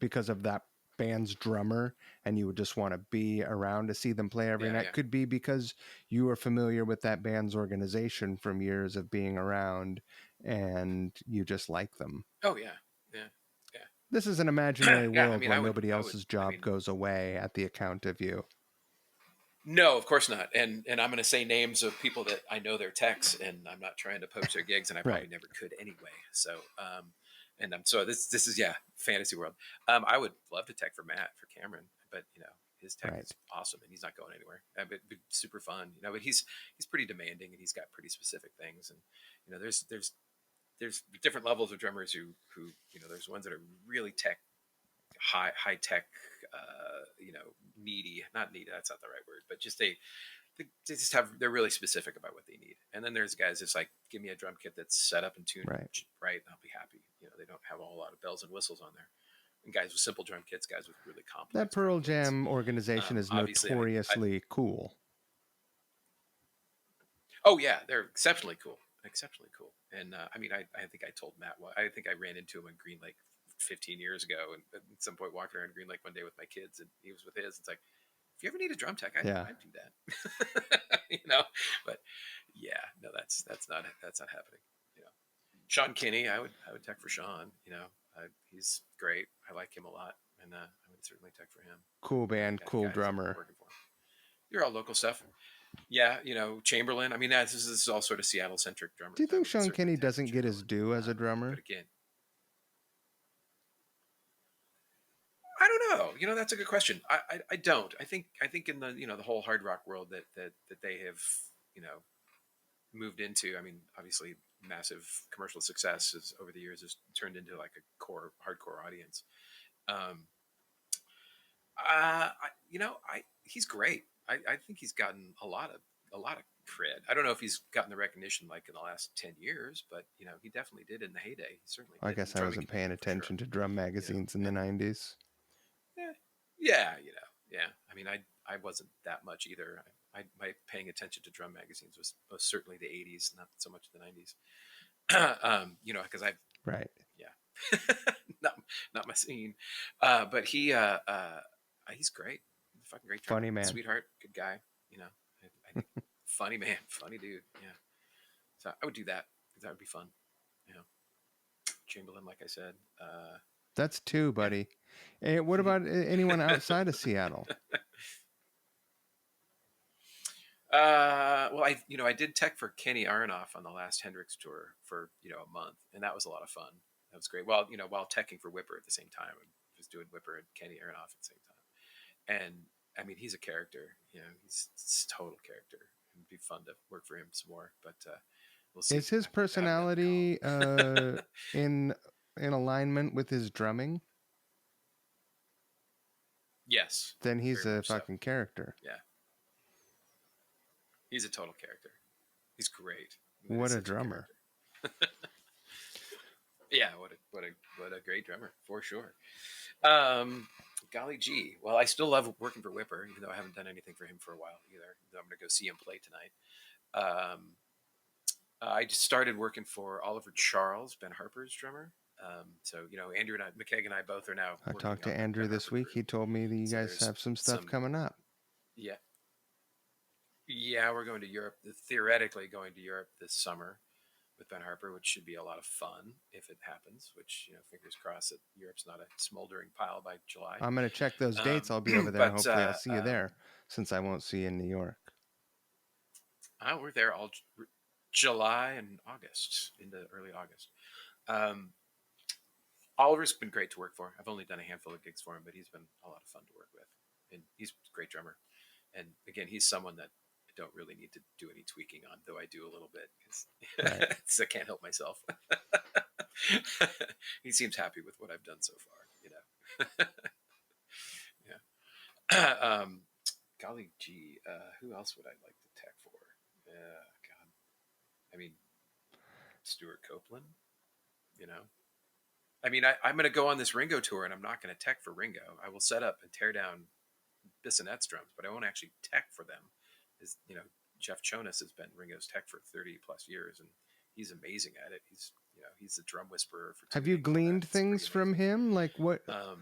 because of that band's drummer, and you would just want to be around to see them play every Yeah. night. Yeah. Could be because you are familiar with that band's organization from years of being around, and you just like them. Oh yeah. Yeah. This is an imaginary Yeah. Yeah. I world mean, where I would. nobody I would. else's I job mean, goes away at the account of you. no, of course not. And I'm going to say names of people that I know their techs, and I'm not trying to poach their gigs, and I Right. probably never could anyway. So, and I'm so this is yeah, fantasy world. I would love to tech for Cameron, but his tech Right. is awesome, and he's not going anywhere. It'd be super fun, but he's pretty demanding, and he's got pretty specific things, and there's different levels of drummers who there's ones that are really high tech, needy, not needy, that's not the right word, but just they just they're really specific about what they need. And then there's guys that's like, give me a drum kit that's set up and tuned Right. right, and I'll be happy. They don't have a whole lot of bells and whistles on there. And guys with simple drum kits, guys with really That complex drum Pearl kits. Jam organization is Obviously, I notoriously cool. oh yeah, they're exceptionally cool, exceptionally cool. And I mean, I think I told Matt, I think I ran into him in Green Lake 15 years ago, and at some point walking around Green Lake one day with my kids, and he was with his. It's like, if you ever need a drum tech, Yeah. I'd do that, you know. But yeah, no, that's not happening. You know, Sean Kinney, I would tech for Sean. You know, he's great. I like him a lot, and I would certainly tech for him. Cool band, Got cool guys drummer. working for him. You're all local stuff. Yeah, you know, Chamberlain. I mean, this is all sort of Seattle centric drummers. Do you I think would Sean certainly Kinney tech for doesn't get his Chamberlain. due as a drummer? But again, I don't know. You know, that's a good question. I don't. I think in the the whole hard rock world that they have you know moved into. I mean, obviously, massive commercial success over the years has turned into like a core hardcore audience. Um, he's great. I think he's gotten a lot of cred. I don't know if he's gotten the recognition like in the last 10 years, but he definitely did in the heyday. He certainly I did in the guess I drumming wasn't paying community for sure. attention to drum magazines in the And 90s. yeah, yeah, yeah. I mean, I wasn't that much either. My paying attention to drum magazines was most certainly the '80s, not so much the '90s. Because I Right. yeah, not my scene. But he's great, fucking great drummer, Funny man. sweetheart, good guy. I think funny man, funny dude. Yeah, so I would do that. That would be fun. You know, Chamberlain, like I said. That's two, Yeah. buddy. And what about anyone outside of Seattle? Well, I did tech for Kenny Aronoff on the last Hendrix tour for a month, and that was a lot of fun. That was great. While teching for Whipper at the same time, I was doing Whipper and Kenny Aronoff at the same time. And I mean, he's a character. He's a total character. It'd be fun to work for him some more, but we'll see. Is his I haven't gotten the personality call. in alignment with his drumming? Yes, Then he's very a much so. fucking character. Yeah, he's a total character. He's great. What a drummer. Yeah, what a great drummer for sure. Golly gee. Well, I still love working for Whipper, even though I haven't done anything for him for a while either. I'm going to go see him play tonight. I just started working for Oliver Charles, Ben Harper's drummer. So Andrew and McKeg and I both are now. I working talked to on the Andrew Ben this Harper week. crew. He told me that you So guys there's have some stuff coming up. Yeah, yeah, we're going to Europe. Theoretically, going to Europe this summer with Ben Harper, which should be a lot of fun if it happens. Which fingers crossed that Europe's not a smoldering pile by July. I'm going to check those dates. I'll be over there. But Hopefully, I'll see you there, since I won't see you in New York. we're there all July and August, into early August. Oliver's been great to work for. I've only done a handful of gigs for him, but he's been a lot of fun to work with, and he's a great drummer. And again, he's someone that I don't really need to do any tweaking on, though I do a little bit because Right. I can't help myself. He seems happy with what I've done so far, Yeah. Golly gee, who else would I like to tech for? God, I mean, Stuart Copeland. I mean, I'm going to go on this Ringo tour, and I'm not going to tech for Ringo. I will set up and tear down Bissonette's drums, but I won't actually tech for them. Jeff Chonas has been Ringo's tech for 30 plus years, and he's amazing at it. He's the drum whisperer for. Have you gleaned things from him? Like what? A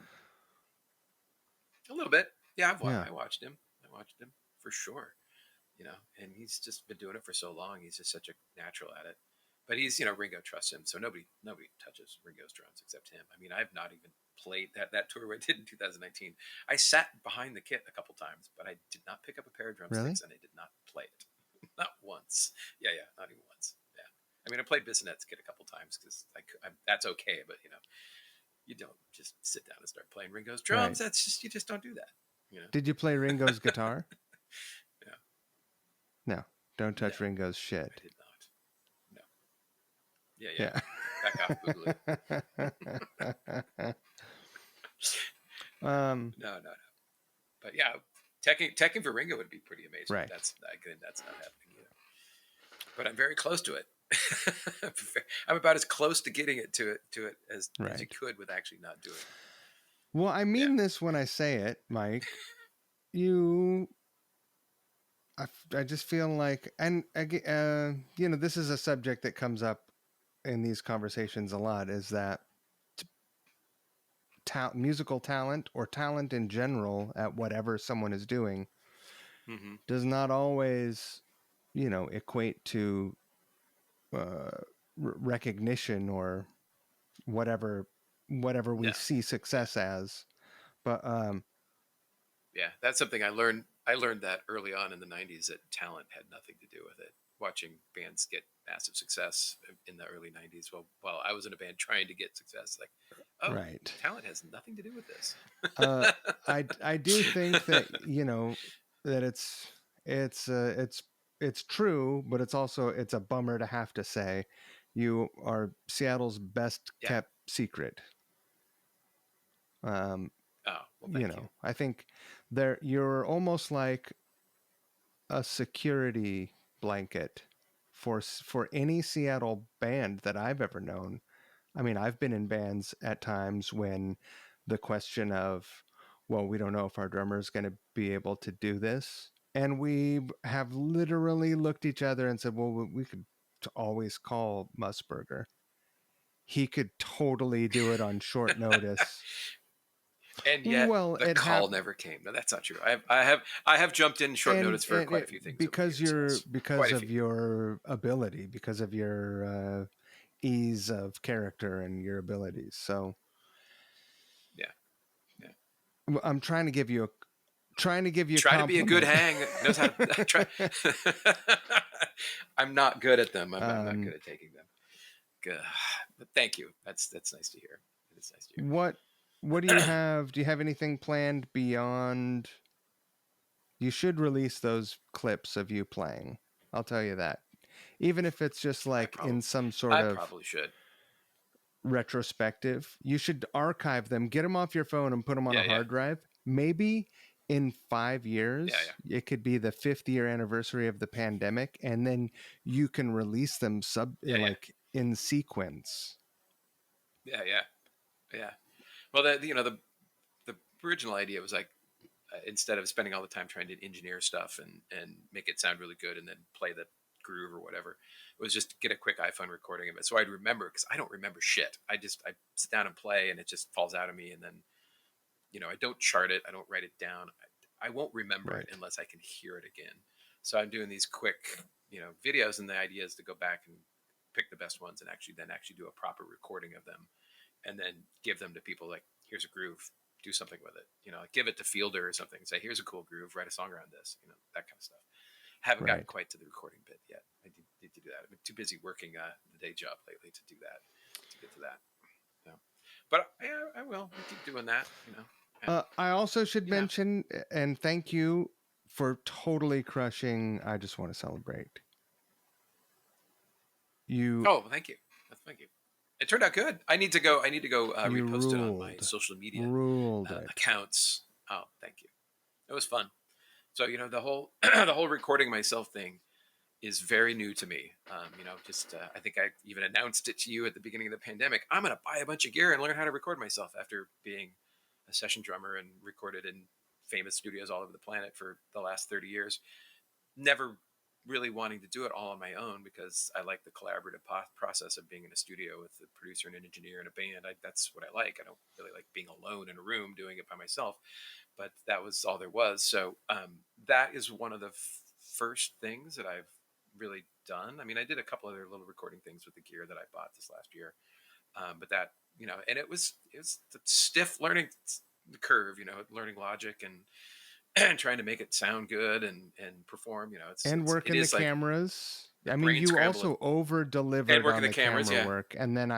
little bit, yeah. I watched him. For sure. And he's just been doing it for so long. He's just such a natural at it. But he's, Ringo trusts him, so nobody touches Ringo's drums except him. I mean, I've not even played that tour I did in 2019. I sat behind the kit a couple times, but I did not pick up a pair of drumsticks, and I did not play it, not once. Yeah, not even once. Yeah, I mean, I played Bissonette's kit a couple times because that's okay, but you don't just sit down and start playing Ringo's drums. Right. You just don't do that. Did you play Ringo's guitar? Yeah. No, don't touch Ringo's shit. I did not. Yeah. Back off, Boogaloo. No. But yeah, teching for Ringo would be pretty amazing. Right. That's not happening either. But I'm very close to it. I'm about as close to getting it to it as you could with actually not doing it. Well, I Yeah. mean this when I say it, Mike. You, I just feel like, and this is a subject that comes up in these conversations a lot. Is that musical talent or talent in general at whatever someone is doing Hmm. does not always, equate to uh, recognition or whatever we No. see Yeah. success as. But Yeah. That's something I learned. I learned that early on in the '90s that talent had nothing to do with it. Watching bands get massive success in the early '90s, while I was in a band trying to get success, like, oh, right. talent has nothing to do with this. uh, I do think that that it's true, but it's a bummer to have to say you are Seattle's best Yeah. kept secret. Um, Oh, well, thank you. I think you're almost like a security blanket for any Seattle band that I've ever known. I mean, I've been in bands at times when the question of, well, we don't know if our drummer is going to be able to do this. And we have literally looked each other and said, well, we could always call Musburger. He could totally do it on short notice. And yet Well, the it call have never came. No, that's not true. I have jumped in short notice for and quite a it few things over the years. Yes, because quite a of few. your ability, because of your ease of character and your abilities. So Yeah, yeah. I'm trying to give you a Try to be a good compliment. hang. Knows how to try. I'm not good at them. I'm not good um, at taking them. Good. But thank you. That's nice to hear. It's nice to what what do you hear. have? Do you have anything planned beyond? You should release those clips of you playing. I'll tell you that. Even if it's just I like probably in some sort I of probably should. retrospective, you should archive them, get them off your phone and put them on a Yeah, yeah, hard drive. Maybe in 5 years, yeah, it could be the 50th year anniversary of the pandemic, and then you can release them yeah, yeah, in sequence. yeah, yeah, yeah. Well, the original idea was like, instead of spending all the time trying to engineer stuff and make it sound really good and then play the groove or whatever, it was just get a quick iPhone recording of it so I'd remember, because I don't remember shit. I sit down and play and it just falls out of me, and then I don't chart it, I don't write it down. I won't remember it Right. unless I can hear it again. So I'm doing these quick videos, and the idea is to go back and pick the best ones and actually do a proper recording of them, and then give them to people, like, here's a groove, do something with it. Like, give it to Fielder or something, say, here's a cool groove, write a song around this, that kind of stuff. Haven't gotten Right. quite to the recording bit yet. I need to do that. I've been too busy working the day job lately to do that, to get to that. Yeah. But yeah, I will. I keep doing that. And I also should you know. mention and thank you for totally crushing I Just Want to Celebrate. You Oh, thank you. Thank you. It turned out good. I need to go. you Repost it on my ruled. social media Ruled it. accounts. Oh, thank you. It was fun. So the whole the whole recording myself thing is very new to me. Just I think I even announced it to you at the beginning of the pandemic. I'm going to buy a bunch of gear and learn how to record myself after being a session drummer and recorded in famous studios all over the planet for the last 30 years. Never really wanting to do it all on my own, because I like the collaborative process of being in a studio with a producer and an engineer and a band. That's what I like. I don't really like being alone in a room doing it by myself, but that was all there was. So that is one of the first things that I've really done. I mean, I did a couple other little recording things with the gear that I bought this last year, but that and it was the stiff learning curve, learning Logic and trying to make it sound good and perform. And It working the is like cameras. the I mean, brain you scramble also over and delivered working on the the cameras. camera Yeah. work, and then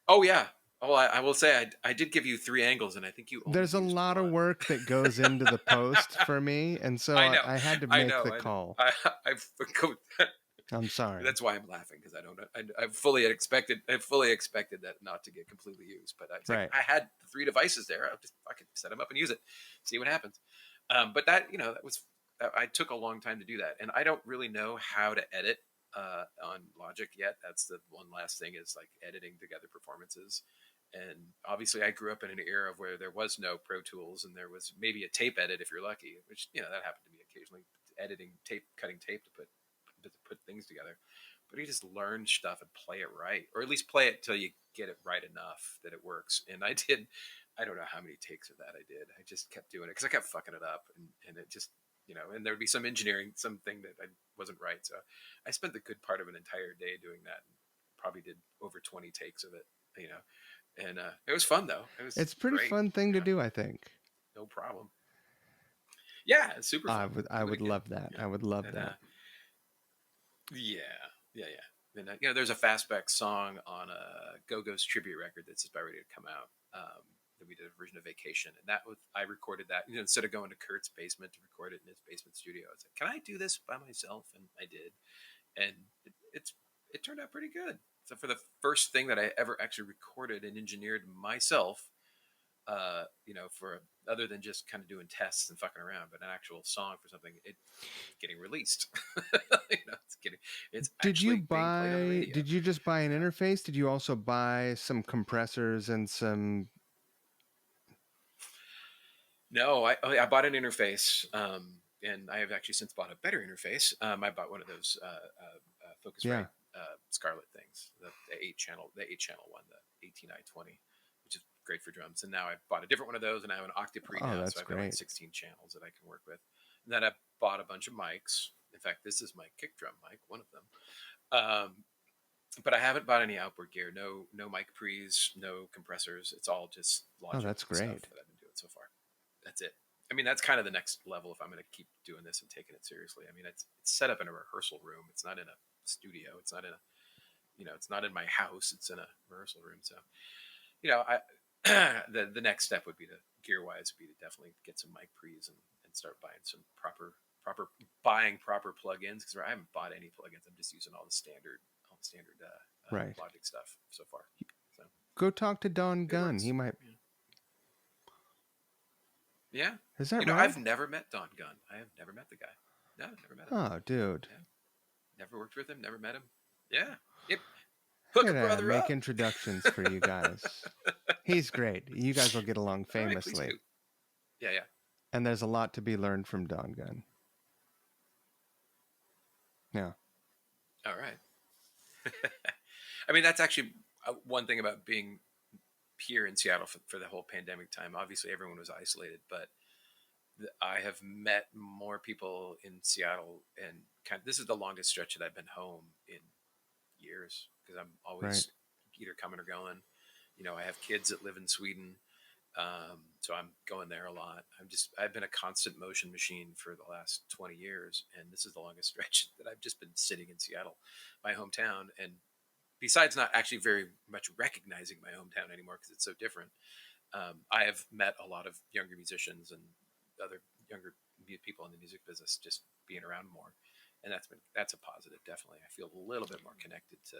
Oh yeah. Oh, I will say I did give you 3 angles, and I think you only there's a used lot of one. work that goes into the post for me, and so I know, I had to I make know, the I know. call. I've I'm sorry. that's why I'm laughing, because I fully expected that not to get completely used. But I was like, Right. I had the 3 devices there. I could set them up and use it, see what happens. But I took a long time to do that, and I don't really know how to edit on Logic yet. That's the one last thing, is like editing together performances, And obviously, I grew up in an era where there was no Pro Tools, and there was maybe a tape edit if you're lucky, which that happened to me occasionally, editing tape, cutting tape to put things together. But you just learn stuff and play it right, or at least play it till you get it right enough that it works. And I did. I don't know how many takes of that I did. I just kept doing it because I kept fucking it up, and it just and there would be some engineering, something that I wasn't right. So I spent the good part of an entire day doing that. And probably did over 20 takes of it. You know, and it was fun though. It was It's a pretty great. fun thing to do, I think. No problem. Yeah, it's super I fun. would I Do it would again. love that. I would love And that. yeah. And there's a Fastback song on a Go Go's tribute record that's about ready to come out. That we did a version of Vacation, and I recorded that. Instead of going to Kurt's basement to record it in his basement studio, I was like, "Can I do this by myself?" And I did, and it turned out pretty good. So for the first thing that I ever actually recorded and engineered myself, for other than just kind of doing tests and fucking around, but an actual song for something, it getting released. It's actually being played on the radio. Did you just buy an interface? Did you also buy some compressors and some? No, I bought an interface, and I have actually since bought a better interface. I bought one of those Focusrite Yeah. Scarlett things, the 8 channel one, the 18i20, which is great for drums. And now I bought a different one of those, and I have an Octapre Oh, now, that's so I've got like great. 16 channels that I can work with. And then I bought a bunch of mics. In fact, this is my kick drum mic, one of them. But I haven't bought any outboard gear. No mic pre's, no compressors. It's all just Oh, Logic that's stuff great. that I've been doing so far. That's it. I mean, that's kind of the next level if I'm going to keep doing this and taking it seriously. I mean, it's set up in a rehearsal room. It's not in a studio. It's not in a, it's not in my house. It's in a rehearsal room. So, I the next step would be to gear wise would be to definitely get some mic pre's and start buying some proper plugins, because I haven't bought any plugins. I'm just using all the standard Right. Logic stuff so far. So Go talk to Don it Gunn. works. He might. Yeah. Is that I've right? never met Don Gunn. I have never met the guy. No, I've never met him. Oh, dude. Yeah. Never worked with him. Never met him. Yeah. Yep. I Hook a gotta brother make up. introductions for you guys. He's great. You guys will get along All right, please famously. do. Yeah. And there's a lot to be learned from Don Gunn. Yeah. All right. I mean, that's actually one thing about being here in Seattle for the whole pandemic time. Obviously, everyone was isolated, but I have met more people in Seattle, and this is the longest stretch that I've been home in years, because I'm always either coming or going. I have kids that live in Sweden, so I'm going there a lot. I've been a constant motion machine for the last 20 years, and this is the longest stretch that I've just been sitting in Seattle, my hometown. And besides not actually very much recognizing my hometown anymore because it's so different, I have met a lot of younger musicians and other younger people in the music business just being around more. And that's a positive, definitely. I feel a little bit more connected to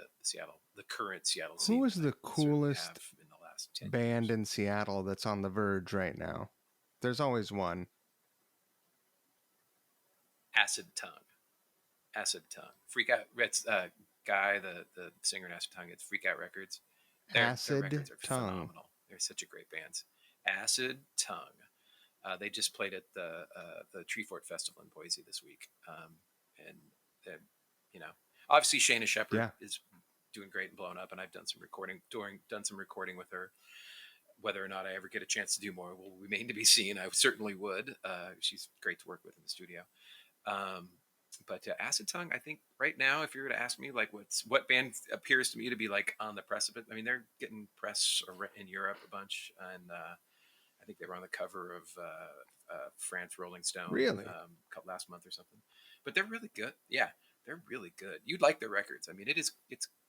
the current Seattle scene. Who is than the I certainly coolest have in the last 10 band years. in Seattle that's on the verge right now? There's always one. Acid Tongue, Freak Out. It's Guy, the singer in Acid Tongue. It's Freak Out Records. Their Acid records are Tongue. phenomenal. They're such a great band. Acid Tongue. They just played at the Treefort Festival in Boise this week, and obviously Shayna Shepherd is doing great and blown up, and I've done some recording with her. Whether or not I ever get a chance to do more will remain to be seen. I certainly would. She's great to work with in the studio. But Acid Tongue, I think right now, if you were to ask me, like, what band appears to me to be like on the precipice? I mean, they're getting press in Europe a bunch, and I think they were on the cover of France Rolling Stone, Really? last month or something. But they're really good. Yeah, they're really good. You'd like their records. I mean, it's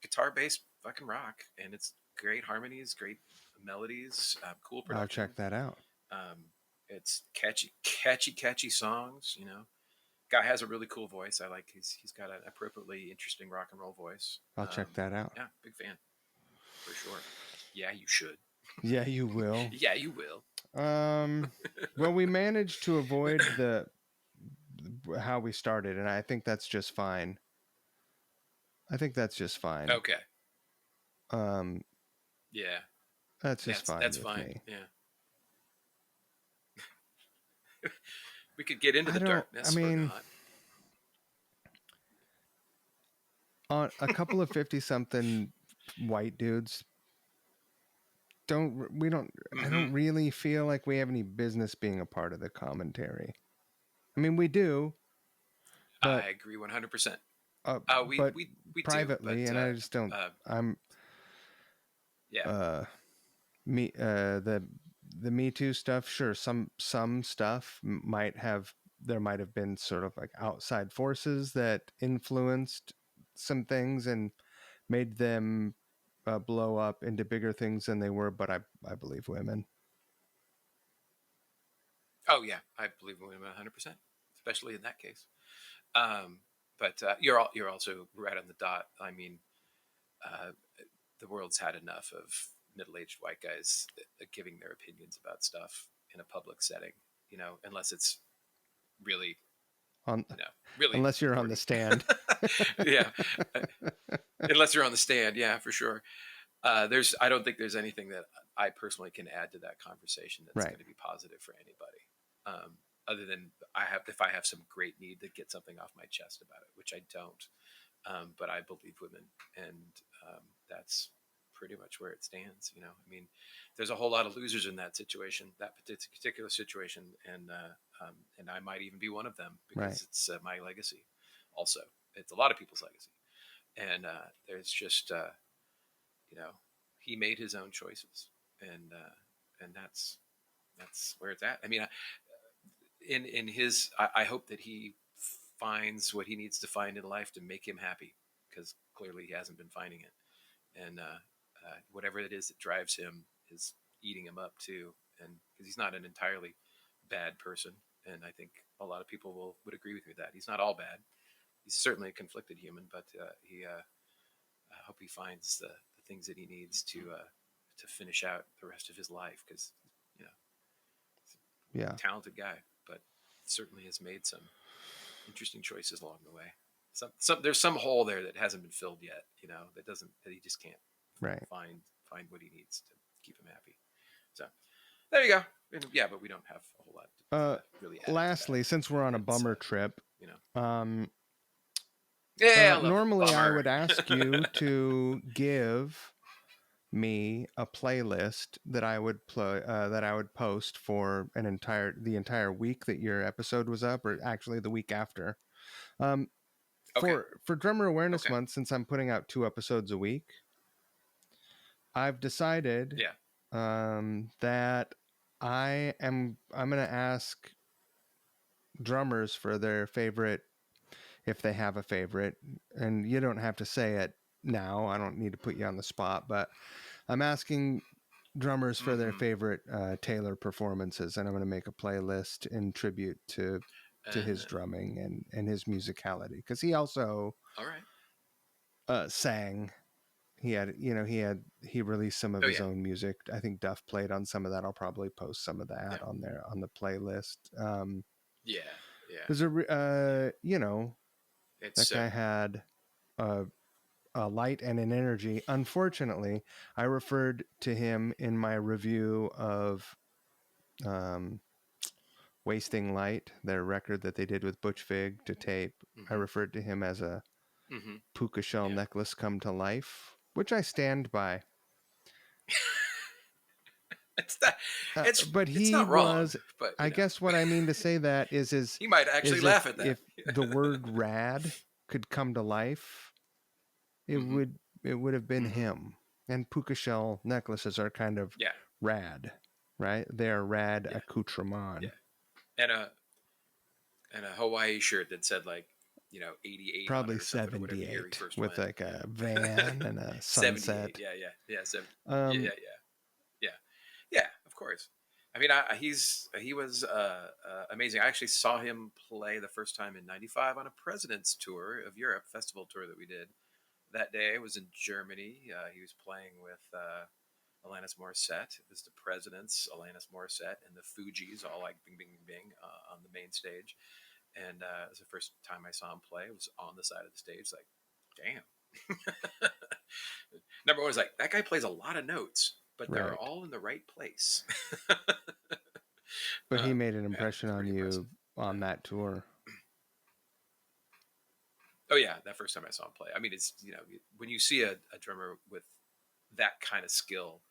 guitar based fucking rock, and it's great harmonies, great melodies, cool production. I'll check that out. It's catchy songs. Guy has a really cool voice. I like he's got an appropriately interesting rock and roll voice. I'll check that out. Yeah, big fan for sure. Yeah, you should. Yeah, you will. Yeah, you will. Well, we managed to avoid how we started, and I think that's just fine. Okay. Yeah. That's just fine That's with fine. me. Yeah. We could get into I the don't. I darkness or mean, not. on a couple of 50-something white dudes don't we don't I Mm-hmm. don't really feel like we have any business being a part of the commentary. I mean, we do, but I agree 100%. uh, We but we do, privately, but and I just don't. uh, I'm yeah. uh me the Me Too stuff. Sure, some stuff might have there might have been sort of like outside forces that influenced some things and made them blow up into bigger things than they were. But I believe women. Oh yeah, I believe in women 100%, especially in that case. Um, but you're also right on the dot. I mean, uh, the world's had enough of middle-aged white guys giving their opinions about stuff in a public setting. Unless it's really, On really unless you're on the important. stand. Yeah, uh, unless you're on the stand. Yeah, for sure. I don't think there's anything that I personally can add to that conversation that's Right. going to be positive for anybody. Other than if I have some great need to get something off my chest about it, which I don't. But I believe women, and that's pretty much where it stands. I mean, there's a whole lot of losers in that situation, that particular situation, and I might even be one of them Right. because it's my legacy. Also, it's a lot of people's legacy, and there's just you know, he made his own choices, and that's where it's at. I mean, in his, I hope that he finds what he needs to find in life to make him happy, because clearly he hasn't been finding it, and whatever it is that drives him is eating him up too, and because he's not an entirely bad person, and I think a lot of people would agree with me that he's not all bad. He's certainly a conflicted human, but I hope he finds the things that he needs to finish out the rest of his life, because you know he's Yeah. a talented guy, but certainly has made some interesting choices along the way. There's some hole there that hasn't been filled yet. That he just can't Right. find what he needs to keep him happy. So there you go. And, yeah, but we don't have a whole lot Uh, to really add to that. lastly, since we're on a It's bummer trip, you know um, yeah, I love normally I bummer. would ask you to give me a playlist that I would play that I would post for the entire week that your episode was up, or actually the week after. Um, Okay, for Drummer Awareness okay, Month, since I'm putting out 2 episodes a week, I've decided yeah, that I'm going to ask drummers for their favorite, if they have a favorite, and you don't have to say it now. I don't need to put you on the spot, but I'm asking drummers for their mm-hmm. favorite Taylor performances, and I'm going to make a playlist in tribute to his drumming and his musicality, because he also All right. sang. He released some of Oh his yeah, own music. I think Duff played on some of that. I'll probably post some of yeah, that on there on the playlist. yeah, yeah, There's yeah. that It's guy had a, a light and an energy. Unfortunately, I referred to him in my review of um, Wasting Light, their record that they did with Butch Vig to tape. I mm-hmm, referred to him as a mm-hmm, puka shell yeah. necklace come to life, which I stand by. It's that But it's he not wrong, was. but I guess what I mean to say that he might actually is laugh at that. if the word "rad" could come to life, it Mm-hmm, would have been mm-hmm, him. And puka shell necklaces are kind of yeah, rad, right? They're rad yeah, accoutrement. yeah. And a Hawaii shirt that said, like, 88 on it Probably or something, or whatever year he 78 first with went. like a Yeah. van and a 78. sunset. Yeah, yeah, yeah. Yeah, Um, yeah, yeah, yeah. Of course. I mean, he was amazing. I actually saw him play the first time in '95 on a President's tour of Europe, festival tour that we did. That day was in Germany. He was playing with Alanis Morissette. It was the Presidents, Alanis Morissette, and the Fugees, all like bing, bing, bing, bing on the main stage. And it was the first time I saw him play. It was on the side of the stage, like, damn. Number one was like, that guy plays a lot of notes. but they're Right. all in the right place. But he made an Yeah, impression it's on pretty impressive. you on Yeah. that tour. Oh yeah, that first time I saw him play. I mean, it's when you see a drummer with that kind of skill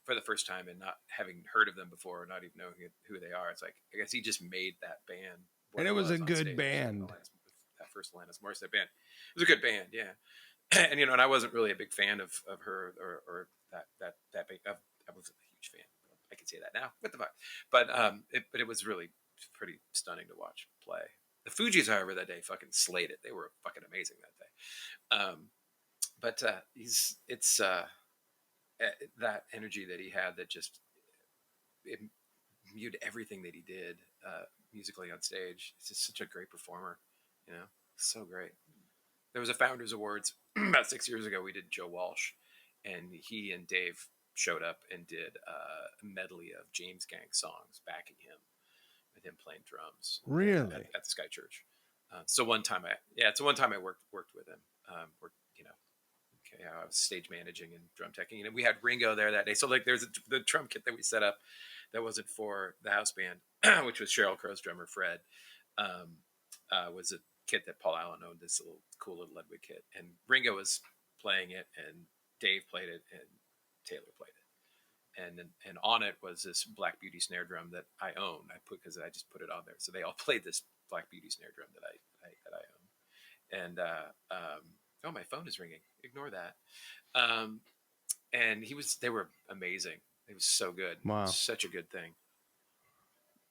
for the first time and not having heard of them before or not even knowing who they are, it's like I guess he just made that band what And it it was a was on good stage. band. That first Alanis Morissette band, it was a good band, yeah. And and I wasn't really a big fan of her or that big. I wasn't a huge fan. I can say that now. What the fuck? But it was really pretty stunning to watch play. The Fugees, however, that day fucking slayed it. They were fucking amazing that day. But he's it's that energy that he had that just it imbued everything that he did musically on stage. He's just such a great performer, you know, so great. There was a Founders Awards about 6 years ago. We did Joe Walsh, and he and Dave showed up and did a medley of James Gang songs backing him with him playing drums there Really? at the Sky Church. So one time it's one time I worked with him. Okay, I was stage managing and drum teching, and we had Ringo there that day. So like, there's the drum kit that we set up that wasn't for the house band, which was Sheryl Crow's drummer Fred. Was a kit that Paul Allen owned, this little cool little Ludwig kit, and Ringo was playing it, and Dave played it, and Taylor played it, and on it was this Black Beauty snare drum that I own. I just put it on there, so they all played this Black Beauty snare drum that I own, and oh, my phone is ringing. Ignore that. And they were amazing. It was so good. Wow. Such a good thing.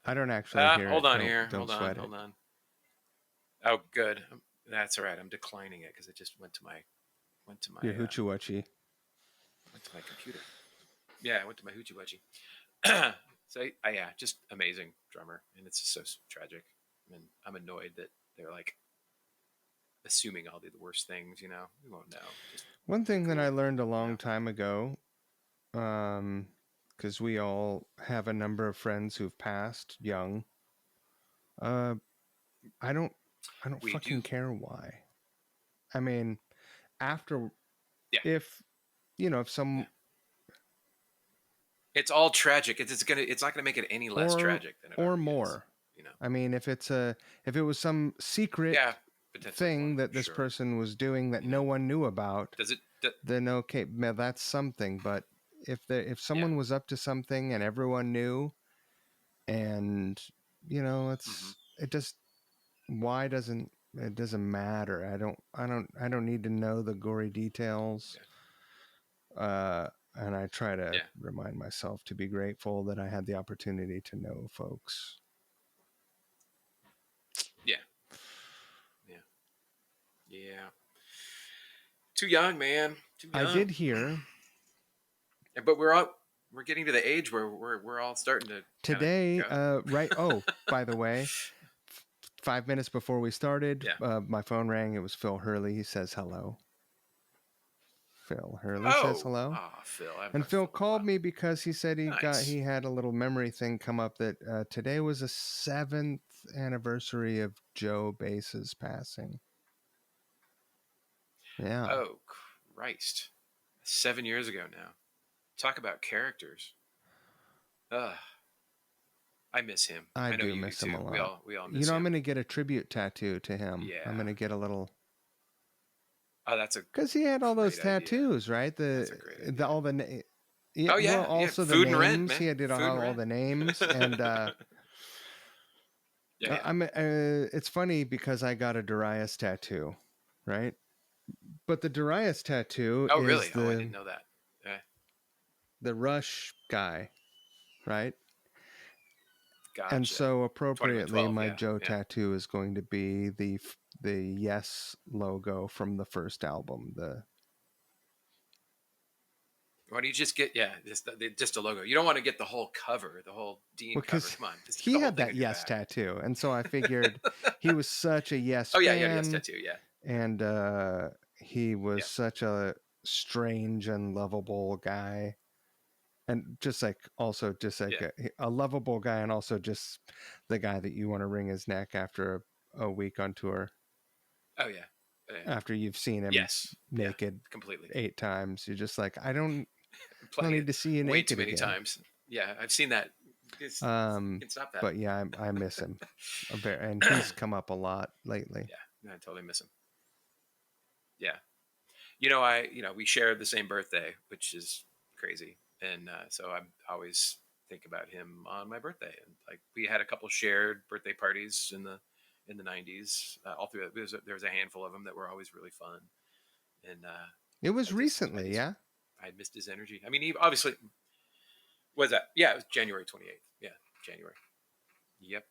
I don't actually hear Hold it. on Don't here. don't sweat it. Hold on. Oh, good. That's all right. I'm declining it because it just went to my Your hoochie whatchie. computer. Yeah, I went to my hoochie wutchie. So yeah, just amazing drummer, and it's just so tragic. And I'm annoyed that they're like assuming I'll do the worst things. We won't know. Just One be thing that cool. I learned a long time ago, because we all have a number of friends who've passed young. Uh, I don't We fucking do. care why. I mean, after Yeah. if if some Yeah. It's all tragic. It's not gonna make it any less tragic than it or already is. more. I mean, if it was some secret Yeah, potentially more. thing that this Sure. person was doing that no one knew about, Does it? then okay, that's something. But if Yeah. someone was up to something and everyone knew, and Mm-hmm. it just why doesn't it doesn't matter. I don't need to know the gory details. And I try to Yeah. remind myself to be grateful that I had the opportunity to know folks. Yeah. Yeah. Yeah. Too young, man. Too I young. did hear But we're getting to the age where we're all starting to kind of today, go. right? Oh, by the way, 5 minutes before we started, Yeah. my phone rang. It was Phil Hurley. He says hello. Phil Hurley says Oh, hello. Phil. I haven't And talked to Phil Phil in a called while. me because he said Nice. he had a little memory thing come up that today was the 7th anniversary of Joe Bass's passing. Yeah. Oh, Christ. 7 years ago now. Talk about characters. Ugh. I miss him. I I know do you do miss him too. a We lot. all miss I'm him. going to get a tribute tattoo to him. I'm Yeah. going to get a little Oh, that's a because he had all those great idea. tattoos, right? That's a great idea. All yeah, Oh well, yeah, yeah. also the Food and rent, names. He man. did Food and all rent. the names, and Yeah, yeah. it's funny because I got a Darius tattoo, right? But the Darius tattoo Oh is really? Oh, I didn't know that. Yeah. the Rush guy, right? And Gotcha. so 2112. appropriately, my Yeah, Joe yeah. tattoo is going to be the Yes logo from the first album. Why don't you just get just a logo? You don't want to get the whole cover, the whole Dean cover. Because Come on, just get he the whole had thing that on your Yes back. tattoo, and so I figured he was such a Yes Oh yeah, you had a yes fan, tattoo. Yeah, and he was yeah, such a strange and lovable guy, and just like yeah. a lovable guy, and also just the guy that you want to wring his neck after a week on tour, Oh yeah, yeah. after you've seen him Yes, yeah, naked completely. 8 times. You're just like, I don't I don't playing need it to see you way too naked many again. times. Yeah, I've seen that. You can stop that. But yeah, I miss him a bit, and he's come up a lot lately. Yeah, I totally miss him. Yeah, we shared the same birthday, which is crazy, and so I always think about him on my birthday. And like we had a couple shared birthday parties in the '90s. All through there was a handful of them that were always really fun, and It was I just I recently, just yeah. I missed his energy. I mean, he obviously was that. Yeah, it was January 28th. Yeah, January. Yep,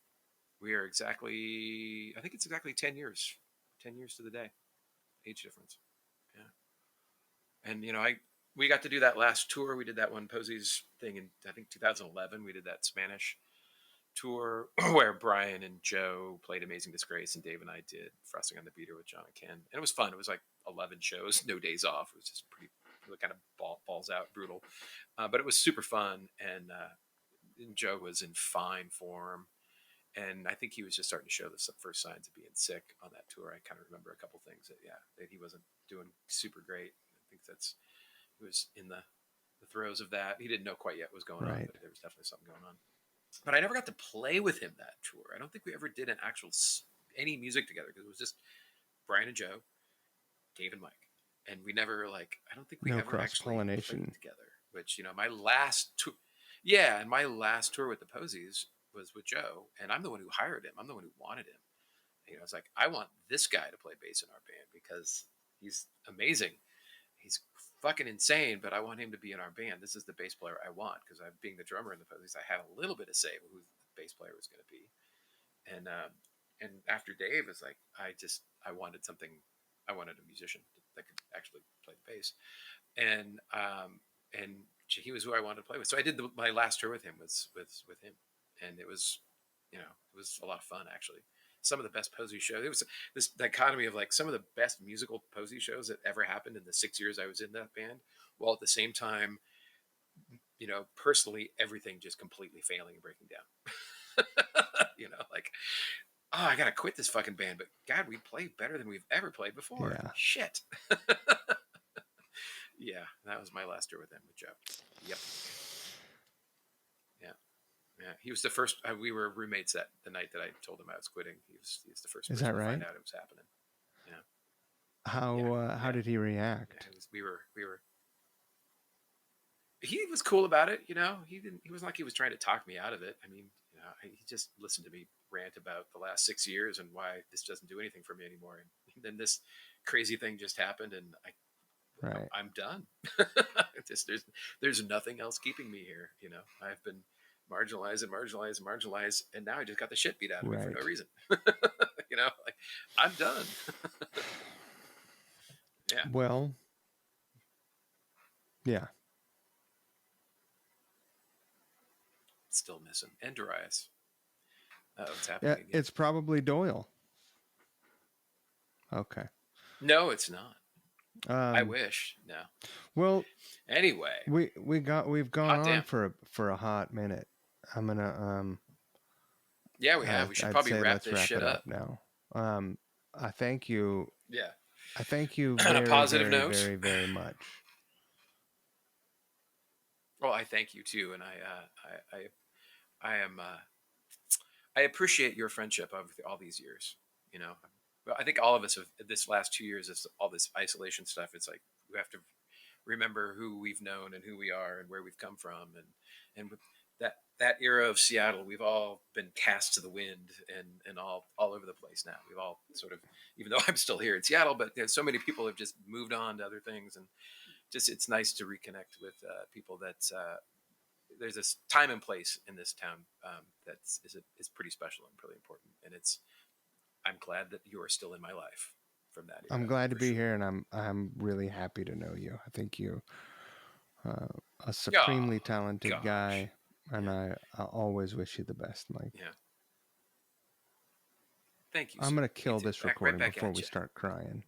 we are exactly. I think it's exactly 10 years. 10 years to the day, age difference. Yeah. And we got to do that last tour. We did that one Posies thing in I think 2011. We did that Spanish tour where Brian and Joe played Amazing Disgrace, and Dave and I did Frosting on the Beater with John and Ken, and it was fun. It was like 11 shows, no days off. It was just pretty really kind of balls out, brutal, but it was super fun. And Joe was in fine form. And I think he was just starting to show the first signs of being sick on that tour. I kind of remember a couple things that he wasn't doing super great. I think he was in the throes of that. He didn't know quite yet what was going on, Right. but there was definitely something going on. But I never got to play with him that tour. I don't think we ever did an actual any music together because it was just Brian and Joe, Dave and Mike, and we never I don't think we No ever cross actually played pollination. together. Which my last tour, yeah, and my last tour with the Posies was with Joe, and I'm the one who hired him. I'm the one who wanted him. I was like, I want this guy to play bass in our band because he's amazing. He's fucking insane, but I want him to be in our band. This is the bass player I want because I'm being the drummer in the Posies. I had a little bit of say who the bass player was going to be, and after Dave was like, I wanted something. I wanted a musician that could actually play the bass, and he was who I wanted to play with. So I did my last tour with him was with him, and it was a lot of fun actually. Some of the best Posey shows. It was this dichotomy of some of the best musical Posey shows that ever happened in the 6 years I was in that band, while at the same time, personally everything just completely failing and breaking down. Like, oh, I gotta quit this fucking band, but God, we play better than we've ever played before. Yeah. Shit. Yeah, that was my last tour with him with Joe. Yep. Yeah. Yeah. He was the first. We were roommates that the night that I told him I was quitting. He was the first Is person that to find right? out it was happening. Yeah. Yeah. How Yeah. did he Yeah. react? We were. He was cool about it. He didn't. He wasn't like he was trying to talk me out of it. I mean, he just listened to me rant about the last 6 years and why this doesn't do anything for me anymore. And then this crazy thing just happened, and Right. I'm done. There's nothing else keeping me here. I've been marginalized and marginalized and marginalized, and now I just got the shit beat out of me for no Right. reason. I'm done. Yeah, Well, yeah. still missing. And Darius. Oh, it's Yeah, happening again. it's probably Doyle. Okay. No, it's not. I Um, wish. No. well, Anyway, we've gone hot on damn. for a hot minute. I'm gonna Yeah, we have. We should I'd probably say wrap let's this wrap shit it up up. now. Um, I thank you. Yeah. I thank you On a very, positive very, note. very, very much. Well, I thank you too, and I am. I appreciate your friendship over all these years. Well, I think all of us have this last 2 years is all this isolation stuff. It's like we have to remember who we've known and who we are and where we've come from, and with that era of Seattle, we've all been cast to the wind and all over the place now. We've all sort of, even though I'm still here in Seattle, but so many people have just moved on to other things, and just it's nice to reconnect with people that there's this time and place in this town is pretty special and really important. And I'm glad that you are still in my life from that I'm era glad to for be sure. here, and I'm really happy to know you. I think you uh, a Oh supremely talented gosh, guy, and yeah, I always wish you the best, Mike. yeah. Thank you, I'm sir. gonna Me kill too. this Right recording back before at we you. start crying.